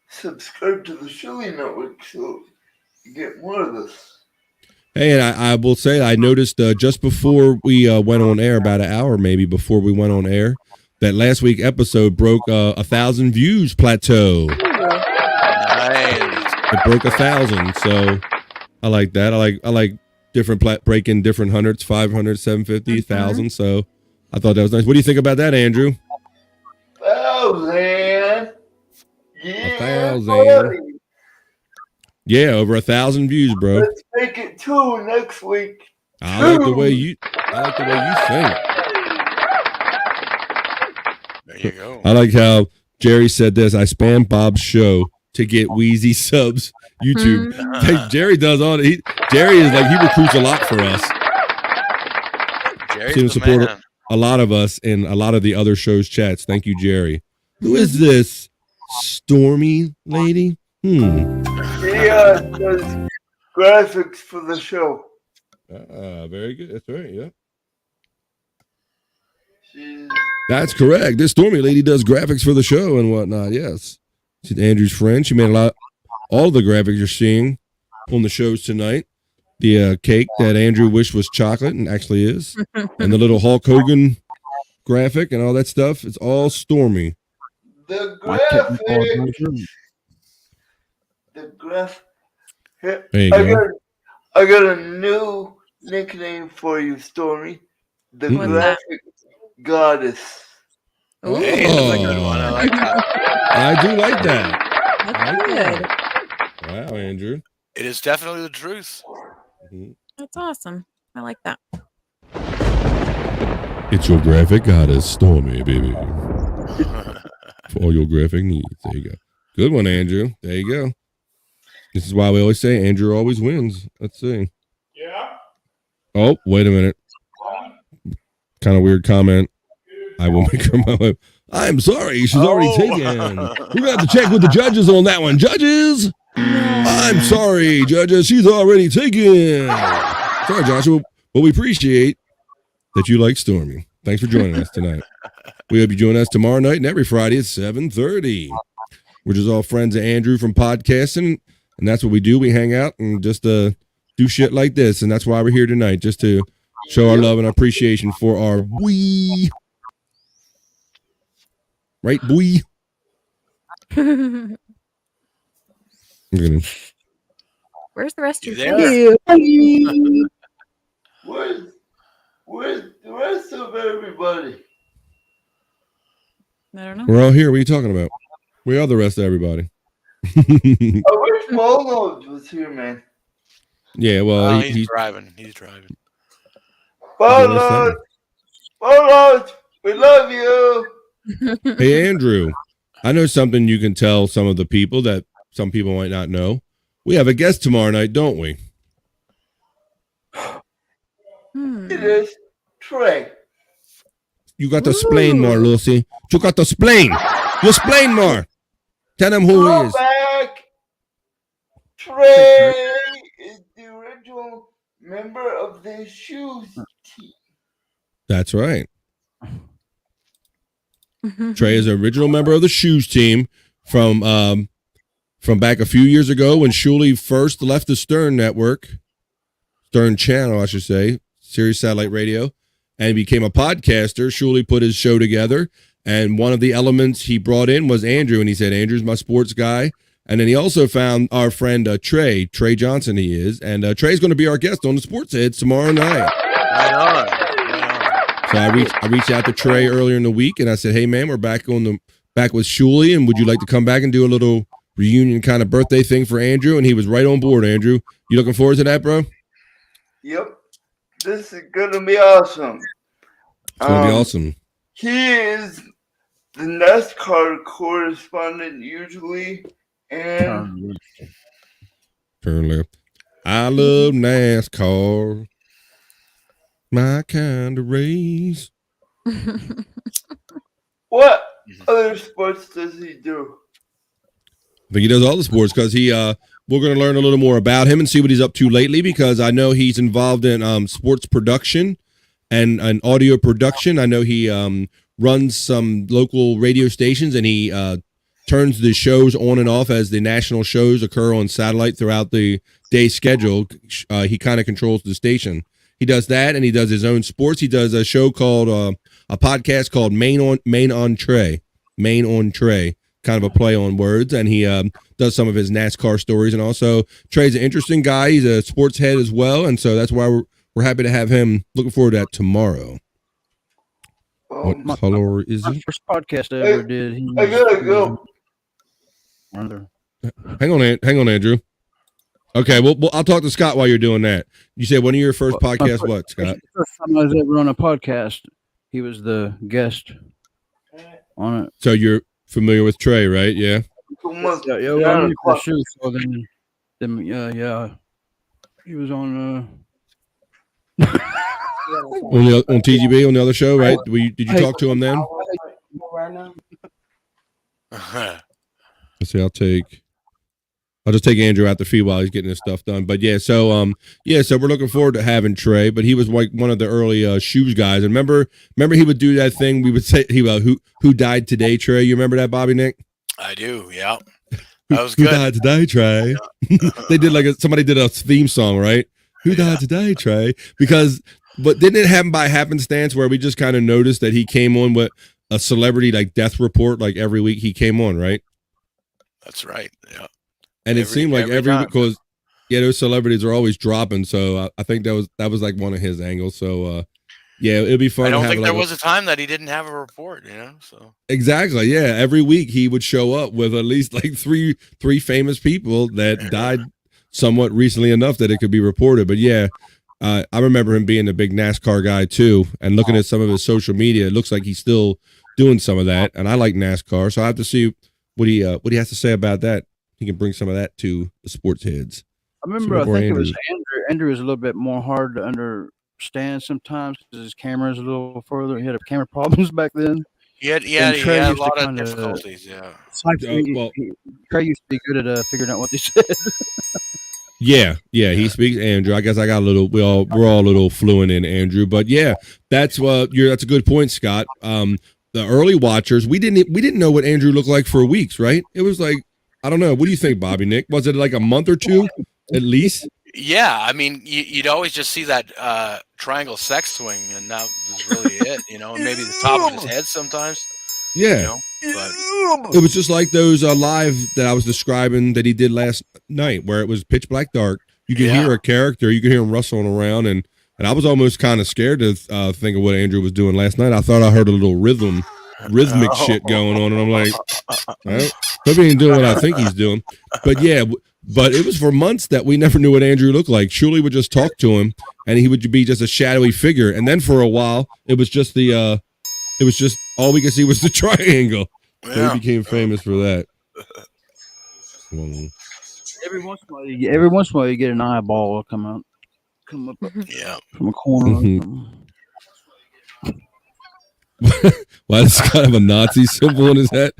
Speaker 2: subscribe to the Shilly Network so you get more of this.
Speaker 1: Hey, and I will say I noticed just before we went on air, about an hour maybe before we went on air, that last week episode broke 1,000 views plateau.
Speaker 5: Nice.
Speaker 1: It broke 1,000, so I like that. I like different breaking different hundreds, 500, 750, 1,000. So I thought that was nice. What do you think about that, Andrew?
Speaker 2: 1,000. Yeah,
Speaker 1: 1,000.
Speaker 2: buddy.
Speaker 1: Yeah, over 1,000 views, bro.
Speaker 2: Let's make it 2 next week.
Speaker 1: I like the way you think.
Speaker 5: There you go.
Speaker 1: I like how Jerry said this. I spam Bob's show to get Wheezy subs. YouTube. Hey, Jerry does all. Jerry is like he recruits a lot for us.
Speaker 5: Jerry's
Speaker 1: Seems to support
Speaker 5: man.
Speaker 1: a lot of us in a lot of the other shows' chats. Thank you, Jerry. Who is this Stormy lady?
Speaker 2: He does graphics for the show.
Speaker 1: Very good. That's right. Yeah.
Speaker 2: She's
Speaker 1: That's correct. This Stormy lady does graphics for the show and whatnot. Yes. She's Andrew's friend. She made all the graphics you're seeing on the shows tonight. The cake that Andrew wished was chocolate and actually is. And the little Hulk Hogan graphic and all that stuff. It's all Stormy.
Speaker 2: the graphics. The graph.
Speaker 1: There you go.
Speaker 2: I got a new nickname for you, Stormy. The
Speaker 4: What's that?
Speaker 2: graphic goddess.
Speaker 4: Ooh,
Speaker 5: Hey, that's a good one. I like that.
Speaker 1: I do like that.
Speaker 4: that's good.
Speaker 1: Wow, Andrew.
Speaker 5: It is definitely the truth.
Speaker 4: That's awesome. I like that.
Speaker 1: It's your graphic goddess, Stormy, baby. For all your graphic needs. There you go. Good one, Andrew. There you go. This is why we always say Andrew always wins. Let's see.
Speaker 6: Yeah.
Speaker 1: Oh, wait a minute. Kind of weird comment. I will make her my wife. I'm sorry, she's already
Speaker 5: Oh.
Speaker 1: taken. We're gonna have to check with the judges on that one. Judges, I'm sorry, judges, she's already taken. Sorry, Joshua, but we appreciate that you like Stormy. Thanks for joining us tonight. We hope you join us tomorrow night and every Friday at 7:30. We're just all friends of Andrew from podcasting, and that's what we do. We hang out and just do shit like this, and that's why we're here tonight, just to show our love and appreciation for our boy. Right, boy?
Speaker 4: Where's the rest of
Speaker 5: You
Speaker 4: your
Speaker 5: there?
Speaker 4: family?
Speaker 2: Where's the rest of everybody?
Speaker 4: I don't know.
Speaker 1: We're all here. What are you talking about? We are the rest of everybody.
Speaker 2: I wish Molo was here, man.
Speaker 1: Yeah, well,
Speaker 5: He's driving. He's driving.
Speaker 2: Molo, we love you.
Speaker 1: Hey, Andrew, I know something you can tell some of the people that some people might not know. We have a guest tomorrow night, don't we?
Speaker 2: It is Trey.
Speaker 1: You got to explain more, Lucy. You got to explain. You explain more. Tell them who he is.
Speaker 2: Back. Trey is the original member of the Shoes team.
Speaker 1: That's right. Trey is an original member of the Shoes team from back a few years ago when Shuley first left the Stern Network, Stern Channel, I should say, Sirius Satellite Radio, and became a podcaster. Shuley put his show together, and one of the elements he brought in was Andrew, and he said, Andrew's my sports guy. And then he also found our friend Trey Johnson he is, and Trey's going to be our guest on the Sports Heads tomorrow night.
Speaker 5: Right on.
Speaker 1: So I reached out to Trey earlier in the week, and I said, "Hey man, we're back with Shuley, and would you like to come back and do a little reunion kind of birthday thing for Andrew?" And he was right on board. Andrew, you looking forward to that, bro?
Speaker 2: Yep. This is gonna be awesome.
Speaker 1: It's gonna be awesome.
Speaker 2: He is the NASCAR correspondent usually, and
Speaker 1: Turn left. I love NASCAR. My kind of race.
Speaker 2: what other sports does he do?
Speaker 1: I think he does all the sports because we're going to learn a little more about him and see what he's up to lately, because I know he's involved in sports production and audio production. I know he runs some local radio stations, and he turns the shows on and off as the national shows occur on satellite throughout the day schedule. He kind of controls the station. He does that, and he does his own sports. He does a show called a podcast called Main on Trey, kind of a play on words, and he does some of his NASCAR stories. And also, Trey's an interesting guy. He's a sports head as well, and so that's why we're happy to have him. Looking forward to that tomorrow. What color is
Speaker 3: My
Speaker 1: it?
Speaker 3: first podcast I ever did.
Speaker 2: I gotta go.
Speaker 1: Hang on, Andrew. Okay, well, I'll talk to Scott while you're doing that. You said one of your first podcasts, what, Scott?
Speaker 3: The first time I was ever on a podcast, he was the guest on it.
Speaker 1: So you're familiar with Trey, right? Yeah.
Speaker 3: Yeah, well, I knew the show, so then he was on.
Speaker 1: On TGB on the other show, right? Did you talk to him then? Let's see. I'll just take Andrew out the feed while he's getting his stuff done. But so we're looking forward to having Trey. But he was like one of the early Shoes guys. And remember he would do that thing. We would say who died today, Trey? You remember that, Bobby Nick?
Speaker 5: I do. Yeah, that was good.
Speaker 1: Who died today, Trey? They did somebody did a theme song, right? Who died today, Trey? But didn't it happen by happenstance where we just kind of noticed that he came on with a celebrity like death report like every week he came on, right?
Speaker 5: That's right. Yeah.
Speaker 1: And it seemed like every week, because those celebrities are always dropping. So I think that was like one of his angles. So it'd be fun.
Speaker 5: I don't think there was a time that he didn't have a report, So
Speaker 1: exactly, yeah. Every week he would show up with at least like three famous people that died somewhat recently enough that it could be reported. But I remember him being a big NASCAR guy too, and looking at some of his social media, it looks like he's still doing some of that. And I like NASCAR, so I have to see what he has to say about that. He can bring some of that to the sports heads.
Speaker 3: I remember, I think it was Andrew. Andrew was a little bit more hard to stand sometimes because his camera is a little further. He had camera problems back then.
Speaker 5: He had
Speaker 3: And Trey
Speaker 5: a
Speaker 3: used to
Speaker 5: lot of
Speaker 3: kind of
Speaker 5: difficulties. Yeah.
Speaker 1: Well,
Speaker 3: Trey used to be good at figuring out what they said.
Speaker 1: yeah, he speaks Andrew. I guess I got a little. We're all a little fluent in Andrew, but yeah, that's that's a good point, Scott. The early watchers, we didn't know what Andrew looked like for weeks, right? It was like, I don't know. What do you think, Bobby Nick? Was it like a month or two at least?
Speaker 5: Yeah, I mean, you'd always just see that triangle sex swing, and that was really it, you know. And maybe the top of his head sometimes.
Speaker 1: Yeah.
Speaker 5: You know? But
Speaker 1: It was just like those live that I was describing that he did last night, where it was pitch black dark. You could hear a character, you could hear him rustling around, and I was almost kind of scared to think of what Andrew was doing last night. I thought I heard a little rhythmic shit going on, and I'm like, hope he ain't doing what I think he's doing. But yeah, but it was for months that we never knew what Andrew looked like. Shuli would just talk to him, and he would be just a shadowy figure. And then for a while, it was just all we could see was the triangle. Yeah. So he became famous for that.
Speaker 3: Every once in a while, you get an eyeball come up from a corner.
Speaker 1: Why does Scott have a Nazi symbol in his head?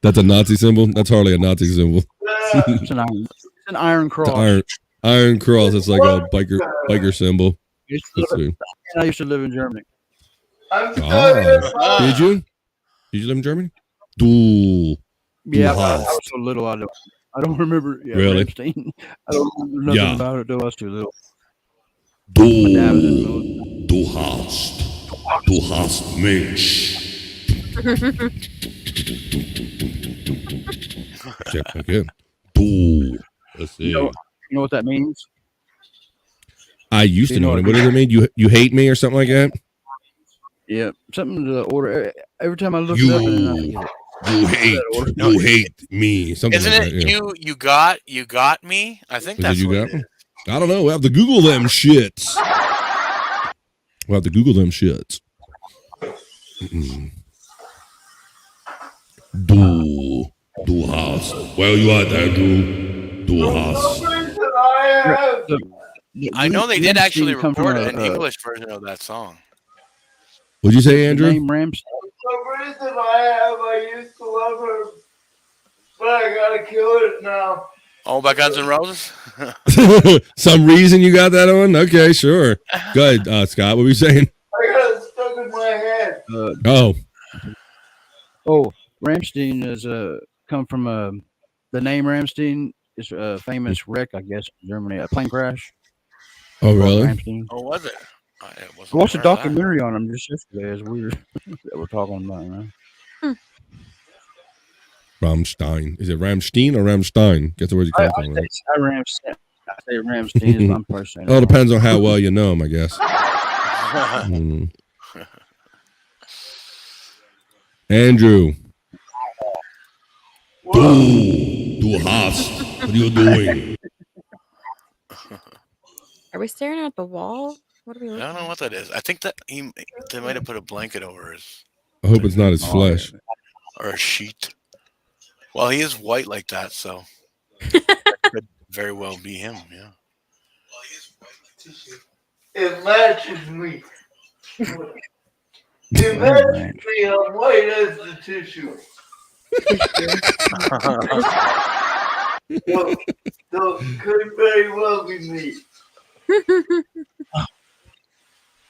Speaker 1: That's a Nazi symbol? That's hardly a Nazi symbol.
Speaker 3: It's an iron cross.
Speaker 1: Iron cross. It's like a biker symbol.
Speaker 3: I used to live in Germany.
Speaker 1: Did you? Did you live in Germany?
Speaker 3: Yeah, I was so little. I don't remember. Yeah,
Speaker 1: really?
Speaker 3: Ramstein. I don't remember nothing about it. I was too little.
Speaker 1: Du hast Mensch. Check back in. Let's see.
Speaker 3: You know what that means?
Speaker 1: I used to know it. What does it mean? You hate me or something like that?
Speaker 3: Yeah, something to the order. Every time I look it up, and I forget it.
Speaker 1: You hate me. Something
Speaker 5: Isn't
Speaker 1: like
Speaker 5: it
Speaker 1: that,
Speaker 5: you got me? I think that's
Speaker 1: you
Speaker 5: what
Speaker 1: got
Speaker 5: it
Speaker 1: me.
Speaker 5: is.
Speaker 1: I don't know. We'll have to Google them shits. We'll have to Google them shits. Du hast. Well, you are there, Du hast.
Speaker 5: I know they did actually record an English version of that song.
Speaker 1: What'd you say, Andrew?
Speaker 2: For some reason I used to love her, but I gotta kill it now.
Speaker 5: Oh, by Guns N' Roses?
Speaker 1: Some reason you got that on? Okay, sure. Go ahead, Scott. What were you saying?
Speaker 2: I got it stuck in my head.
Speaker 3: Ramstein is come from the name Ramstein is a famous wreck, I guess, in Germany, a plane crash.
Speaker 1: Oh, really?
Speaker 3: Ramstein.
Speaker 5: Oh, was it?
Speaker 3: I watched a documentary on him just yesterday. It's weird that we're talking about now.
Speaker 1: Rammstein. Is it Rammstein or Rammstein? Guess the word you come from. Right?
Speaker 3: I say Ramstein is my person.
Speaker 1: Well, it depends on how well you know him, I guess. Andrew. Du hast. What are you doing?
Speaker 4: Are we staring at the wall? What are we looking
Speaker 5: I don't know what that is. I think that they might have put a blanket over his.
Speaker 1: I hope it's not his flesh.
Speaker 5: Or a sheet. Well, he is white like that, so could very well be him. Yeah.
Speaker 2: It matches me. It matches me. I'm white as the tissue. So could very well be me.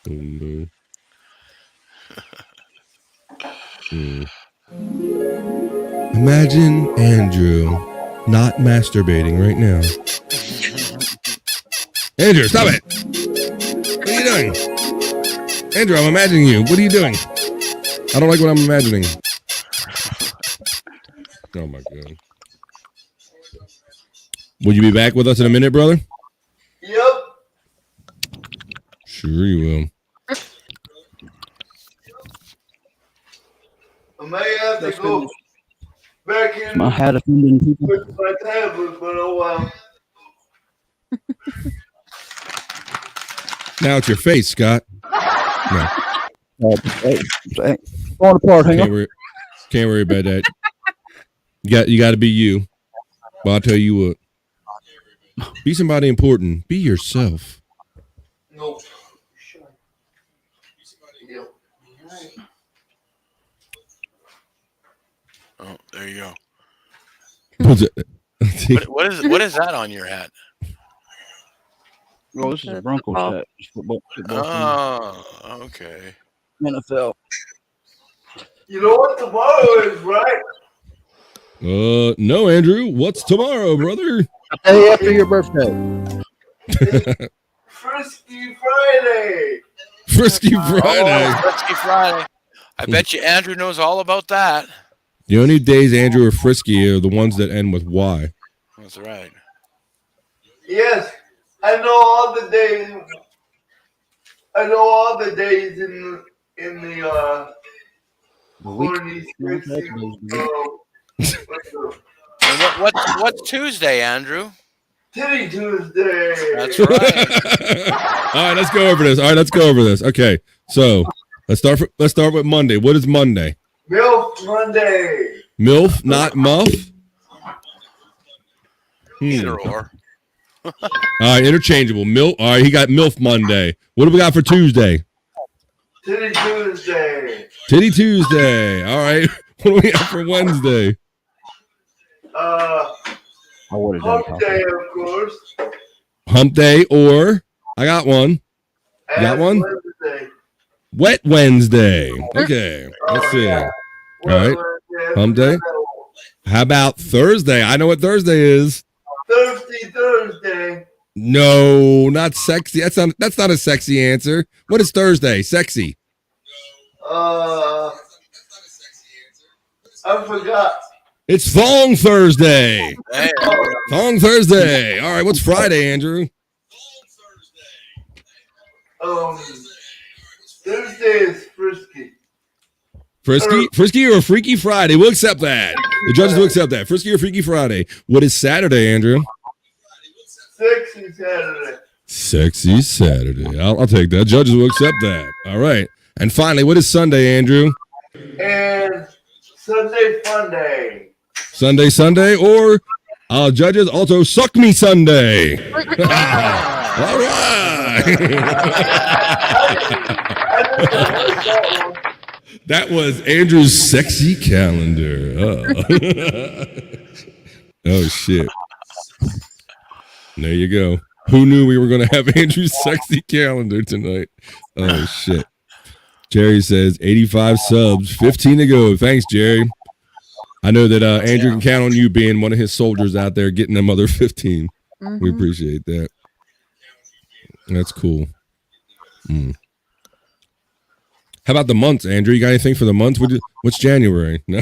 Speaker 1: Oh, no. Imagine Andrew not masturbating right now. Andrew, stop it! What are you doing? Andrew, I'm imagining you. What are you doing? I don't like what I'm imagining. Oh my God. Will you be back with us in a minute, brother?
Speaker 2: Yep.
Speaker 1: Sure you will.
Speaker 2: I may have to go back in
Speaker 3: my hat offending people.
Speaker 2: with my tablet, but oh well.
Speaker 1: Now it's your face, Scott. No.
Speaker 3: Falling apart, hang on.
Speaker 1: Can't worry about that. You got to be you. Well, I'll tell you what. Be somebody important. Be yourself.
Speaker 2: Nope.
Speaker 5: Oh, there you go.
Speaker 1: What's it?
Speaker 5: What is that on your hat?
Speaker 3: Well, this is a Broncos
Speaker 4: Football.
Speaker 3: hat. It's football
Speaker 5: Oh, okay.
Speaker 3: NFL.
Speaker 2: You know what tomorrow is, right?
Speaker 1: No, Andrew. What's tomorrow, brother?
Speaker 3: The day after your birthday.
Speaker 2: Frisky Friday.
Speaker 1: Frisky Friday.
Speaker 5: Frisky Friday. I bet you Andrew knows all about that.
Speaker 1: The only days Andrew are frisky are the ones that end with Y.
Speaker 5: That's right.
Speaker 2: Yes, I know all the days. I know all the days in the
Speaker 3: week.
Speaker 2: Horny Frisky.
Speaker 5: And what's Tuesday, Andrew?
Speaker 2: Titty Tuesday.
Speaker 5: That's right.
Speaker 1: All right, let's go over this. Okay, so let's start with Monday. What is Monday?
Speaker 2: MILF Monday.
Speaker 1: MILF, not muff.
Speaker 5: Either or.
Speaker 1: All right, interchangeable. MILF. All right, he got MILF Monday. What do we got for Tuesday?
Speaker 2: Titty Tuesday.
Speaker 1: Titty Tuesday. All right. What do we have for Wednesday?
Speaker 2: Hump Day, of course.
Speaker 1: Hump Day, or I got one. You got one?
Speaker 2: Wednesday.
Speaker 1: Wet Wednesday. Okay. Let's see.
Speaker 2: Yeah.
Speaker 1: All right. Hump Day. How about Thursday? I know what Thursday is.
Speaker 2: Thirsty Thursday.
Speaker 1: No, not sexy. That's not a sexy answer. What is Thursday? Sexy.
Speaker 2: I forgot.
Speaker 1: It's Thong Thursday.
Speaker 5: Hey,
Speaker 1: Thong Thursday. All right. What's Friday, Andrew?
Speaker 2: Thursday is Frisky.
Speaker 1: Frisky or Freaky Friday? We'll accept that. The judges will accept that. Frisky or Freaky Friday. What is Saturday, Andrew?
Speaker 2: Sexy Saturday.
Speaker 1: Sexy Saturday. I'll take that. Judges will accept that. All right. And finally, what is Sunday, Andrew?
Speaker 2: And Sunday Fun Day.
Speaker 1: Sunday, or judges also Suck Me Sunday. All right. That was Andrew's sexy calendar. Oh, shit. There you go. Who knew we were going to have Andrew's sexy calendar tonight? Oh, shit. Jerry says 85 subs, 15 to go. Thanks, Jerry. I know that Andrew can count on you being one of his soldiers out there getting them other 15. Mm-hmm. We appreciate that. That's cool. How about the months, Andrew? You got anything for the months? What's January? No.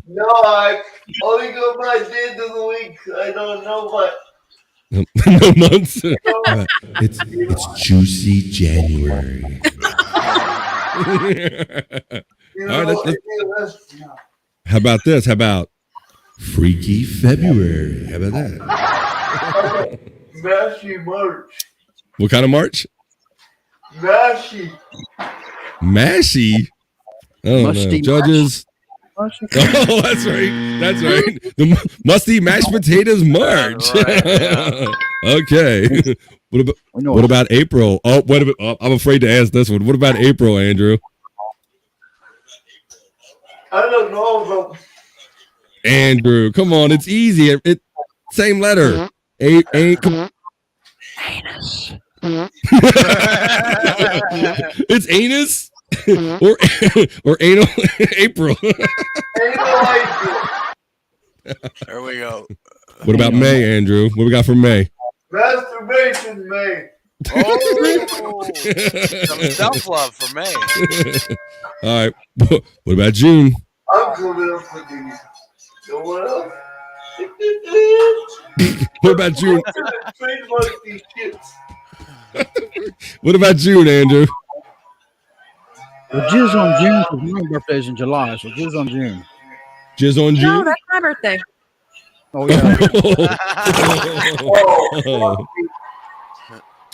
Speaker 2: No, I only go by the end of the week. I don't know what.
Speaker 1: No months. It's juicy January. All right, how about this? How about Freaky February? How about that?
Speaker 2: Mashy March.
Speaker 1: What kind of March?
Speaker 2: Mashy.
Speaker 1: Mashy? Oh, no. Judges. Oh, that's right. That's right. The musty mashed potatoes March. Right. Okay. What about April? Oh, I'm afraid to ask this one. What about April, Andrew?
Speaker 2: I don't know, but
Speaker 1: Andrew, come on, it's easy. It same letter. Anus. It's anus or anal April.
Speaker 5: There we go.
Speaker 1: What about May, Andrew? What we got for May?
Speaker 2: Masturbation May.
Speaker 5: Oh, some self-love for May.
Speaker 1: All right. What about June?
Speaker 2: I'm coming up with these. So what else?
Speaker 1: What about June? What about June, Andrew?
Speaker 3: Well, jizz on June because my birthday's in July, so jizz on June.
Speaker 1: Jizz on June?
Speaker 4: No, that's my birthday.
Speaker 3: Oh yeah.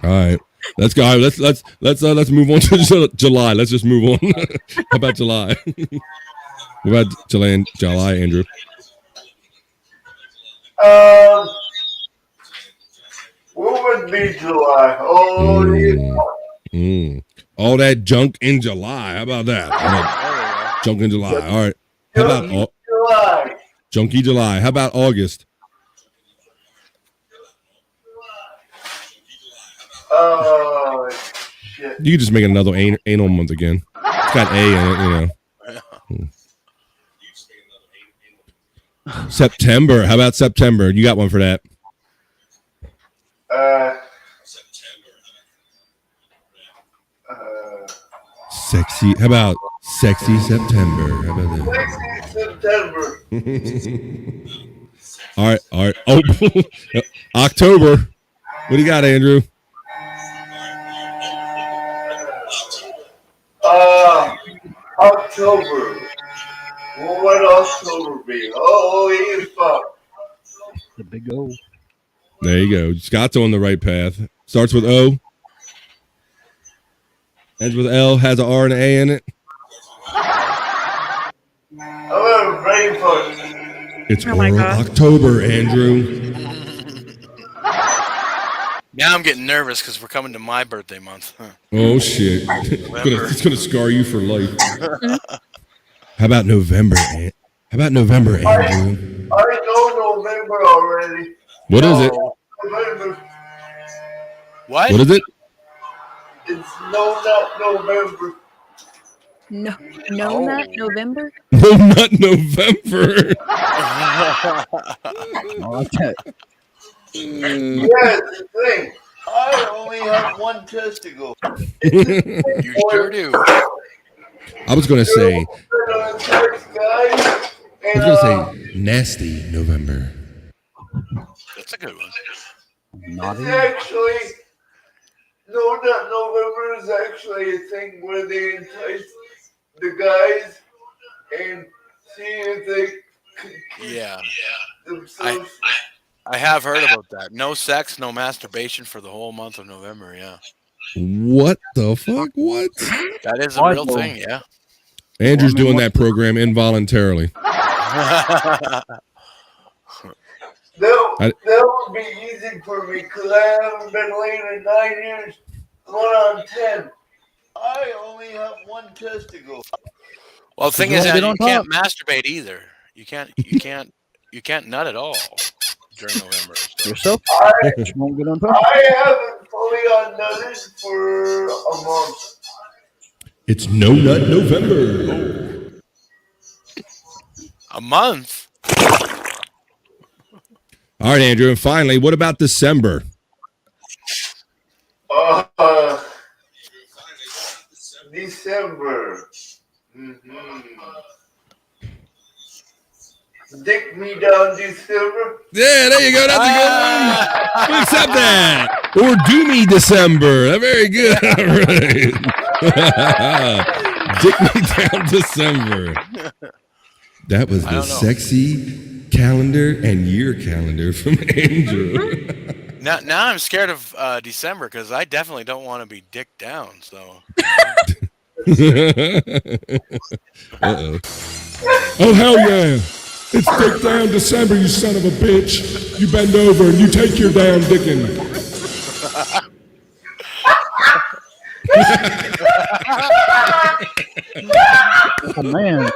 Speaker 1: All right. Let's go. Let's move on to July. Let's just move on. How about July? What about July, Andrew?
Speaker 2: What would be July? Oh,
Speaker 1: All that junk in July. How about that? Junk in July. All right. How about
Speaker 2: July.
Speaker 1: Junkie July? How about August?
Speaker 2: Oh, shit.
Speaker 1: You could just make it another anal month again. It's got A in it, you know. September. How about September? You got one for that? Sexy. How about sexy September? How about that?
Speaker 2: Sexy September.
Speaker 1: All right. Oh, October. What do you got, Andrew?
Speaker 2: October. Well, what October be? Oh, fuck.
Speaker 3: The big O.
Speaker 1: There you go. Scott's on the right path. Starts with O. Ends with L. Has an R and an A in it.
Speaker 2: I'm ready for it.
Speaker 1: It's Oral October, Andrew.
Speaker 5: Now I'm getting nervous because we're coming to my birthday month.
Speaker 1: Oh, shit. It's going to scar you for life. How about November? How about November, Andrew?
Speaker 2: I know November already.
Speaker 1: What is it?
Speaker 2: November.
Speaker 5: What?
Speaker 1: What is it?
Speaker 2: It's not November.
Speaker 4: No, not November.
Speaker 1: No, not November.
Speaker 3: I like that.
Speaker 2: Yeah, it's the thing. I only have one testicle.
Speaker 5: You sure do.
Speaker 1: I was going to say,
Speaker 2: I
Speaker 1: was going to say nasty November.
Speaker 5: That's a good one.
Speaker 2: It's actually, no, not November is actually a thing where they entice the guys and see if they can
Speaker 5: Yeah.
Speaker 2: themselves.
Speaker 5: I have heard about that. No sex, no masturbation for the whole month of November. Yeah.
Speaker 1: What the fuck? What?
Speaker 5: That is a real thing. Yeah.
Speaker 1: Andrew's doing that program involuntarily.
Speaker 2: That would be easy for me because I haven't been laid in 9 years, going on 10. I only have one testicle.
Speaker 5: Well, the thing is that you can't masturbate either. You can't nut at all during November. So.
Speaker 3: Yourself?
Speaker 2: I haven't fully unnutted for a month.
Speaker 1: It's No Nut November.
Speaker 5: A month?
Speaker 1: All right, Andrew. And finally, what about December?
Speaker 2: December. Mm-hmm. Dick me down December.
Speaker 1: Yeah, there you go. That's a good one. We accept that. Or do me December. Very good. All right. Dick me down December. That was the sexy calendar and year calendar from Andrew.
Speaker 5: Now I'm scared of December because I definitely don't want to be dick down. So.
Speaker 1: Uh-oh. Oh, hell yeah. It's Dick Down December, you son of a bitch. You bend over and you take your down dickin'.
Speaker 3: Oh, man.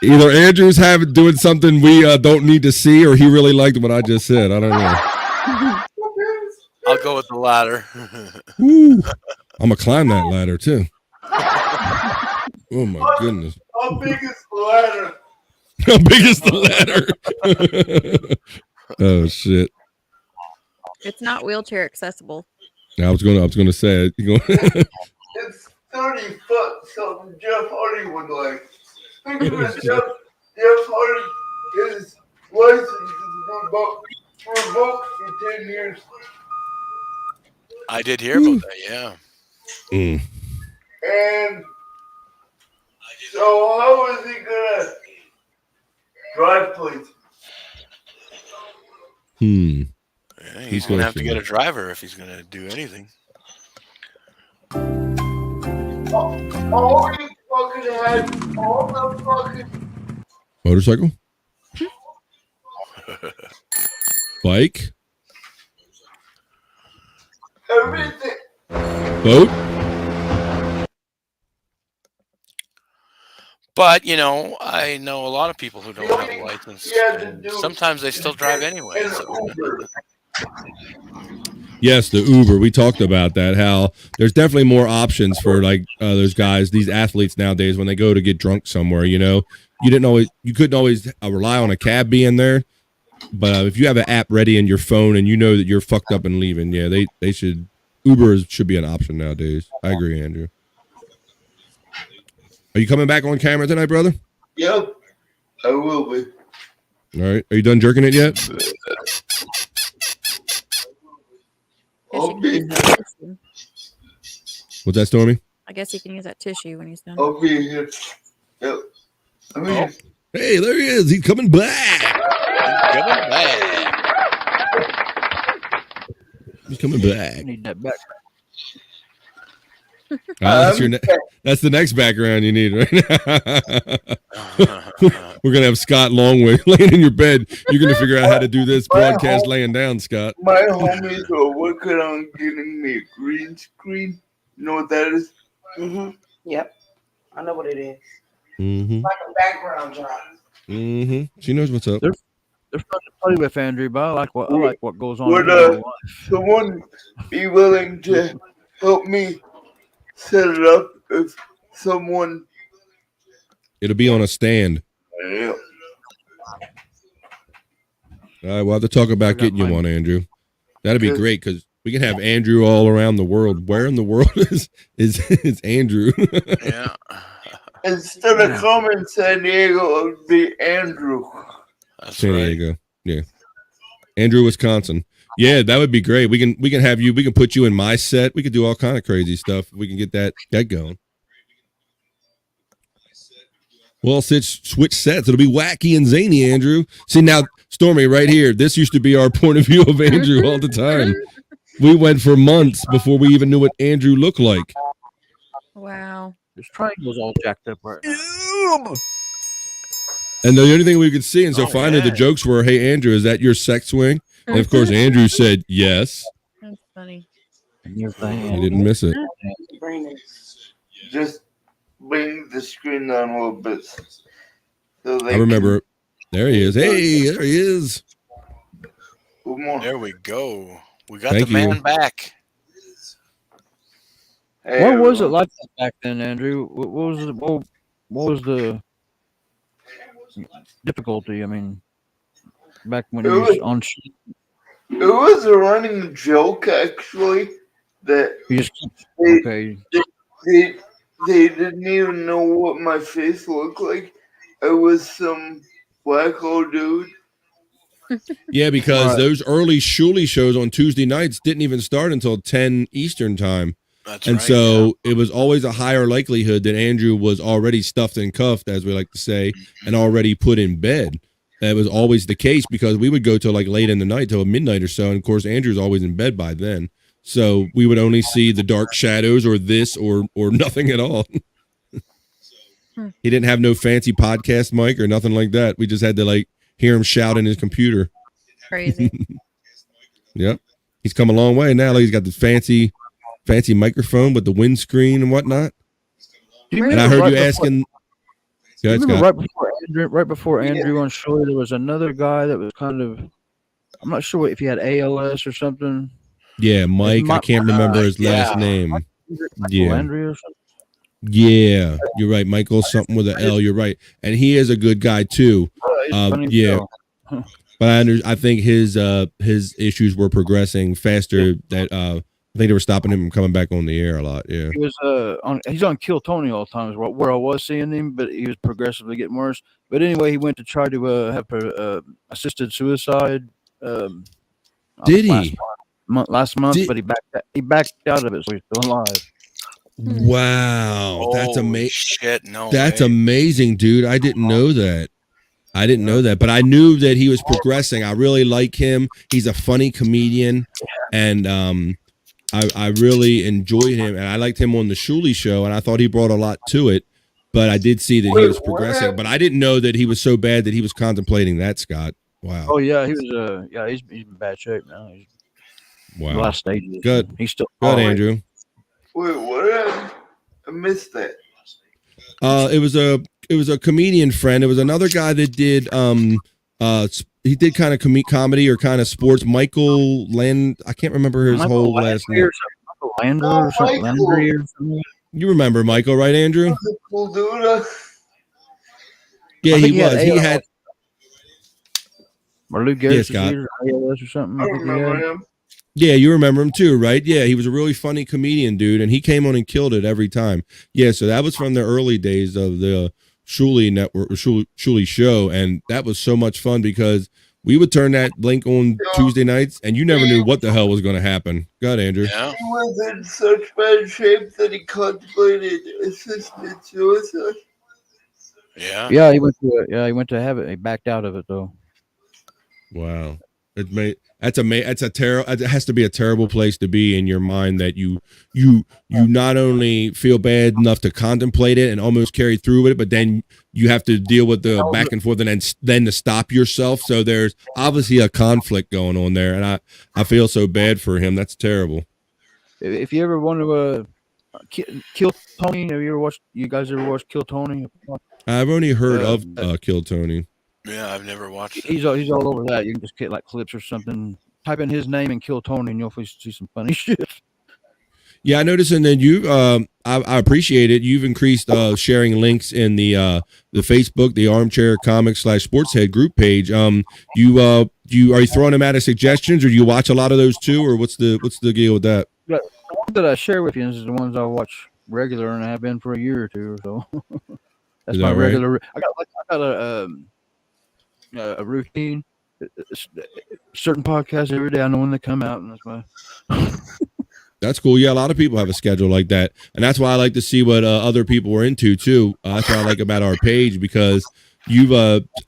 Speaker 1: Either Andrew's doing something we don't need to see, or he really liked what I just said. I don't know.
Speaker 5: I'll go with the latter.
Speaker 1: Woo. I'm going to climb that ladder, too. Oh, my goodness.
Speaker 2: How big is the ladder?
Speaker 1: How big is the ladder? Oh, shit.
Speaker 4: It's not wheelchair accessible.
Speaker 1: I was gonna say it.
Speaker 2: It's 30 foot, something Jeff Hardy would like. Speaking of Jeff Hardy, his license is revoked for 10 years.
Speaker 5: I did hear about that, yeah.
Speaker 1: Mm.
Speaker 2: And so how is he gonna drive, please?
Speaker 5: Yeah, he's gonna have to get a driver if he's gonna do anything.
Speaker 2: All you fucking had, all the fucking
Speaker 1: Motorcycle? Bike?
Speaker 2: everything.
Speaker 1: Boat?
Speaker 5: But I know a lot of people who don't have a license, and sometimes they still drive anyway.
Speaker 2: And
Speaker 5: So.
Speaker 2: Uber.
Speaker 1: Yes, the Uber. We talked about that. How there's definitely more options for like those guys, these athletes nowadays when they go to get drunk somewhere. You couldn't always rely on a cab being there. But if you have an app ready in your phone and you know that you're fucked up and leaving, yeah, they should. Uber should be an option nowadays. I agree, Andrew. Are you coming back on camera tonight, brother?
Speaker 2: Yep, I will be.
Speaker 1: All right. Are you done jerking it yet?
Speaker 2: I'll be.
Speaker 1: What's that, Stormy?
Speaker 4: I guess he can use that tissue when he's done.
Speaker 2: I'll be here. Yep. I mean,
Speaker 1: Hey, there he is. He's coming back. He's coming back.
Speaker 3: I need that back.
Speaker 1: That's the next background you need, right? We're gonna have Scott Longway laying in your bed. You're gonna figure out how to do this broadcast laying down, Scott.
Speaker 2: my homies are working on getting me a green screen. You know what that is?
Speaker 9: Mm-hmm. Yep. I know what it is.
Speaker 1: Mm-hmm.
Speaker 9: Like a background job.
Speaker 1: Mm-hmm. She knows what's up.
Speaker 3: They're fun to play with, Andrew, but I like what goes on.
Speaker 2: Would someone be willing to help me set it up if someone?
Speaker 1: It'll be on a stand.
Speaker 2: Yeah.
Speaker 1: All right, we'll have to talk about getting you one, Andrew. That'd be great because we can have Andrew all around the world. Where in the world is Andrew?
Speaker 5: Yeah.
Speaker 2: Instead of coming San Diego, it would be Andrew.
Speaker 5: That's
Speaker 1: San
Speaker 5: right.
Speaker 1: Diego. Yeah. Andrew, Wisconsin. Yeah, that would be great. We can have you. We can put you in my set. We could do all kind of crazy stuff. We can get that going. Well, switch sets. It'll be wacky and zany, Andrew. See now, Stormy, right here. This used to be our point of view of Andrew all the time. We went for months before we even knew what Andrew looked like.
Speaker 4: Wow.
Speaker 3: This triangle's all jacked up right now.
Speaker 1: And the only thing we could see, and so finally the jokes were, "Hey, Andrew, is that your sex swing?" And of course, Andrew said yes.
Speaker 4: That's funny.
Speaker 1: He didn't miss it.
Speaker 2: Just bring the screen down a little bit. So
Speaker 1: I remember. There he is. Hey, there he is.
Speaker 5: There we go. We got
Speaker 1: Thank
Speaker 5: the man
Speaker 1: you.
Speaker 5: back.
Speaker 2: Hey,
Speaker 3: What was it like back then, Andrew? What was the difficulty? I mean, back when you was on.
Speaker 2: It was a running joke, actually, that they didn't even know what my face looked like. I was some black hole dude.
Speaker 1: Yeah, because those early Shuley shows on Tuesday nights didn't even start until 10 Eastern time.
Speaker 5: That's
Speaker 1: and
Speaker 5: right,
Speaker 1: so it was always a higher likelihood that Andrew was already stuffed and cuffed, as we like to say, and already put in bed. That was always the case because we would go till like late in the night, till midnight or so. And of course, Andrew's always in bed by then. So we would only see the dark shadows or this or nothing at all. He didn't have no fancy podcast mic or nothing like that. We just had to like hear him shout in his computer.
Speaker 4: Crazy.
Speaker 1: Yep. He's come a long way now. Like he's got the fancy microphone with the windscreen and whatnot. And I heard you asking.
Speaker 3: Go ahead, Scott. Right before Andrew on show, there was another guy that was kind of, I'm not sure if he had ALS or something.
Speaker 1: Yeah, Mike. I can't remember his last name. Yeah.
Speaker 3: Andrew or something.
Speaker 1: Yeah, you're right. Michael something with an L. You're right, and he is a good guy too. Yeah, but I think his issues were progressing faster. That I think they were stopping him from coming back on the air a lot. Yeah,
Speaker 3: he was he's on Kill Tony all the time. Where I was seeing him, but he was progressively getting worse. But anyway, he went to try to have assisted suicide.
Speaker 1: Did he?
Speaker 3: Last month, but he backed out of it, so he's still alive.
Speaker 1: Wow, that's amazing!
Speaker 5: Shit, no,
Speaker 1: that's
Speaker 5: way.
Speaker 1: amazing, dude. I didn't know that. But I knew that he was progressing. I really like him. He's a funny comedian, and I really enjoyed him, and I liked him on the Shuley show, and I thought he brought a lot to it. But I did see that he was progressing, but I didn't know that he was so bad that he was contemplating that, Scott. Wow.
Speaker 3: Oh yeah, he was. He's in bad shape now.
Speaker 1: Wow.
Speaker 3: Last stages.
Speaker 1: Good.
Speaker 3: He's still
Speaker 1: good, Andrew.
Speaker 2: Wait, what? I missed that.
Speaker 1: It was a comedian friend. It was another guy that did he did kind of comedy or kind of sports. Michael Land, I can't remember his whole last name.
Speaker 3: Michael Lander or something. Landry or something.
Speaker 1: You remember Michael, right, Andrew?
Speaker 2: Cool dude.
Speaker 1: Yeah, he was. He had.
Speaker 3: Or Lou Garrett
Speaker 1: Scott.
Speaker 3: or ALS or something.
Speaker 2: I remember him.
Speaker 1: Yeah, you remember him too, right? Yeah, he was a really funny comedian, dude, and he came on and killed it every time. Yeah, so that was from the early days of the Shuley Network, Shuley Show, and that was so much fun because we would turn that link on Tuesday nights, and you never knew what the hell was going to happen. Go ahead, Andrew.
Speaker 5: Yeah.
Speaker 2: He was in such bad shape that he contemplated assisted suicide.
Speaker 5: Yeah.
Speaker 3: Yeah, he went to have it. He backed out of it though.
Speaker 1: Wow, that's a terrible. It has to be a terrible place to be in your mind that you not only feel bad enough to contemplate it and almost carry through with it, but then you have to deal with the back and forth and then to stop yourself. So there's obviously a conflict going on there, and I feel so bad for him. That's terrible.
Speaker 3: If you ever want to Kill Tony, you guys ever watched Kill Tony?
Speaker 1: I've only heard of Kill Tony.
Speaker 5: Yeah, I've never watched it.
Speaker 3: He's all over that. You can just get like clips or something. Type in his name and Kill Tony, and you'll see some funny shit.
Speaker 1: Yeah, I noticed, and then you, I appreciate it. You've increased sharing links in the Facebook, the Armchair Comics / Sportshead group page. Are you throwing them out as suggestions, or do you watch a lot of those too, or what's the deal with that?
Speaker 3: The ones that I share with you is the ones I watch regular, and I have been for a year or two or so. That's my regular. Right? I got a routine. Certain podcasts every day. I know when they come out, and that's why.
Speaker 1: That's cool. Yeah, a lot of people have a schedule like that, and that's why I like to see what other people are into too. That's what I like about our page because you've.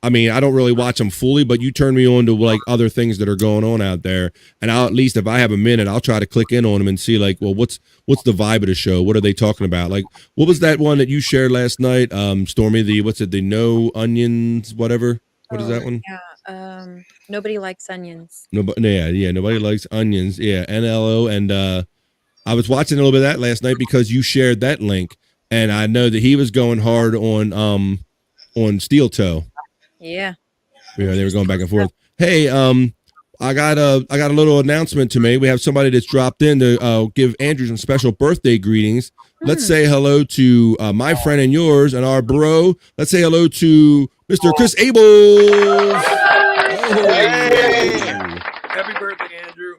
Speaker 1: I mean, I don't really watch them fully, but you turn me on to like other things that are going on out there, and I'll at least if I have a minute, I'll try to click in on them and see like, well, what's the vibe of the show? What are they talking about? Like, what was that one that you shared last night, Stormy? The no onions, whatever. What is that one?
Speaker 4: Yeah, nobody likes onions.
Speaker 1: Yeah, nobody likes onions. Yeah, NLO, and I was watching a little bit of that last night because you shared that link, and I know that he was going hard on Steel Toe.
Speaker 4: Yeah.
Speaker 1: Yeah, they were going back and forth. Hey, I got a little announcement to make. We have somebody that's dropped in to give Andrew some special birthday greetings. Let's say hello to my friend and yours and our bro. Let's say hello to Mr. Chris Abel.
Speaker 10: Hey. Happy birthday, Andrew.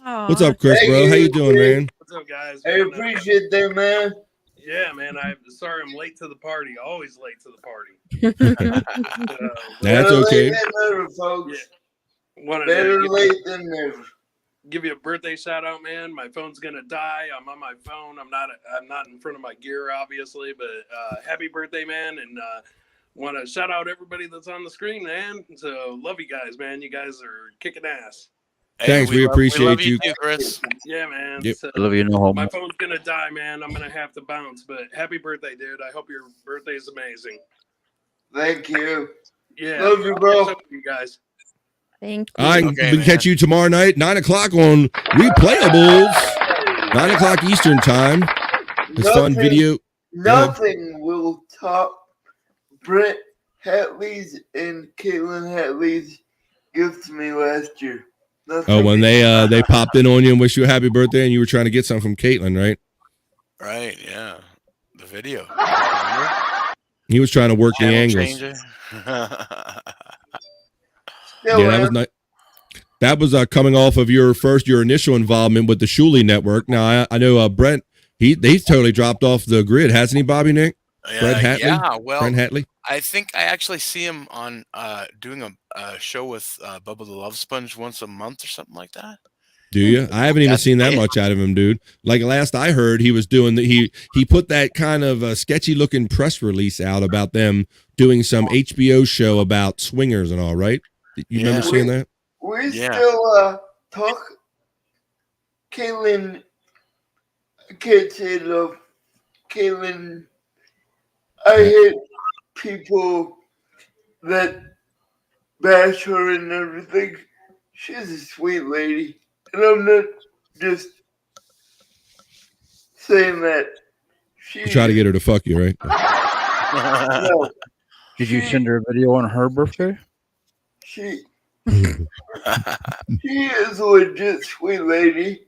Speaker 4: Aww.
Speaker 1: What's up, Chris, bro? How you doing, man?
Speaker 10: What's up, guys?
Speaker 2: I appreciate that, man.
Speaker 10: Yeah, man. Sorry I'm late to the party. Always late to the party.
Speaker 1: That's okay.
Speaker 2: Better late than never, folks.
Speaker 10: Yeah.
Speaker 2: Better late than never.
Speaker 10: Give you a birthday shout out, man. My phone's gonna die. I'm on my phone. I'm not in front of my gear, obviously, but happy birthday, man, and want to shout out everybody that's on the screen, man. So love you guys, man. You guys are kicking ass.
Speaker 1: Thanks, we appreciate you,
Speaker 5: too, Chris.
Speaker 10: Yeah, man.
Speaker 1: Yep.
Speaker 10: So,
Speaker 3: I love you, no homo.
Speaker 10: my phone's gonna die, man. I'm gonna have to bounce, but happy birthday, dude. I hope your birthday is amazing.
Speaker 2: Thank you.
Speaker 10: Yeah,
Speaker 2: Love you, bro.
Speaker 10: Love you guys.
Speaker 4: Thank you.
Speaker 1: I can catch you tomorrow night, 9:00 on Replayables, 9:00 Eastern time. It's fun video.
Speaker 2: Nothing will top Brent Hatley's and Caitlin Hatley's gift to me last year. Nothing.
Speaker 1: Oh, when they popped in on you and wished you a happy birthday, and you were trying to get something from Caitlin, right?
Speaker 5: Right, yeah. The video.
Speaker 1: He was trying to work the angles. Yeah, that was nice. That was coming off of your initial involvement with the Shuley Network. Now I know Brent. He's totally dropped off the grid, hasn't he, Bobby Nick? Brent Hatley.
Speaker 5: Yeah, well,
Speaker 1: Brent Hatley.
Speaker 5: I think I actually see him on doing a show with Bubba the Love Sponge once a month or something like that.
Speaker 1: Do you? I haven't even seen that much out of him, dude. Like last I heard, he was doing he put that kind of sketchy looking press release out about them doing some HBO show about swingers and all, right? You remember seeing that?
Speaker 2: We still talk. Caitlin, I can't say love. Caitlin, I hate people that bash her and everything. She's a sweet lady. And I'm not just saying that.
Speaker 1: You try to get her to fuck you, right?
Speaker 2: No,
Speaker 3: Did you send her a video on her birthday?
Speaker 2: she is a legit sweet lady.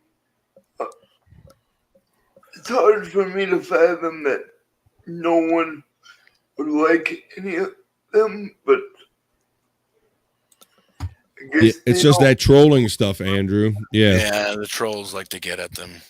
Speaker 2: It's hard for me to fathom that no one would like any of them, but I
Speaker 1: Yeah,
Speaker 2: guess
Speaker 1: it's
Speaker 2: they
Speaker 1: just
Speaker 2: don't.
Speaker 1: that trolling stuff, Andrew. Yeah,
Speaker 5: Yeah, the trolls like to get at them.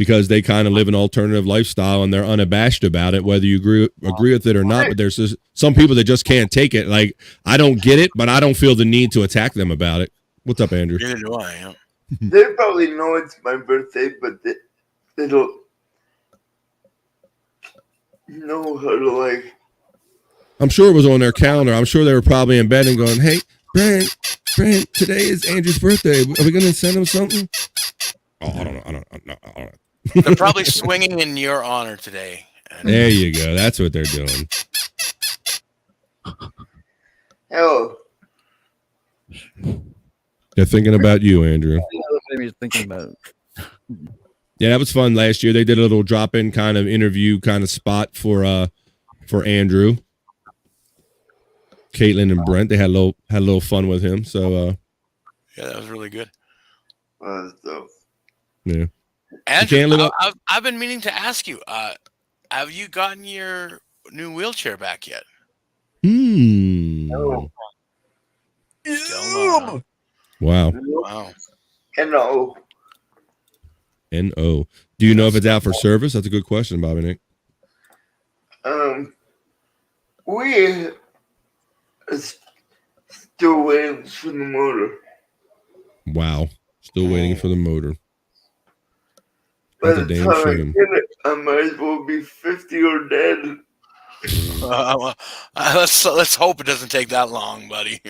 Speaker 1: because they kind of live an alternative lifestyle and they're unabashed about it, whether you agree with it or not. But there's just some people that just can't take it. Like, I don't get it, but I don't feel the need to attack them about it. What's up, Andrew?
Speaker 5: Neither do I. Yeah.
Speaker 2: They probably know it's my birthday, but they don't know how to like.
Speaker 1: I'm sure it was on their calendar. I'm sure they were probably in bed and going, "Hey, Brent, today is Andrew's birthday. Are we going to send him something?" Oh, I don't know.
Speaker 5: They're probably swinging in your honor today.
Speaker 1: There you go. That's what they're doing.
Speaker 2: Hell,
Speaker 1: They're thinking about you, Andrew.
Speaker 3: Maybe he's thinking about it.
Speaker 1: Yeah, that was fun last year. They did a little drop-in kind of interview kind of spot for Andrew, Caitlin, and Brent. They had a little fun with him. So
Speaker 5: yeah, that was really good.
Speaker 1: yeah.
Speaker 5: Andrew, I've been meaning to ask you. Have you gotten your new wheelchair back yet?
Speaker 2: no.
Speaker 5: Still
Speaker 1: Wow.
Speaker 5: Wow.
Speaker 2: No.
Speaker 1: N-O. Do you know if it's out for service? That's a good question, Bobby Nick.
Speaker 2: We are still waiting for the motor.
Speaker 1: Wow. Still waiting for the motor.
Speaker 2: By
Speaker 1: That's a
Speaker 2: the
Speaker 1: damn
Speaker 2: time I
Speaker 1: shame.
Speaker 2: get it, I might as well be 50 or dead.
Speaker 5: Let's hope it doesn't take that long, buddy.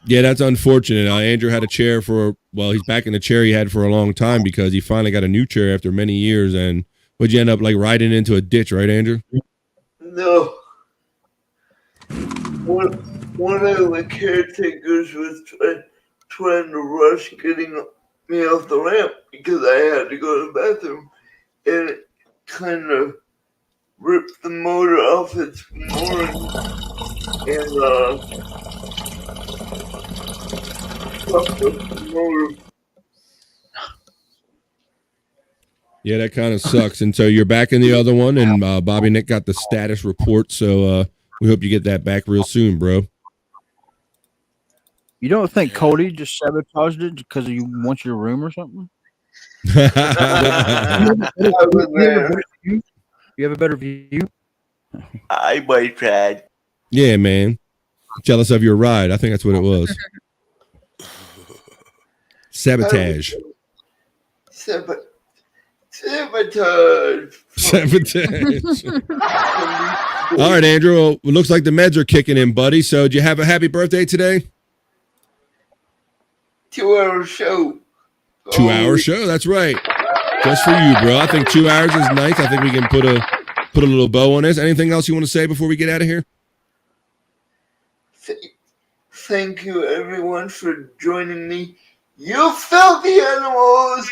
Speaker 1: Yeah, that's unfortunate. Andrew had a chair he's back in the chair he had for a long time because he finally got a new chair after many years. And would you end up like riding into a ditch, right, Andrew?
Speaker 2: No. One of the caretakers was trying to rush getting me off the ramp because I had to go to the bathroom, and it kind of ripped the motor off its mooring and fucked up the motor.
Speaker 1: Yeah, that kind of sucks. And so you're back in the other one, and Bobby Nick got the status report. So we hope you get that back real soon, bro.
Speaker 3: You don't think Cody just sabotaged it because you want your room or something? You have a better view?
Speaker 2: I might try.
Speaker 1: Yeah, man. Jealous of your ride. I think that's what it was. Sabotage.
Speaker 2: Sabotage.
Speaker 1: Sabotage. All right, Andrew. Well, it looks like the meds are kicking in, buddy. So, do you have a happy birthday today?
Speaker 2: 2-hour show.
Speaker 1: 2-hour show. That's right. Just for you, bro. I think 2 hours is nice. I think we can put a little bow on this. Anything else you want to say before we get out of here?
Speaker 2: Thank you, everyone, for joining me. You filthy animals!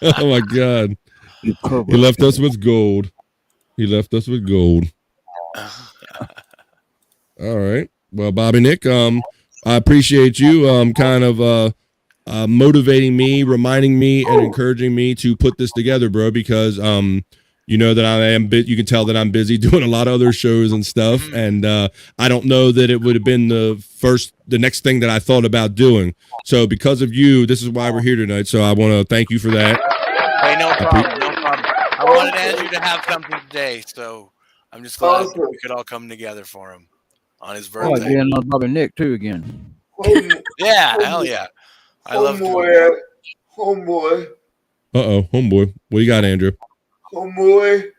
Speaker 1: Oh my God. He left us with gold. All right. Well, Bobby Nick, I appreciate you kind of motivating me, reminding me, and encouraging me to put this together, bro, because you know that I am you can tell that I'm busy doing a lot of other shows and stuff, and I don't know that it would have been the next thing that I thought about doing. So because of you, this is why we're here tonight. So I want to thank you for that.
Speaker 5: Hey, no problem. I wanted Andrew to have something today, so I'm just glad we could all come together for him on his birthday.
Speaker 3: Oh, again, on Bobby Nick too again.
Speaker 5: Yeah, hell yeah. I love
Speaker 2: Homeboy.
Speaker 1: Homeboy. What you got, Andrew?
Speaker 2: Homeboy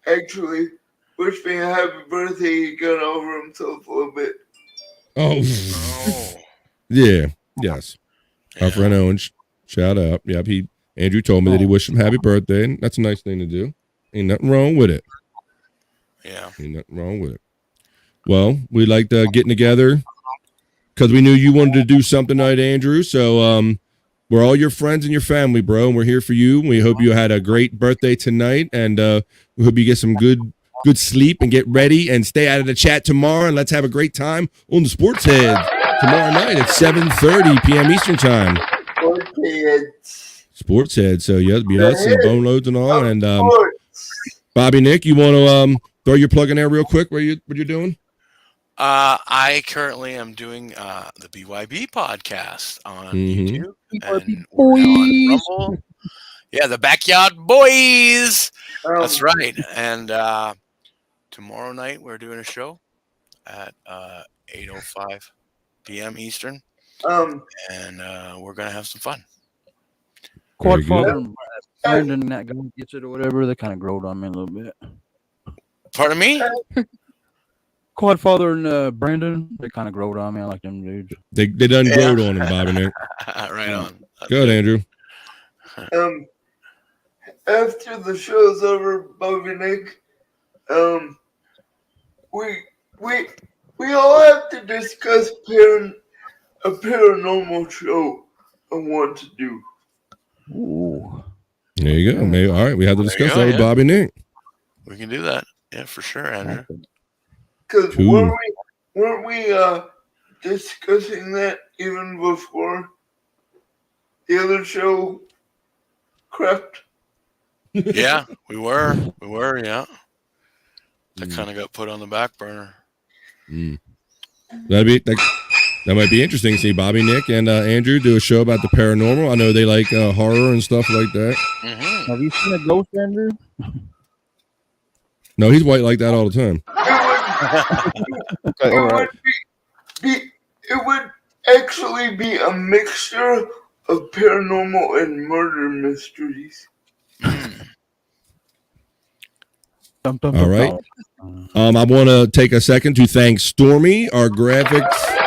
Speaker 2: actually wished me a happy birthday. He got over himself a little bit.
Speaker 1: Oh. Yeah. Yes.
Speaker 5: Yeah.
Speaker 1: Our friend Owen, shout out. Yep. Andrew told me that he wished him happy birthday, and that's a nice thing to do. Ain't nothing wrong with it.
Speaker 5: Yeah.
Speaker 1: Ain't nothing wrong with it. Well, we liked getting together because we knew you wanted to do something tonight, Andrew. So We're all your friends and your family, bro, and we're here for you. We hope you had a great birthday tonight, and we hope you get some good sleep and get ready and stay out of the chat tomorrow, and let's have a great time on the Sports Head tomorrow night at 7:30 p.m. Eastern Time. Sports Head. So yeah, it'll be us and Bone Loads and all. And Bobby Nick, you want to throw your plug in there real quick? What you're doing?
Speaker 5: I currently am doing the BYB podcast on YouTube and on Rumble. Yeah, the Backyard Boys. That's right. And tomorrow night we're doing a show at 8:05 p.m. Eastern. And we're gonna have some fun.
Speaker 3: Quad Father and Brandon, that guy gets it or whatever, they kind of growed on me a little bit.
Speaker 5: Pardon me?
Speaker 3: Quad Father and Brandon, they kind of growed on me. I like them dudes.
Speaker 1: They done growed on him, Bobby Nick.
Speaker 5: Right on.
Speaker 1: Good, Andrew.
Speaker 2: After the show's over, Bobby Nick, we all have to discuss a paranormal show I want to do.
Speaker 3: Ooh.
Speaker 1: There you go. Maybe, all right, we have to discuss that with Bobby Nick.
Speaker 5: We can do that. Yeah, for sure, Andrew.
Speaker 2: Because weren't we discussing that even before the other show crept?
Speaker 5: Yeah, we were, yeah. That kind of got put on the back burner.
Speaker 1: That might be interesting to see Bobby Nick and Andrew do a show about the paranormal. I know they like horror and stuff like that.
Speaker 3: Have you seen a ghost, Andrew?
Speaker 1: No, he's white like that all the time.
Speaker 2: It would actually be a mixture of paranormal and murder mysteries.
Speaker 1: All right. I want to take a second to thank Stormy, our graphics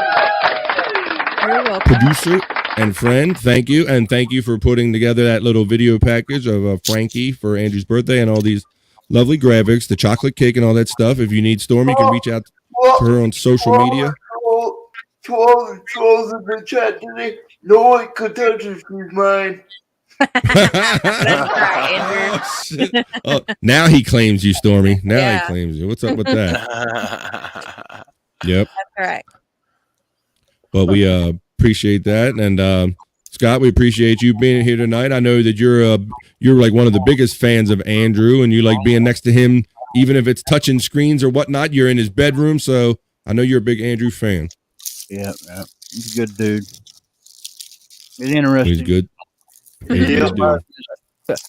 Speaker 1: producer and friend. Thank you. And thank you for putting together that little video package of Frankie for Andrew's birthday and all these lovely graphics, the chocolate cake and all that stuff. If you need Stormy, you can reach out to her on social media.
Speaker 2: To all the trolls in the chat today, no one could touch her. She's mine.
Speaker 1: Oh, now he claims you, Stormy. Now he claims you. What's up with that? Yep.
Speaker 4: That's right.
Speaker 1: But we appreciate that, and Scott, we appreciate you being here tonight. I know that you're like one of the biggest fans of Andrew, and you like being next to him, even if it's touching screens or whatnot. You're in his bedroom, so I know you're a big Andrew fan.
Speaker 3: Yeah, he's a good dude. It's interesting.
Speaker 1: He's good.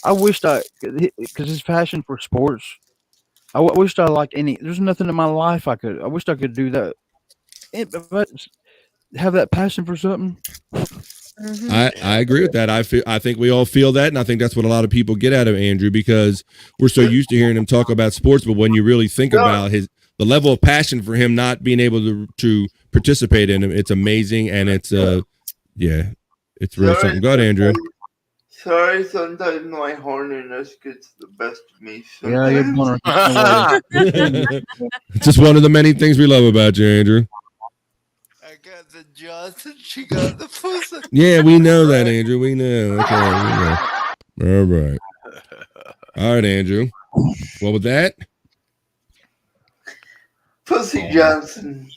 Speaker 3: I wished because his passion for sports, I wished I liked there's nothing in my life I wished I could do that. But have that passion for something.
Speaker 1: I agree with that. I think we all feel that, and I think that's what a lot of people get out of Andrew, because we're so used to hearing him talk about sports, but when you really think about the level of passion for him not being able to participate in them, it's amazing, and it's it's really something. Go ahead, Andrew.
Speaker 2: Sorry, sometimes my horniness gets the best of me.
Speaker 3: Yeah, you're born.
Speaker 1: It's just one of the many things we love about you, Andrew.
Speaker 8: I got the Johnson, she got the pussy.
Speaker 1: Yeah, we know that, Andrew. We know. Okay, we know. All right. All right, Andrew. What was that?
Speaker 2: Pussy Johnson.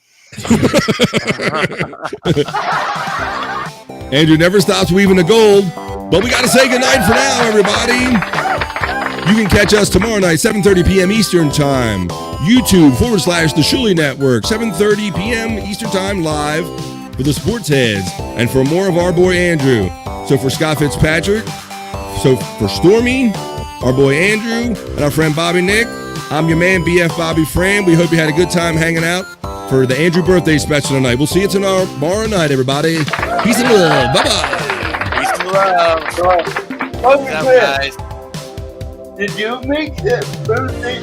Speaker 1: Andrew never stops weaving the gold, but we got to say goodnight for now, everybody. You can catch us tomorrow night, 7:30 p.m. Eastern Time. YouTube.com/The Shuley Network, 7:30 p.m. Eastern Time live for the Sports Heads and for more of our boy Andrew. So for Scott Fitzpatrick, so for Stormy, our boy Andrew, and our friend Bobby Nick, I'm your man, BF Bobby Fran. We hope you had a good time hanging out for the Andrew birthday special tonight. We'll see you tomorrow night, everybody. Peace and love. Bye-bye.
Speaker 5: Peace and love.
Speaker 2: Bye. Guys. Did you make that birthday